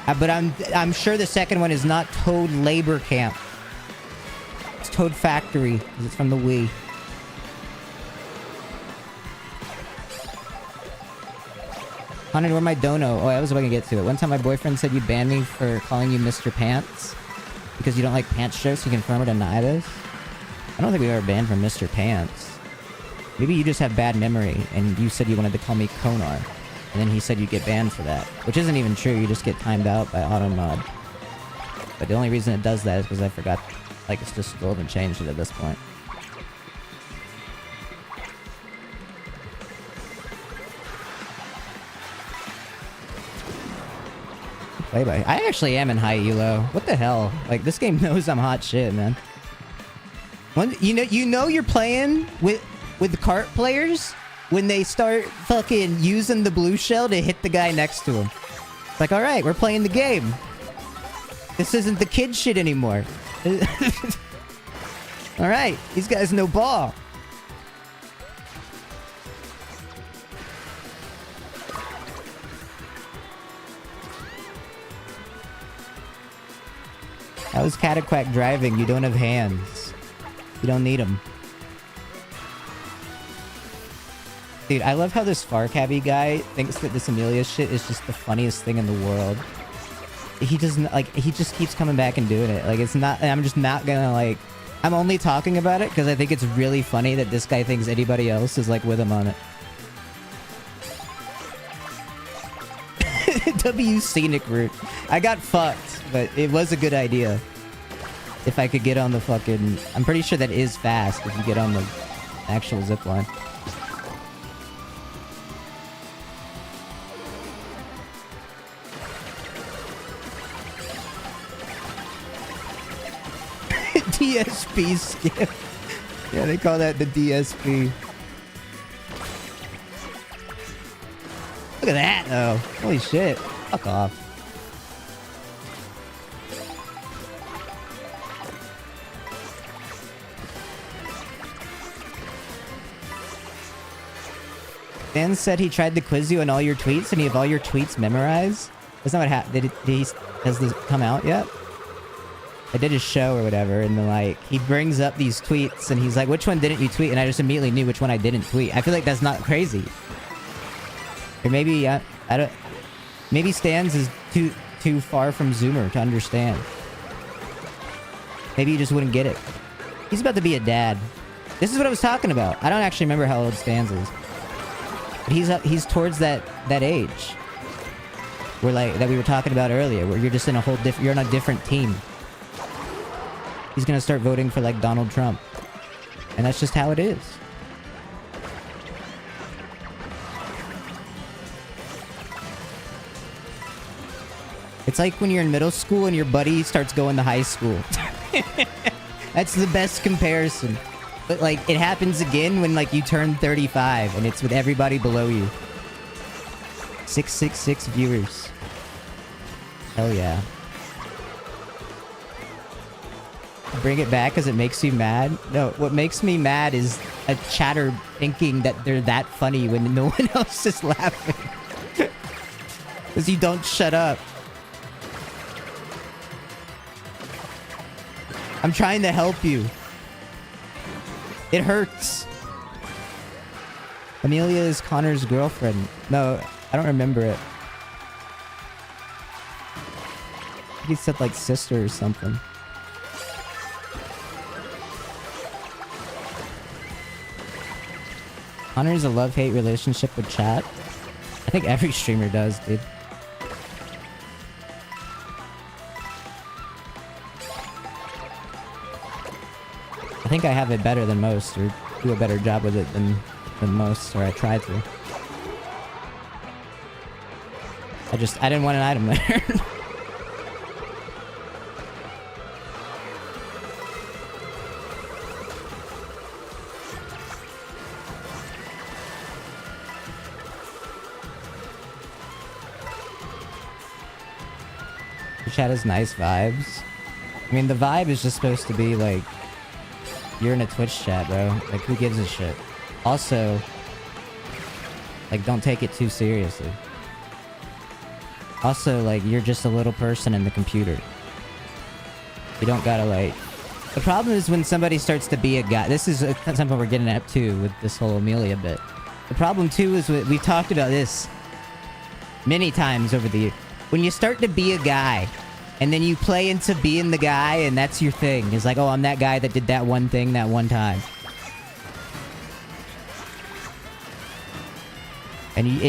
but I'm sure the second one is not Toad Labor Camp. It's Toad Factory. It's from the Wii. Hunted, where my dono? Oh, I was about to get to it. One time my boyfriend said you banned me for calling you Mr. Pants because you don't like pants jokes. You confirm or deny this? I don't think we were banned from Mr. Pants. Maybe you just have bad memory and you said you wanted to call me Konar. And then he said you get banned for that. Which isn't even true. You just get timed out by auto-mod. But the only reason it does that is because I forgot. Like, it's just still haven't changed it at this point. I actually am in high elo. What the hell? Like, this game knows I'm hot shit, man. When you know you're playing with the Kart players when they start fucking using the blue shell to hit the guy next to him. It's like, all right, we're playing the game. This isn't the kid shit anymore. All right, these guys know ball. That was Cataquack driving. You don't have hands. You don't need them. Dude, I love how this Farcabby guy thinks that this Amelia shit is just the funniest thing in the world. He doesn't, like, he just keeps coming back and doing it. Like, it's not, I'm just not gonna, like, I'm only talking about it because I think it's really funny that this guy thinks anybody else is, like, with him on it. W scenic route. I got fucked, but it was a good idea. If I could get on the fucking... I'm pretty sure that is fast if you get on the actual zipline. DSP skip. Yeah, they call that the DSP. Look at that, though. Holy shit. Fuck off. Dan said he tried to quiz you on all your tweets and you have all your tweets memorized. That's not what happened. Has this come out yet? I did his show or whatever, and then, like, he brings up these tweets and he's like, which one didn't you tweet? And I just immediately knew which one I didn't tweet. I feel like that's not crazy. Or maybe, I don't... Maybe Stans is too far from Zoomer to understand. Maybe he just wouldn't get it. He's about to be a dad. This is what I was talking about. I don't actually remember how old Stans is. But he's towards that age. Where, like, that we were talking about earlier, where you're just in a whole you're on a different team. He's gonna start voting for, like, Donald Trump. And that's just how it is. It's like when you're in middle school and your buddy starts going to high school. That's the best comparison. But, like, it happens again when, like, you turn 35 and it's with everybody below you. 666 viewers. Hell yeah. Bring it back because it makes you mad? No, what makes me mad is a chatter thinking that they're that funny when no one else is laughing. Because you don't shut up. I'm trying to help you. It hurts. Amelia is Connor's girlfriend. No, I don't remember it. I think he said, like, sister or something. Connor is a love-hate relationship with chat. I think every streamer does, dude. I think I have it better than most, or do a better job with it than most, or I try to. I didn't want an item there. The chat has nice vibes. I mean, the vibe is just supposed to be like, you're in a Twitch chat, bro. Like, who gives a shit? Also, like, don't take it too seriously. Also, like, you're just a little person in the computer. You don't gotta, like... The problem is when somebody starts to be a guy. This is something we're getting at, too, with this whole Amelia bit. The problem, too, is we've talked about this many times over the years. When you start to be a guy, and then you play into being the guy, and that's your thing. It's like, oh, I'm that guy that did that one thing that one time. And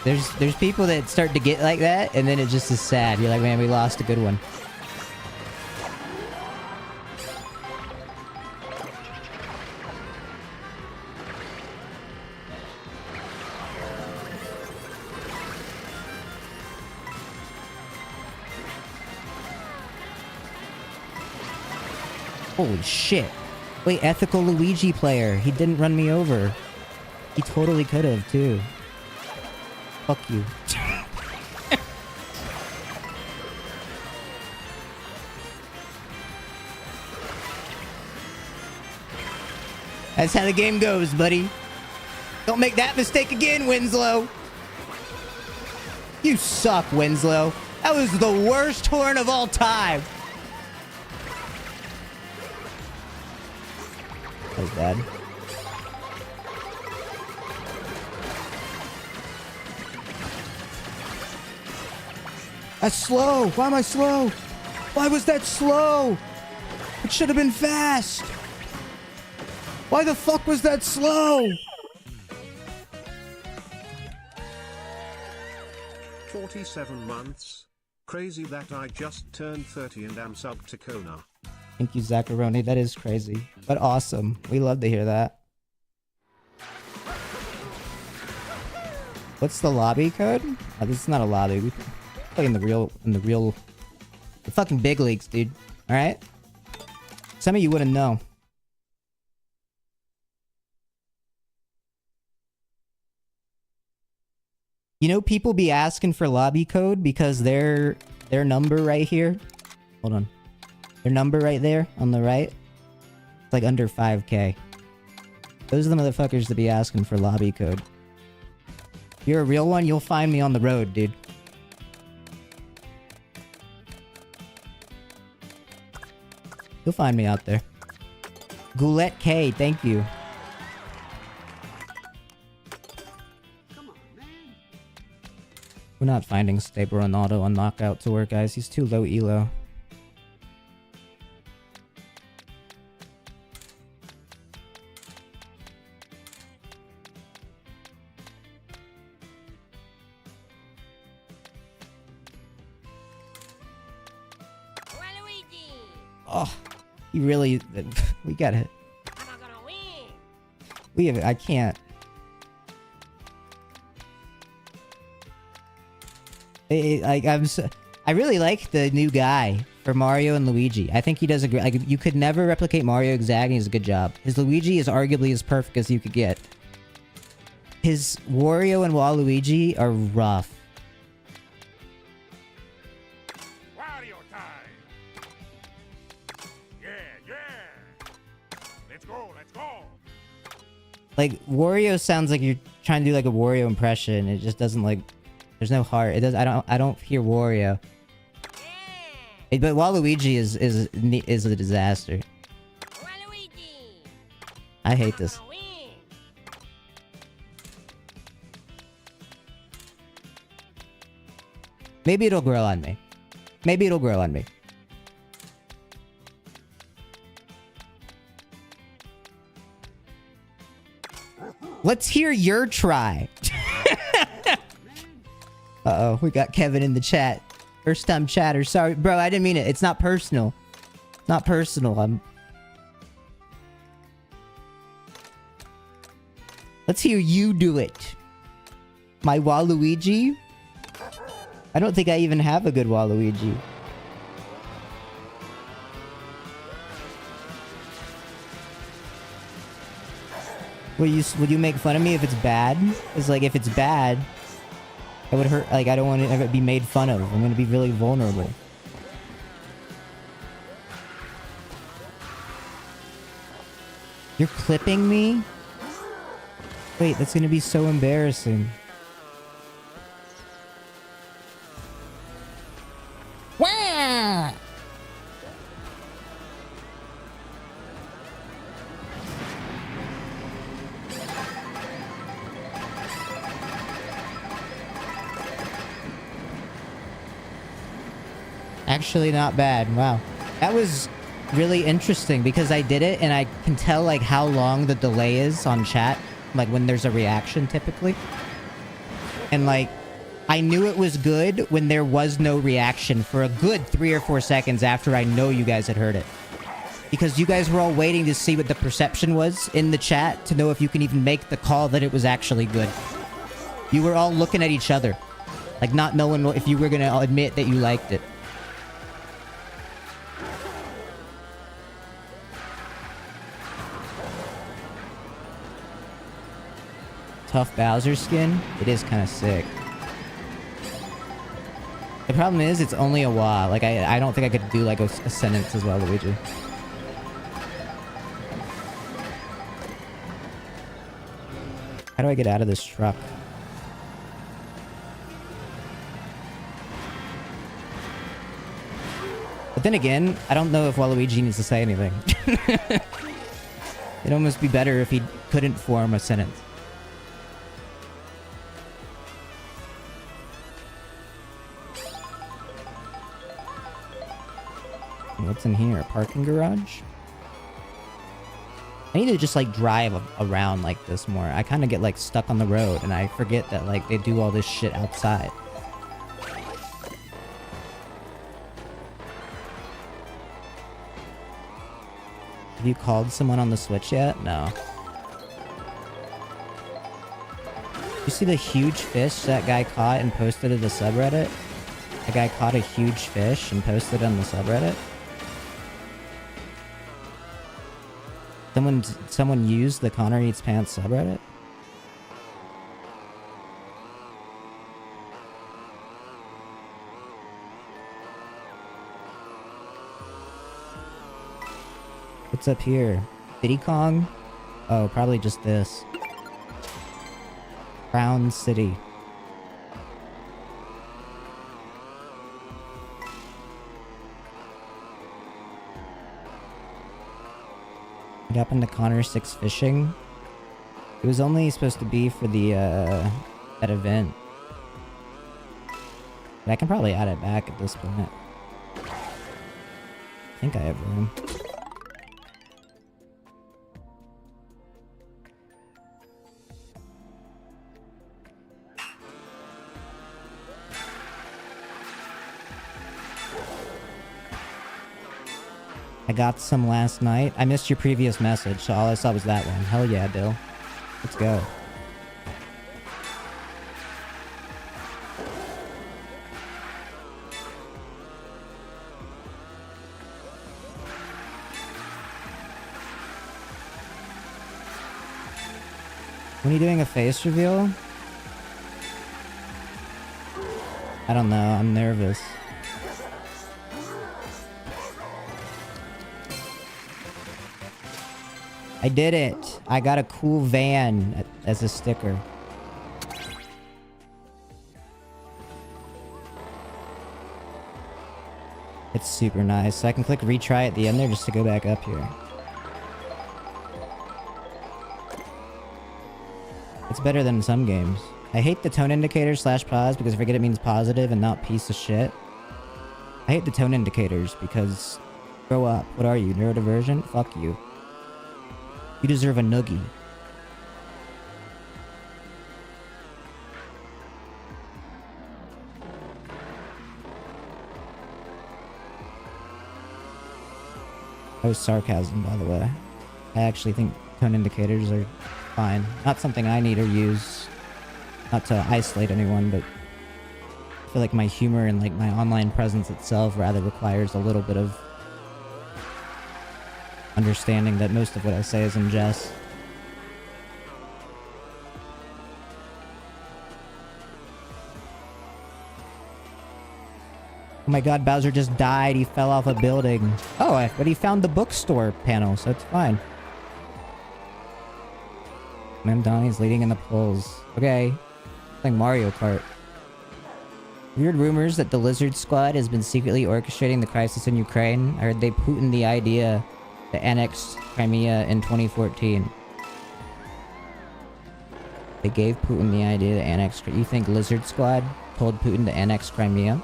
there's people that start to get like that, and then it just is sad. You're like, man, we lost a good one. Holy shit. Wait, ethical Luigi player. He didn't run me over. He totally could have, too. Fuck you. That's how the game goes, buddy. Don't make that mistake again, Winslow. You suck, Winslow. That was the worst horn of all time. That was bad. That's slow. Why am I slow? Why was that slow? It should have been fast. Why the fuck was that slow? 47 months. Crazy that I just turned 30 and am sub to Kona. Thank you, Zacharoni. That is crazy, but awesome. We love to hear that. What's the lobby code? Oh, this is not a lobby. We play in the fucking big leagues, dude. All right. Some of you wouldn't know. You know, people be asking for lobby code because their number right here. Hold on. Their number right there on the right. It's like under 5K. Those are the motherfuckers that be asking for lobby code. If you're a real one, you'll find me on the road, dude. You'll find me out there. Goulette K, thank you. We're not finding Stable Ronaldo on Knockout Tour, guys. He's too low elo. Oh, you really... We gotta... We have... I can't... I really like the new guy for Mario and Luigi. I think he does a great... Like, you could never replicate Mario exactly. He does a good job. His Luigi is arguably as perfect as you could get. His Wario and Waluigi are rough. Wario time! Yeah! Let's go! Like, Wario sounds like you're trying to do like a Wario impression. It just doesn't like... There's no heart. It does. I don't hear Wario. But Waluigi is a disaster. I hate this. Maybe it'll grow on me. Maybe it'll grow on me. Let's hear your try. Uh-oh, we got Kevin in the chat. First time chatter. Sorry, bro, I didn't mean it. It's not personal. It's not personal. Let's hear you do it. My Waluigi? I don't think I even have a good Waluigi. Would you make fun of me if it's bad? It's like, if it's bad... It would hurt, like, I don't want to ever be made fun of. I'm gonna be really vulnerable. You're clipping me? Wait, that's gonna be so embarrassing. Wah! Actually not bad. Wow. That was really interesting because I did it and I can tell like how long the delay is on chat, like when there's a reaction typically. And like I knew it was good when there was no reaction for a good 3 or 4 seconds after I know you guys had heard it. Because you guys were all waiting to see what the perception was in the chat to know if you can even make the call that it was actually good. You were all looking at each other, like not knowing if you were going to admit that you liked it. Tough Bowser skin? It is kind of sick. The problem is, it's only a wah. Like, I don't think I could do, like, a sentence as well, Luigi. How do I get out of this truck? But then again, I don't know if Waluigi needs to say anything. It'd almost be better if he couldn't form a sentence. What's in here? A parking garage? I need to just like drive around like this more. I kind of get like stuck on the road and I forget that like they do all this shit outside. Have you called someone on the Switch yet? No. You see the huge fish that guy caught and posted to the subreddit? The guy caught a huge fish and posted it on the subreddit? Someone used the ConnorEatsPants subreddit? What's up here? Diddy Kong? Oh, probably just this. Crown City. What happened to Connor 6 fishing? It was only supposed to be for the that event. But I can probably add it back at this point. I think I have room. I got some last night. I missed your previous message, so all I saw was that one. Hell yeah, Dill. Let's go. When are you doing a face reveal? I don't know. I'm nervous. I did it. I got a cool van as a sticker. It's super nice. So I can click retry at the end there just to go back up here. It's better than some games. I hate the tone indicator / pause because I forget it means positive and not piece of shit. I hate the tone indicators because grow up. What are you, neurodivergent? Fuck you. You deserve a noogie. That was sarcasm, by the way. I actually think tone indicators are fine. Not something I need or use. Not to isolate anyone, but I feel like my humor and like my online presence itself rather requires a little bit of understanding that most of what I say is in jest. Oh my god, Bowser just died. He fell off a building. Oh, but he found the bookstore panel, so it's fine. Ma'am Donnie's leading in the polls. Okay. Like Mario Kart. Weird rumors that the Lizard Squad has been secretly orchestrating the crisis in Ukraine. I heard they Putin the idea to annex Crimea in 2014. They gave Putin the idea to annex... You think Lizard Squad told Putin to annex Crimea?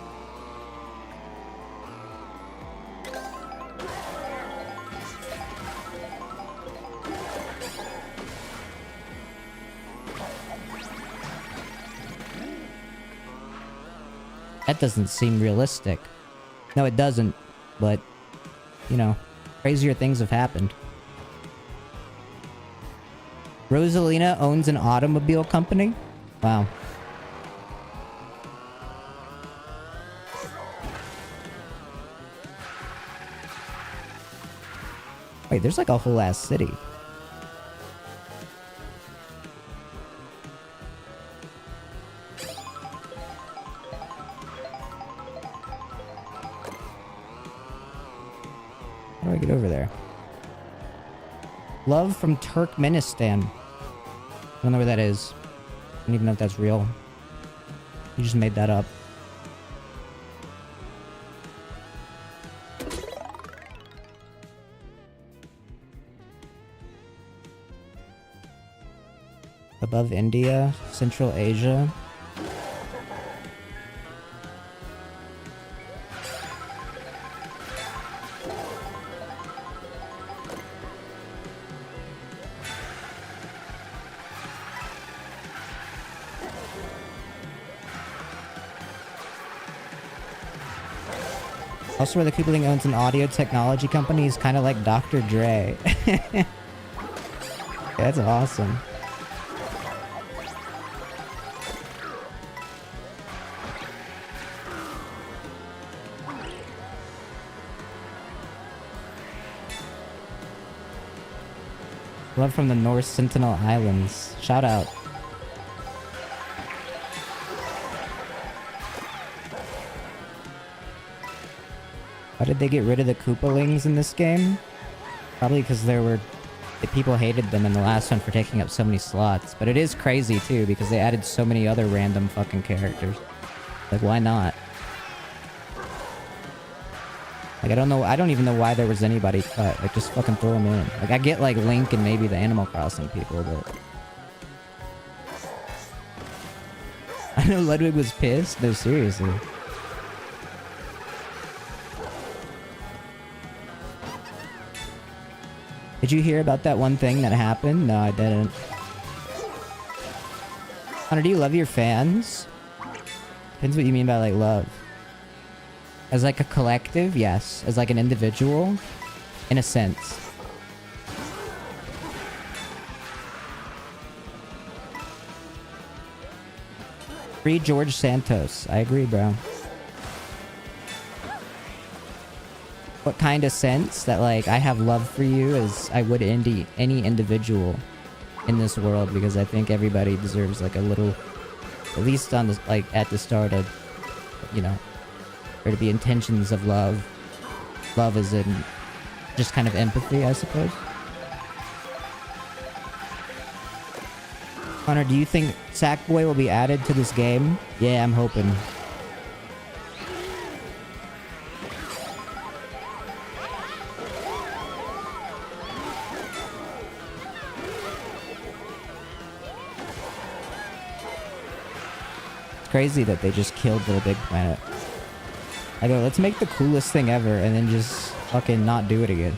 That doesn't seem realistic. No, it doesn't. But, you know, crazier things have happened. Rosalina owns an automobile company? Wow. Wait, there's like a whole ass city. How do I get over there? Love from Turkmenistan. I don't know where that is. I don't even know if that's real. You just made that up. Above India, Central Asia. Also, where the Koopaling owns an audio technology company is kind of like Dr. Dre. That's awesome. Love from the North Sentinel Islands. Shout out. Why did they get rid of the Koopalings in this game? Probably because the people hated them in the last one for taking up so many slots. But it is crazy too, because they added so many other random fucking characters. Like, why not? Like, I don't even know why there was anybody cut. Like, just fucking throw them in. Like, I get, like, Link and maybe the Animal Crossing people, but... I know Ludwig was pissed. No, seriously. Did you hear about that one thing that happened? No, I didn't. Connor, do you love your fans? Depends what you mean by, like, love. As like a collective, yes. As like an individual, in a sense. Free George Santos. I agree, bro. What kind of sense? That like I have love for you as I would any individual in this world, because I think everybody deserves like a little, at least on the like at the start of, you know, there to be intentions of love. Love is in just kind of empathy, I suppose. Connor, do you think Sackboy will be added to this game? Yeah, I'm hoping. It's crazy that they just killed Little Big Planet. I go, let's make the coolest thing ever and then just fucking not do it again.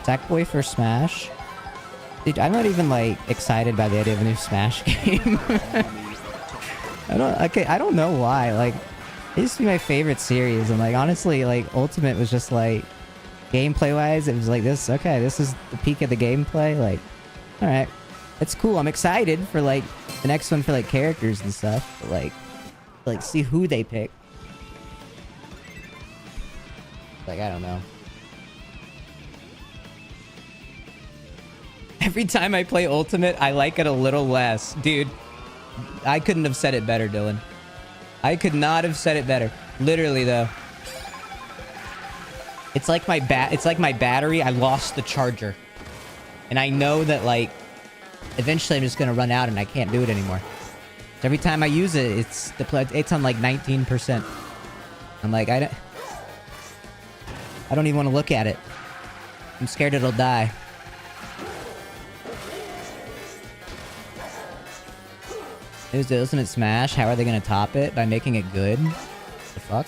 Sackboy for Smash? Dude, I'm not even like excited by the idea of a new Smash game. I don't know why. Like, it used to be my favorite series, and like honestly, like Ultimate was just like gameplay wise, it was like this. Okay, this is the peak of the gameplay. Like, all right, it's cool. I'm excited for like the next one for like characters and stuff. But, like see who they pick. Like, I don't know. Every time I play Ultimate, I like it a little less. Dude, I couldn't have said it better, Dylan. I could not have said it better. Literally, though. It's like my battery. I lost the charger. And I know that, like, eventually I'm just going to run out and I can't do it anymore. So every time I use it, it's on, like, 19%. I'm like, I don't even want to look at it. I'm scared it'll die. Here's the Ultimate Smash. How are they gonna top it? By making it good? The fuck?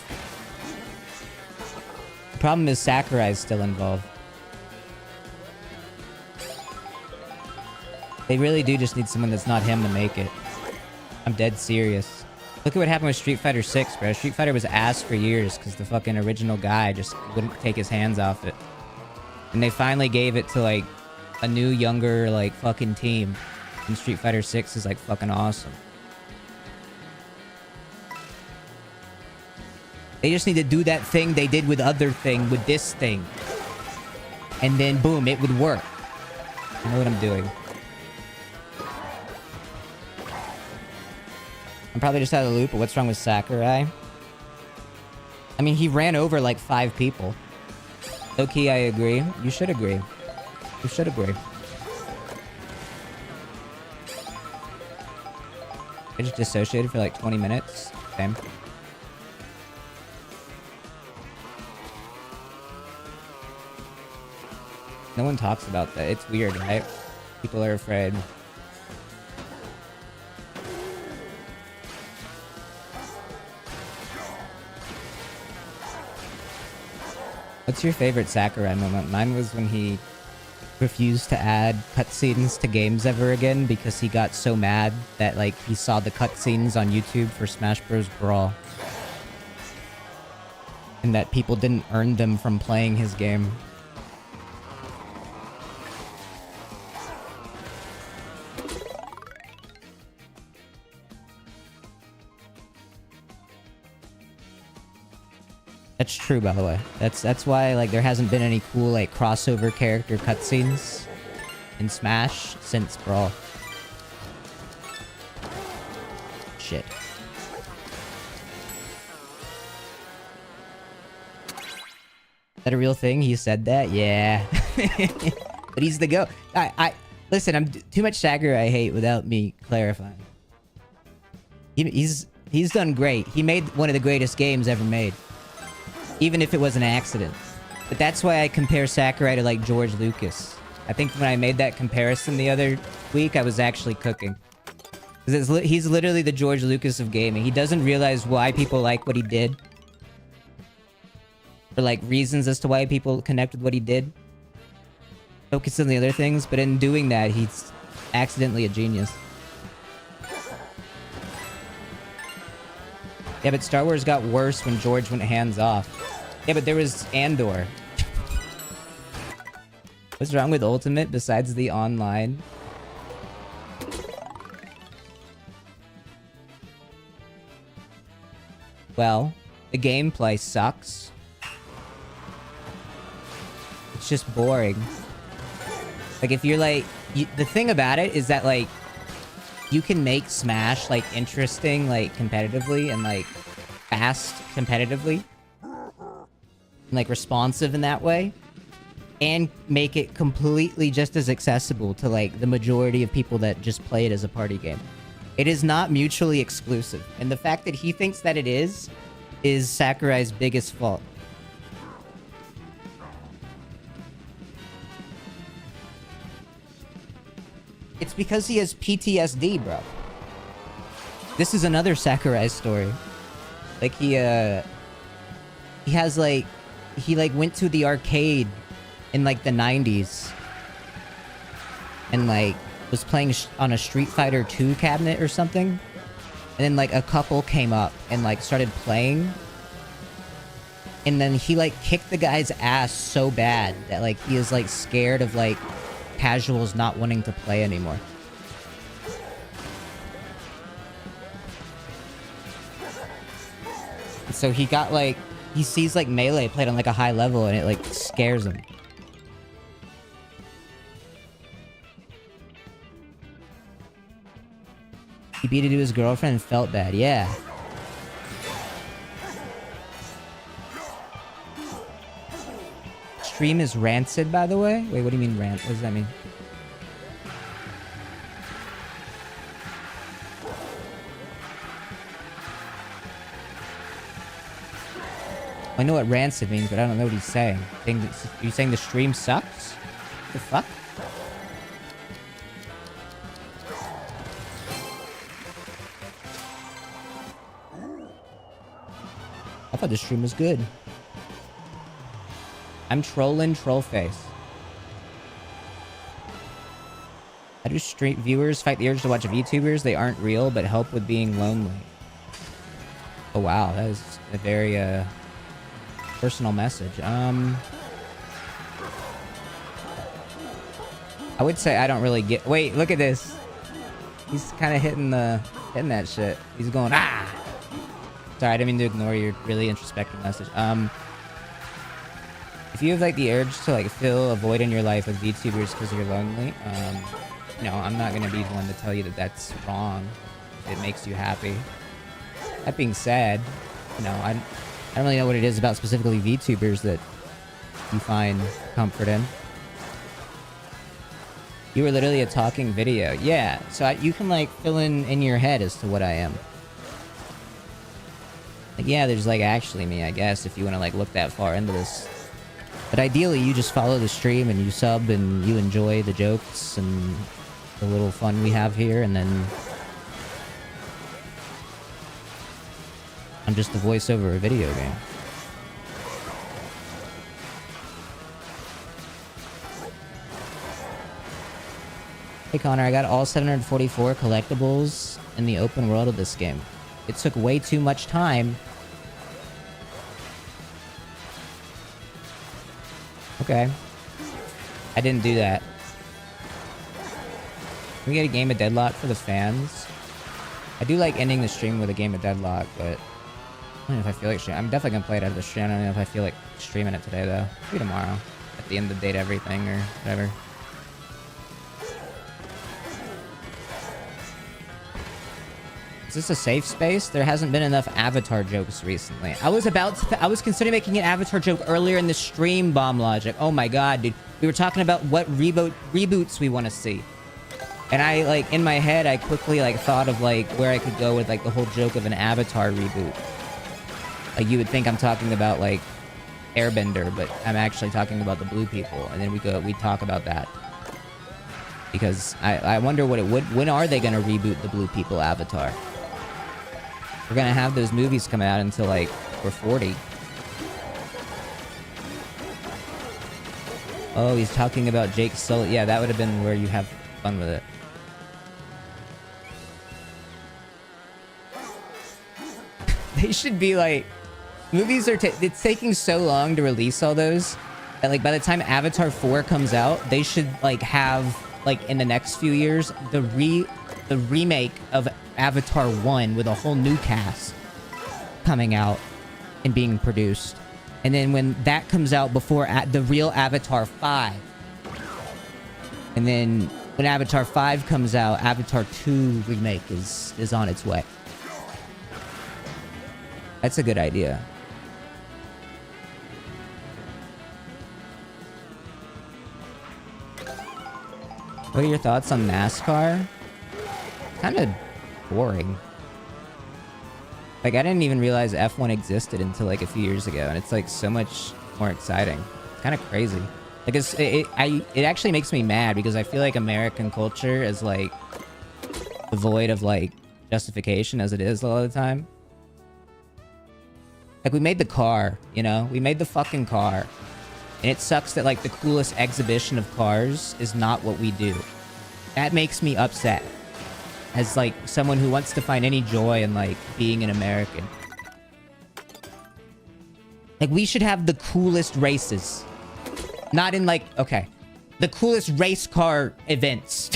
The problem is Sakurai's still involved. They really do just need someone that's not him to make it. I'm dead serious. Look at what happened with Street Fighter 6, bro. Street Fighter was ass for years because the fucking original guy just wouldn't take his hands off it. And they finally gave it to, like, a new, younger, like, fucking team. And Street Fighter 6 is, like, fucking awesome. They just need to do that thing they did with other thing, with this thing. And then, boom, it would work. I know what I'm doing. I'm probably just out of the loop, but what's wrong with Sakurai? I mean, he ran over, like, 5 people. Low-key, I agree. You should agree. You should agree. I just dissociated for, like, 20 minutes. Same. No one talks about that. It's weird, right? People are afraid. What's your favorite Sakurai moment? Mine was when he refused to add cutscenes to games ever again because he got so mad that, like, he saw the cutscenes on YouTube for Smash Bros. Brawl. And that people didn't earn them from playing his game. That's true, by the way. That's why, like, there hasn't been any cool, like, crossover character cutscenes in Smash since Brawl. Shit. Is that a real thing? He said that? Yeah. But he's the GOAT. Listen, I'm too much Sakurai hate without me clarifying. He's done great. He made one of the greatest games ever made. Even if it was an accident. But that's why I compare Sakurai to, like, George Lucas. I think when I made that comparison the other week, I was actually cooking. Because he's literally the George Lucas of gaming. He doesn't realize why people like what he did. Or, like, reasons as to why people connect with what he did. Focus on the other things, but in doing that, he's accidentally a genius. Yeah, but Star Wars got worse when George went hands off. Yeah, but there was Andor. What's wrong with Ultimate besides the online? Well, the gameplay sucks. It's just boring. Like, if you're like... the thing about it is that, like, you can make Smash, like, interesting, like, competitively and, like, fast competitively. And, like, responsive in that way. And make it completely just as accessible to, like, the majority of people that just play it as a party game. It is not mutually exclusive. And the fact that he thinks that it is Sakurai's biggest fault. It's because he has PTSD, bro. This is another Sakurai story. Like, he has, like... He, like, went to the arcade in, like, the 90s. And, like, was playing on a Street Fighter 2 cabinet or something. And then, like, a couple came up and, like, started playing. And then he, like, kicked the guy's ass so bad that, like, he is, like, scared of, like... casuals not wanting to play anymore. So he got, like, he sees, like, Melee played on, like, a high level and it, like, scares him. He beat it to his girlfriend and felt bad. Yeah. Stream is rancid, by the way. Wait, what do you mean rant? What does that mean? I know what rancid means, but I don't know what he's saying. You saying the stream sucks? The fuck? I thought the stream was good. I'm trolling Trollface. How do stream viewers fight the urge to watch VTubers? They aren't real, but help with being lonely. Oh wow, that is a very personal message. I would say I don't really get. Wait, look at this. He's kind of hitting that shit. He's going ah. Sorry, I didn't mean to ignore your really introspective message. If you have like the urge to like fill a void in your life with VTubers because you're lonely, no, I'm not gonna be the one to tell you that that's wrong. If it makes you happy. That being said, you know, I don't really know what it is about specifically VTubers that you find comfort in. You were literally a talking video. Yeah, so you can like fill in your head as to what I am. Like, yeah, there's like actually me, I guess, if you want to like look that far into this. But ideally, you just follow the stream and you sub and you enjoy the jokes and the little fun we have here, and then I'm just the voice over a video game. Hey Connor, I got all 744 collectibles in the open world of this game. It took way too much time. Okay. I didn't do that. Can we get a game of Deadlock for the fans? I do like ending the stream with a game of Deadlock, but I don't know if I feel like streaming. I'm definitely gonna play it out of the stream. I don't know if I feel like streaming it today though. Maybe tomorrow. At the end of the day to everything or whatever. Is this a safe space? There hasn't been enough Avatar jokes recently. I was considering making an Avatar joke earlier in the stream, Bomb Logic. Oh my god, dude. We were talking about what reboots we want to see. And I, like, in my head, I quickly, like, thought of, like, where I could go with, like, the whole joke of an Avatar reboot. Like, you would think I'm talking about, like, Airbender, but I'm actually talking about the blue people. And then we talk about that. Because I wonder what it would... When are they going to reboot the blue people Avatar? We're gonna have those movies come out until like we're 40. Oh, he's talking about Jake Sully. Yeah, that would have been where you have fun with it. They should be like, movies are. It's taking so long to release all those, that like by the time Avatar 4 comes out, they should like have like in the next few years the remake of Avatar 1 with a whole new cast coming out and being produced. And then when that comes out before the real Avatar 5. And then when Avatar 5 comes out, Avatar 2 remake is on its way. That's a good idea. What are your thoughts on NASCAR? Kind of boring. Like, I didn't even realize F1 existed until like a few years ago, and it's like so much more exciting. It's kind of crazy. Like, it actually makes me mad because I feel like American culture is like devoid of like justification as it is a lot of the time. Like, we made the car, you know? We made the fucking car. And it sucks that like the coolest exhibition of cars is not what we do. That makes me upset. As like someone who wants to find any joy in like being an American. Like, we should have the coolest races. Not in like, okay, the coolest race car events.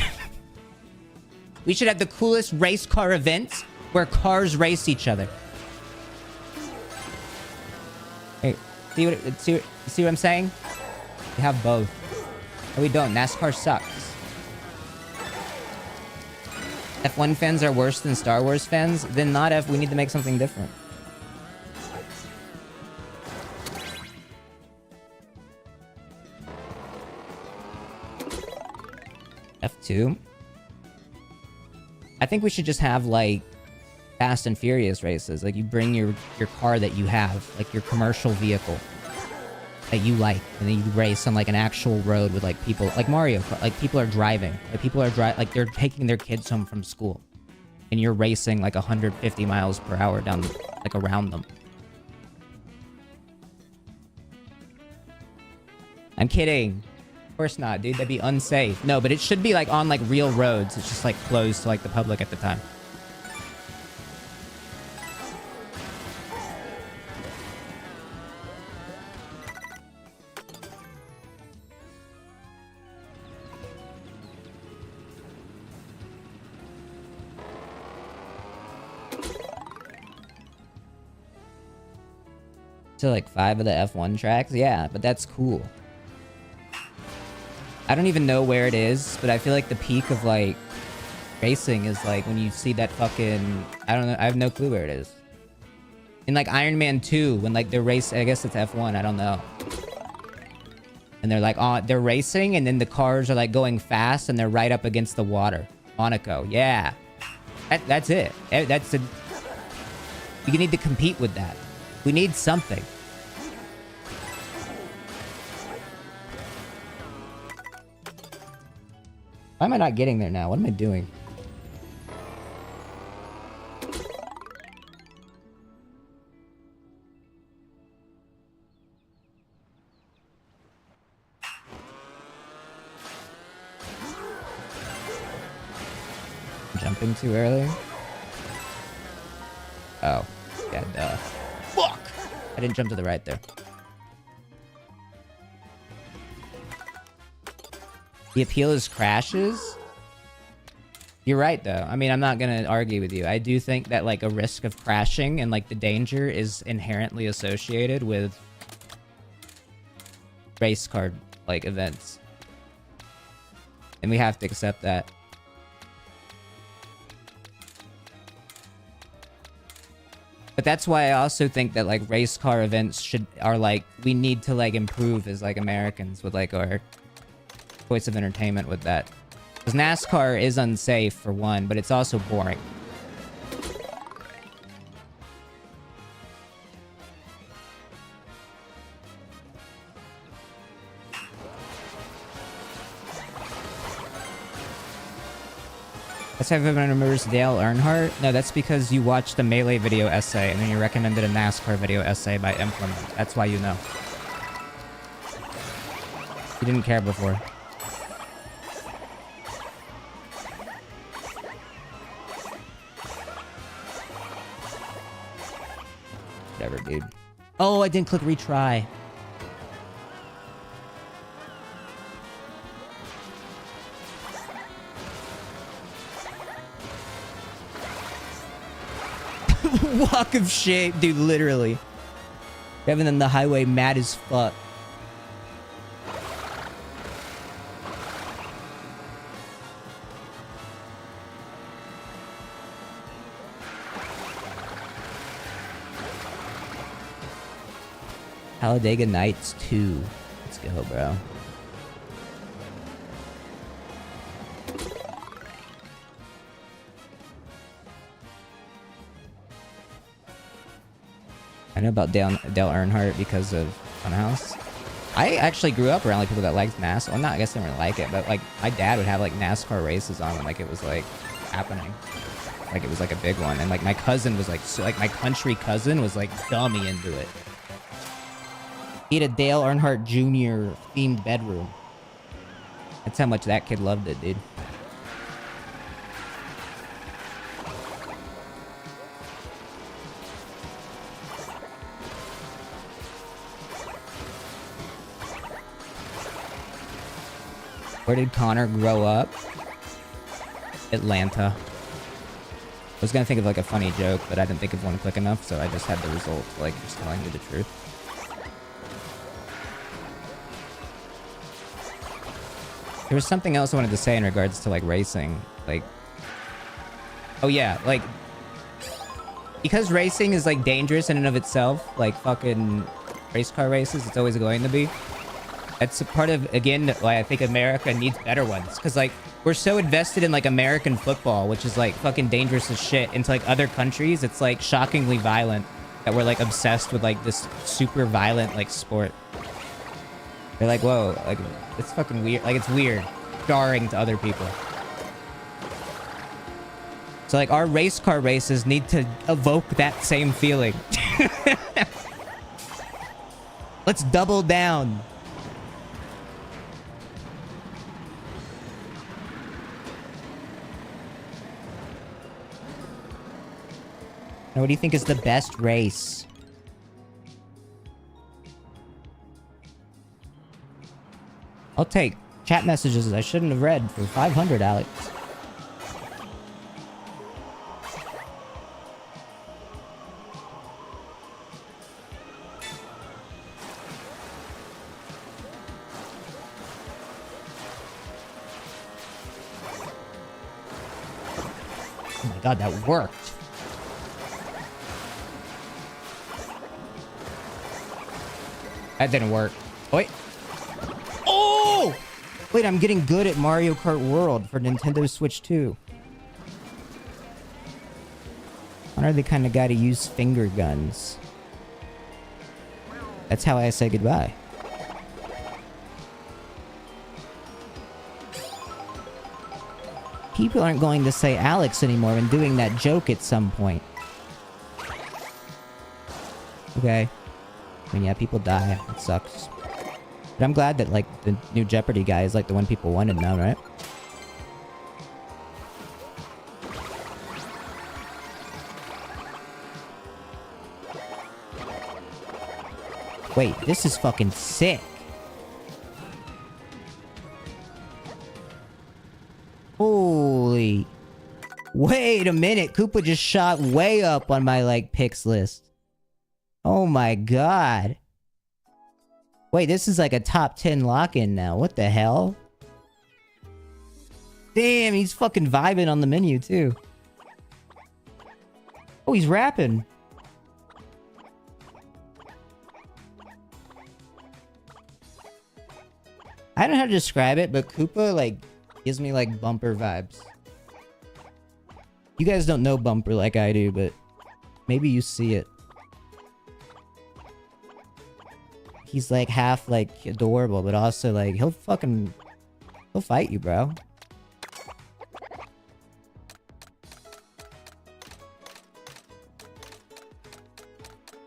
We should have the coolest race car events where cars race each other. Hey, see what I'm saying? We have both. No, we don't. NASCAR sucks. F1 fans are worse than Star Wars fans? Then not F. We need to make something different. F2. I think we should just have like Fast and Furious races. Like you bring your car that you have, like your commercial vehicle that you like, and then you race on like an actual road with like people, like Mario Kart. Like people are driving, like they're taking their kids home from school, and you're racing like 150 miles per hour down, like around them. I'm kidding. Of course not, dude. That'd be unsafe. No, but it should be like on like real roads. It's just like closed to like the public at the time. So like 5 of the F1 tracks? Yeah, but that's cool. I don't even know where it is, but I feel like the peak of like racing is like when you see that fucking, I don't know, I have no clue where it is. In like Iron Man 2, when like they're racing, I guess it's F1, I don't know. And they're like, oh, they're racing and then the cars are like going fast and they're right up against the water. Monaco, yeah. That's it. That's a, you need to compete with that. We need something. Why am I not getting there now? What am I doing? Jumping too early? Oh. Yeah, duh. Fuck! I didn't jump to the right there. The appeal is crashes? You're right, though. I mean, I'm not gonna argue with you. I do think that, like, a risk of crashing and, like, the danger is inherently associated with race car, like, events. And we have to accept that. But that's why I also think that, like, race car events are, like, we need to, like, improve as, like, Americans with, like, our choice of entertainment with that. Because NASCAR is unsafe, for one, but it's also boring. That's how everyone remembers Dale Earnhardt? No, that's because you watched the Melee video essay, and then you recommended a NASCAR video essay by Implement. That's why you know. You didn't care before. Whatever, dude. Oh, I didn't click retry. Walk of shame, dude, literally. Driving on the highway mad as fuck. Talladega Nights 2. Let's go, bro. I know about Dale Earnhardt because of Funhouse. I actually grew up around like people that liked NASCAR. Well, not, I guess they didn't like it, but like my dad would have like NASCAR races on when like it was like happening. Like it was like a big one. And like my cousin was like, so, like my country cousin was like dummy into it. He had a Dale Earnhardt Jr. themed bedroom. That's how much that kid loved it, dude. Where did Connor grow up? Atlanta. I was gonna think of like a funny joke, but I didn't think of one quick enough, so I just had the result, like just telling you the truth. There was something else I wanted to say in regards to like racing. Like, Oh yeah, like because racing is like dangerous in and of itself, like fucking race car races, it's always going to be. That's a part of, again, why I think America needs better ones. Because, like, we're so invested in, like, American football, which is, like, fucking dangerous as shit. Into, like, other countries, it's, like, shockingly violent. That we're, like, obsessed with, like, this super violent, like, sport. They're like, whoa, like, it's fucking weird. Like, it's weird. Jarring to other people. So, like, our race car races need to evoke that same feeling. Let's double down. Now, what do you think is the best race? I'll take chat messages I shouldn't have read for 500, Alex. Oh my god, that worked. That didn't work. Wait. Oh! Wait, I'm getting good at Mario Kart World for Nintendo Switch 2. Connor the kind of guy to use finger guns. That's how I say goodbye. People aren't going to say Alex anymore when doing that joke at some point. Okay. I mean, yeah, people die. It sucks. But I'm glad that, like, the new Jeopardy guy is, like, the one people wanted now, right? Wait, this is fucking sick. Holy... Wait a minute, Koopa just shot way up on my, like, picks list. Oh my god. Wait, this is like a top 10 lock-in now. What the hell? Damn, he's fucking vibing on the menu, too. Oh, he's rapping. I don't know how to describe it, but Koopa, like, gives me, like, Bumper vibes. You guys don't know Bumper like I do, but maybe you see it. He's like half like adorable, but also like he'll fight you, bro.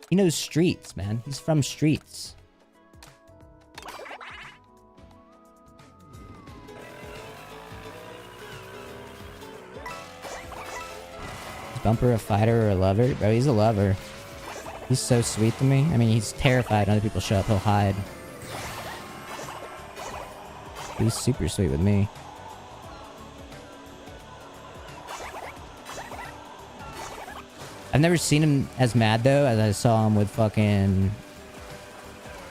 He knows streets, man. He's from streets. Is Bumper a fighter or a lover? Bro, he's a lover. He's so sweet to me. I mean, he's terrified when other people show up, he'll hide. He's super sweet with me. I've never seen him as mad, though, as I saw him with fucking...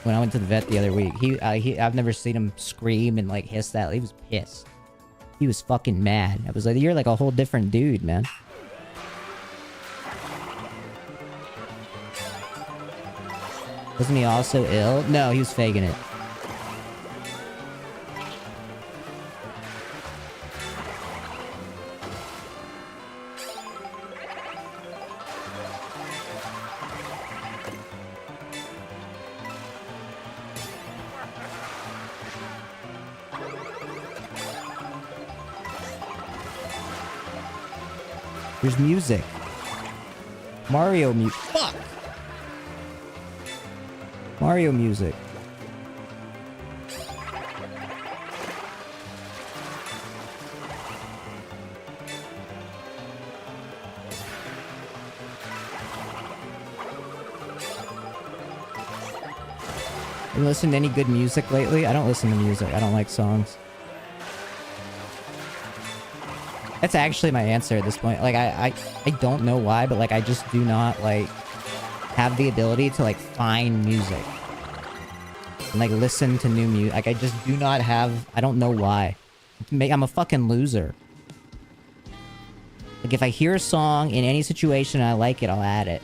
When I went to the vet the other week. I've never seen him scream and, like, hiss that. He was pissed. He was fucking mad. I was like, you're like a whole different dude, man. Wasn't he also ill? No, he was faking it. There's music. Mario music. Fuck! Mario music. You listen to any good music lately? I don't listen to music. I don't like songs. That's actually my answer at this point. Like, I don't know why, but, like, I just do not, like, have the ability to, like, find music. And, like, listen to new music. Like, I just do not have... I don't know why. I'm a fucking loser. Like, if I hear a song in any situation and I like it, I'll add it.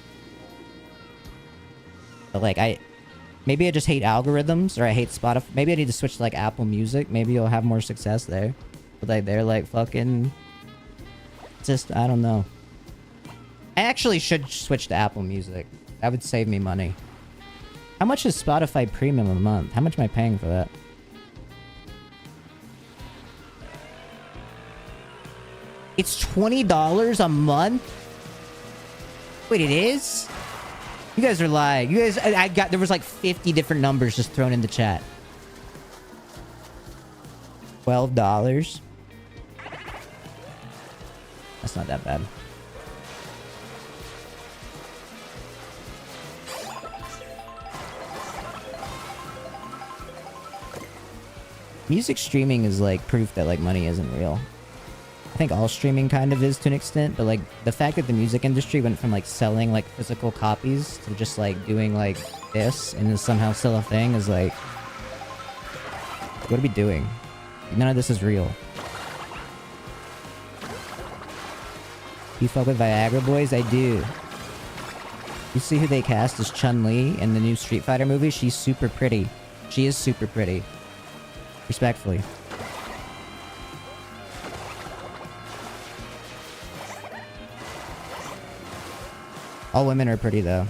But, like, maybe I just hate algorithms, or I hate Spotify. Maybe I need to switch to, like, Apple Music. Maybe you'll have more success there. But, like, they're, like, fucking... Just, I don't know. I actually should switch to Apple Music. That would save me money. How much is Spotify Premium a month? How much am I paying for that? It's $20 a month? Wait, it is? You guys are lying. You guys, there was like 50 different numbers just thrown in the chat. $12. That's not that bad. Music streaming is like proof that like money isn't real. I think all streaming kind of is to an extent, but like the fact that the music industry went from like selling like physical copies to just like doing like this and is somehow still a thing is like, what are we doing? None of this is real. You fuck with Viagra Boys? I do. You see who they cast as Chun-Li in the new Street Fighter movie? She's super pretty. She is super pretty. Respectfully. All women are pretty, though.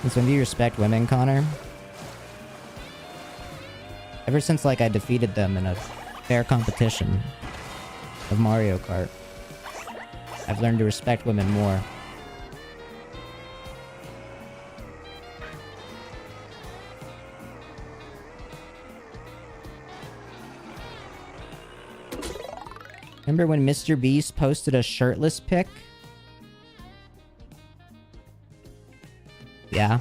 Since when do you respect women, Connor? Ever since, like, I defeated them in a fair competition of Mario Kart, I've learned to respect women more. Remember when MrBeast posted a shirtless pic? Yeah.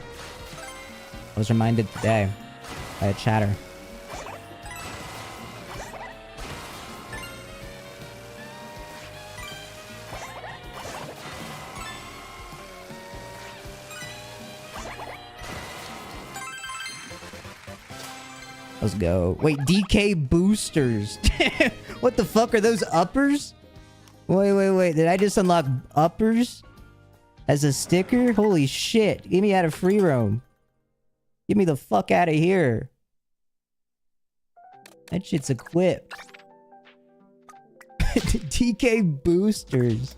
I was reminded today by a chatter. Let's go. Wait, DK boosters. What the fuck are those uppers? Wait. Did I just unlock uppers as a sticker? Holy shit. Get me out of free roam. Get me the fuck out of here. That shit's equipped. DK boosters.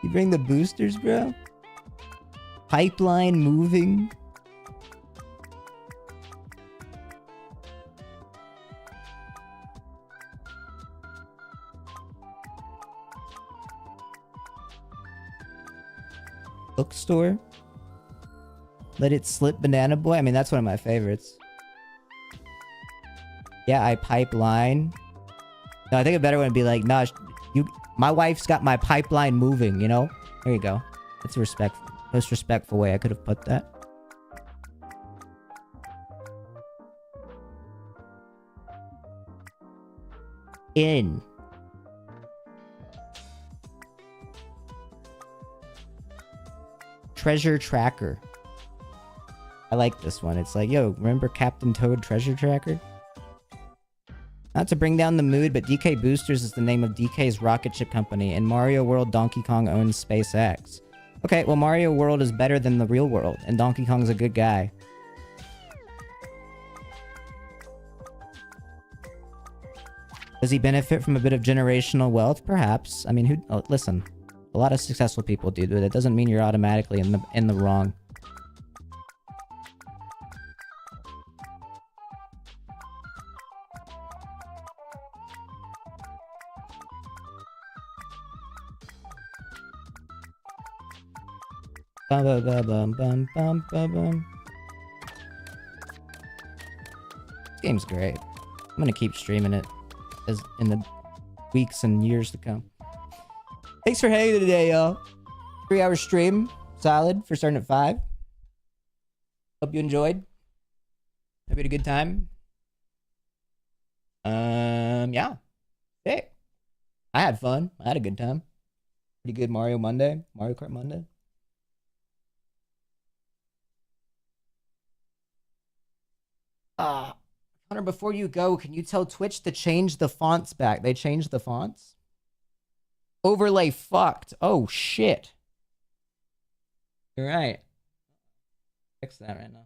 You bring the boosters, bro? Pipeline moving. Bookstore. Let it slip, Banana Boy. I mean, that's one of my favorites. Yeah, I pipeline. No, I think a better one would be like, nah, my wife's got my pipeline moving, you know? There you go. That's a most respectful way I could have put that. In. Treasure Tracker. I like this one. It's like, yo, remember Captain Toad Treasure Tracker? Not to bring down the mood, but DK Boosters is the name of DK's rocket ship company. In Mario World, Donkey Kong owns SpaceX. Okay, well, Mario World is better than the real world, and Donkey Kong's a good guy. Does he benefit from a bit of generational wealth? Perhaps. I mean, listen. A lot of successful people do, but it doesn't mean you're automatically in the wrong. Bum, bum, bum, bum, bum, bum, bum. This game's great. I'm gonna keep streaming it as in the weeks and years to come. Thanks for hanging today, y'all. 3-hour stream. Solid for starting at 5. Hope you enjoyed. Hope you had a good time. Yeah. Hey. I had fun. I had a good time. Pretty good Mario Kart Monday. Connor, before you go, can you tell Twitch to change the fonts back? They changed the fonts? Overlay fucked. Oh, shit. You're right. Fix that right now.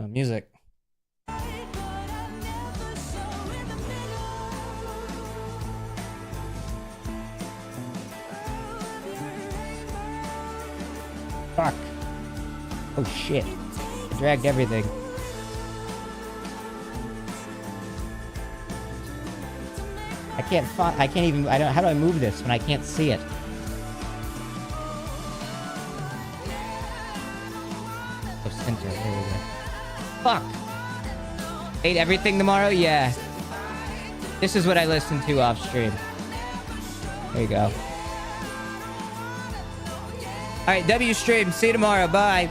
Music. Fuck. Oh shit. I dragged everything. I can't even, how do I move this when I can't see it? Oh, center, there we go. Fuck! Ate everything tomorrow? Yeah. This is what I listen to off stream. There you go. Alright, W stream. See you tomorrow. Bye.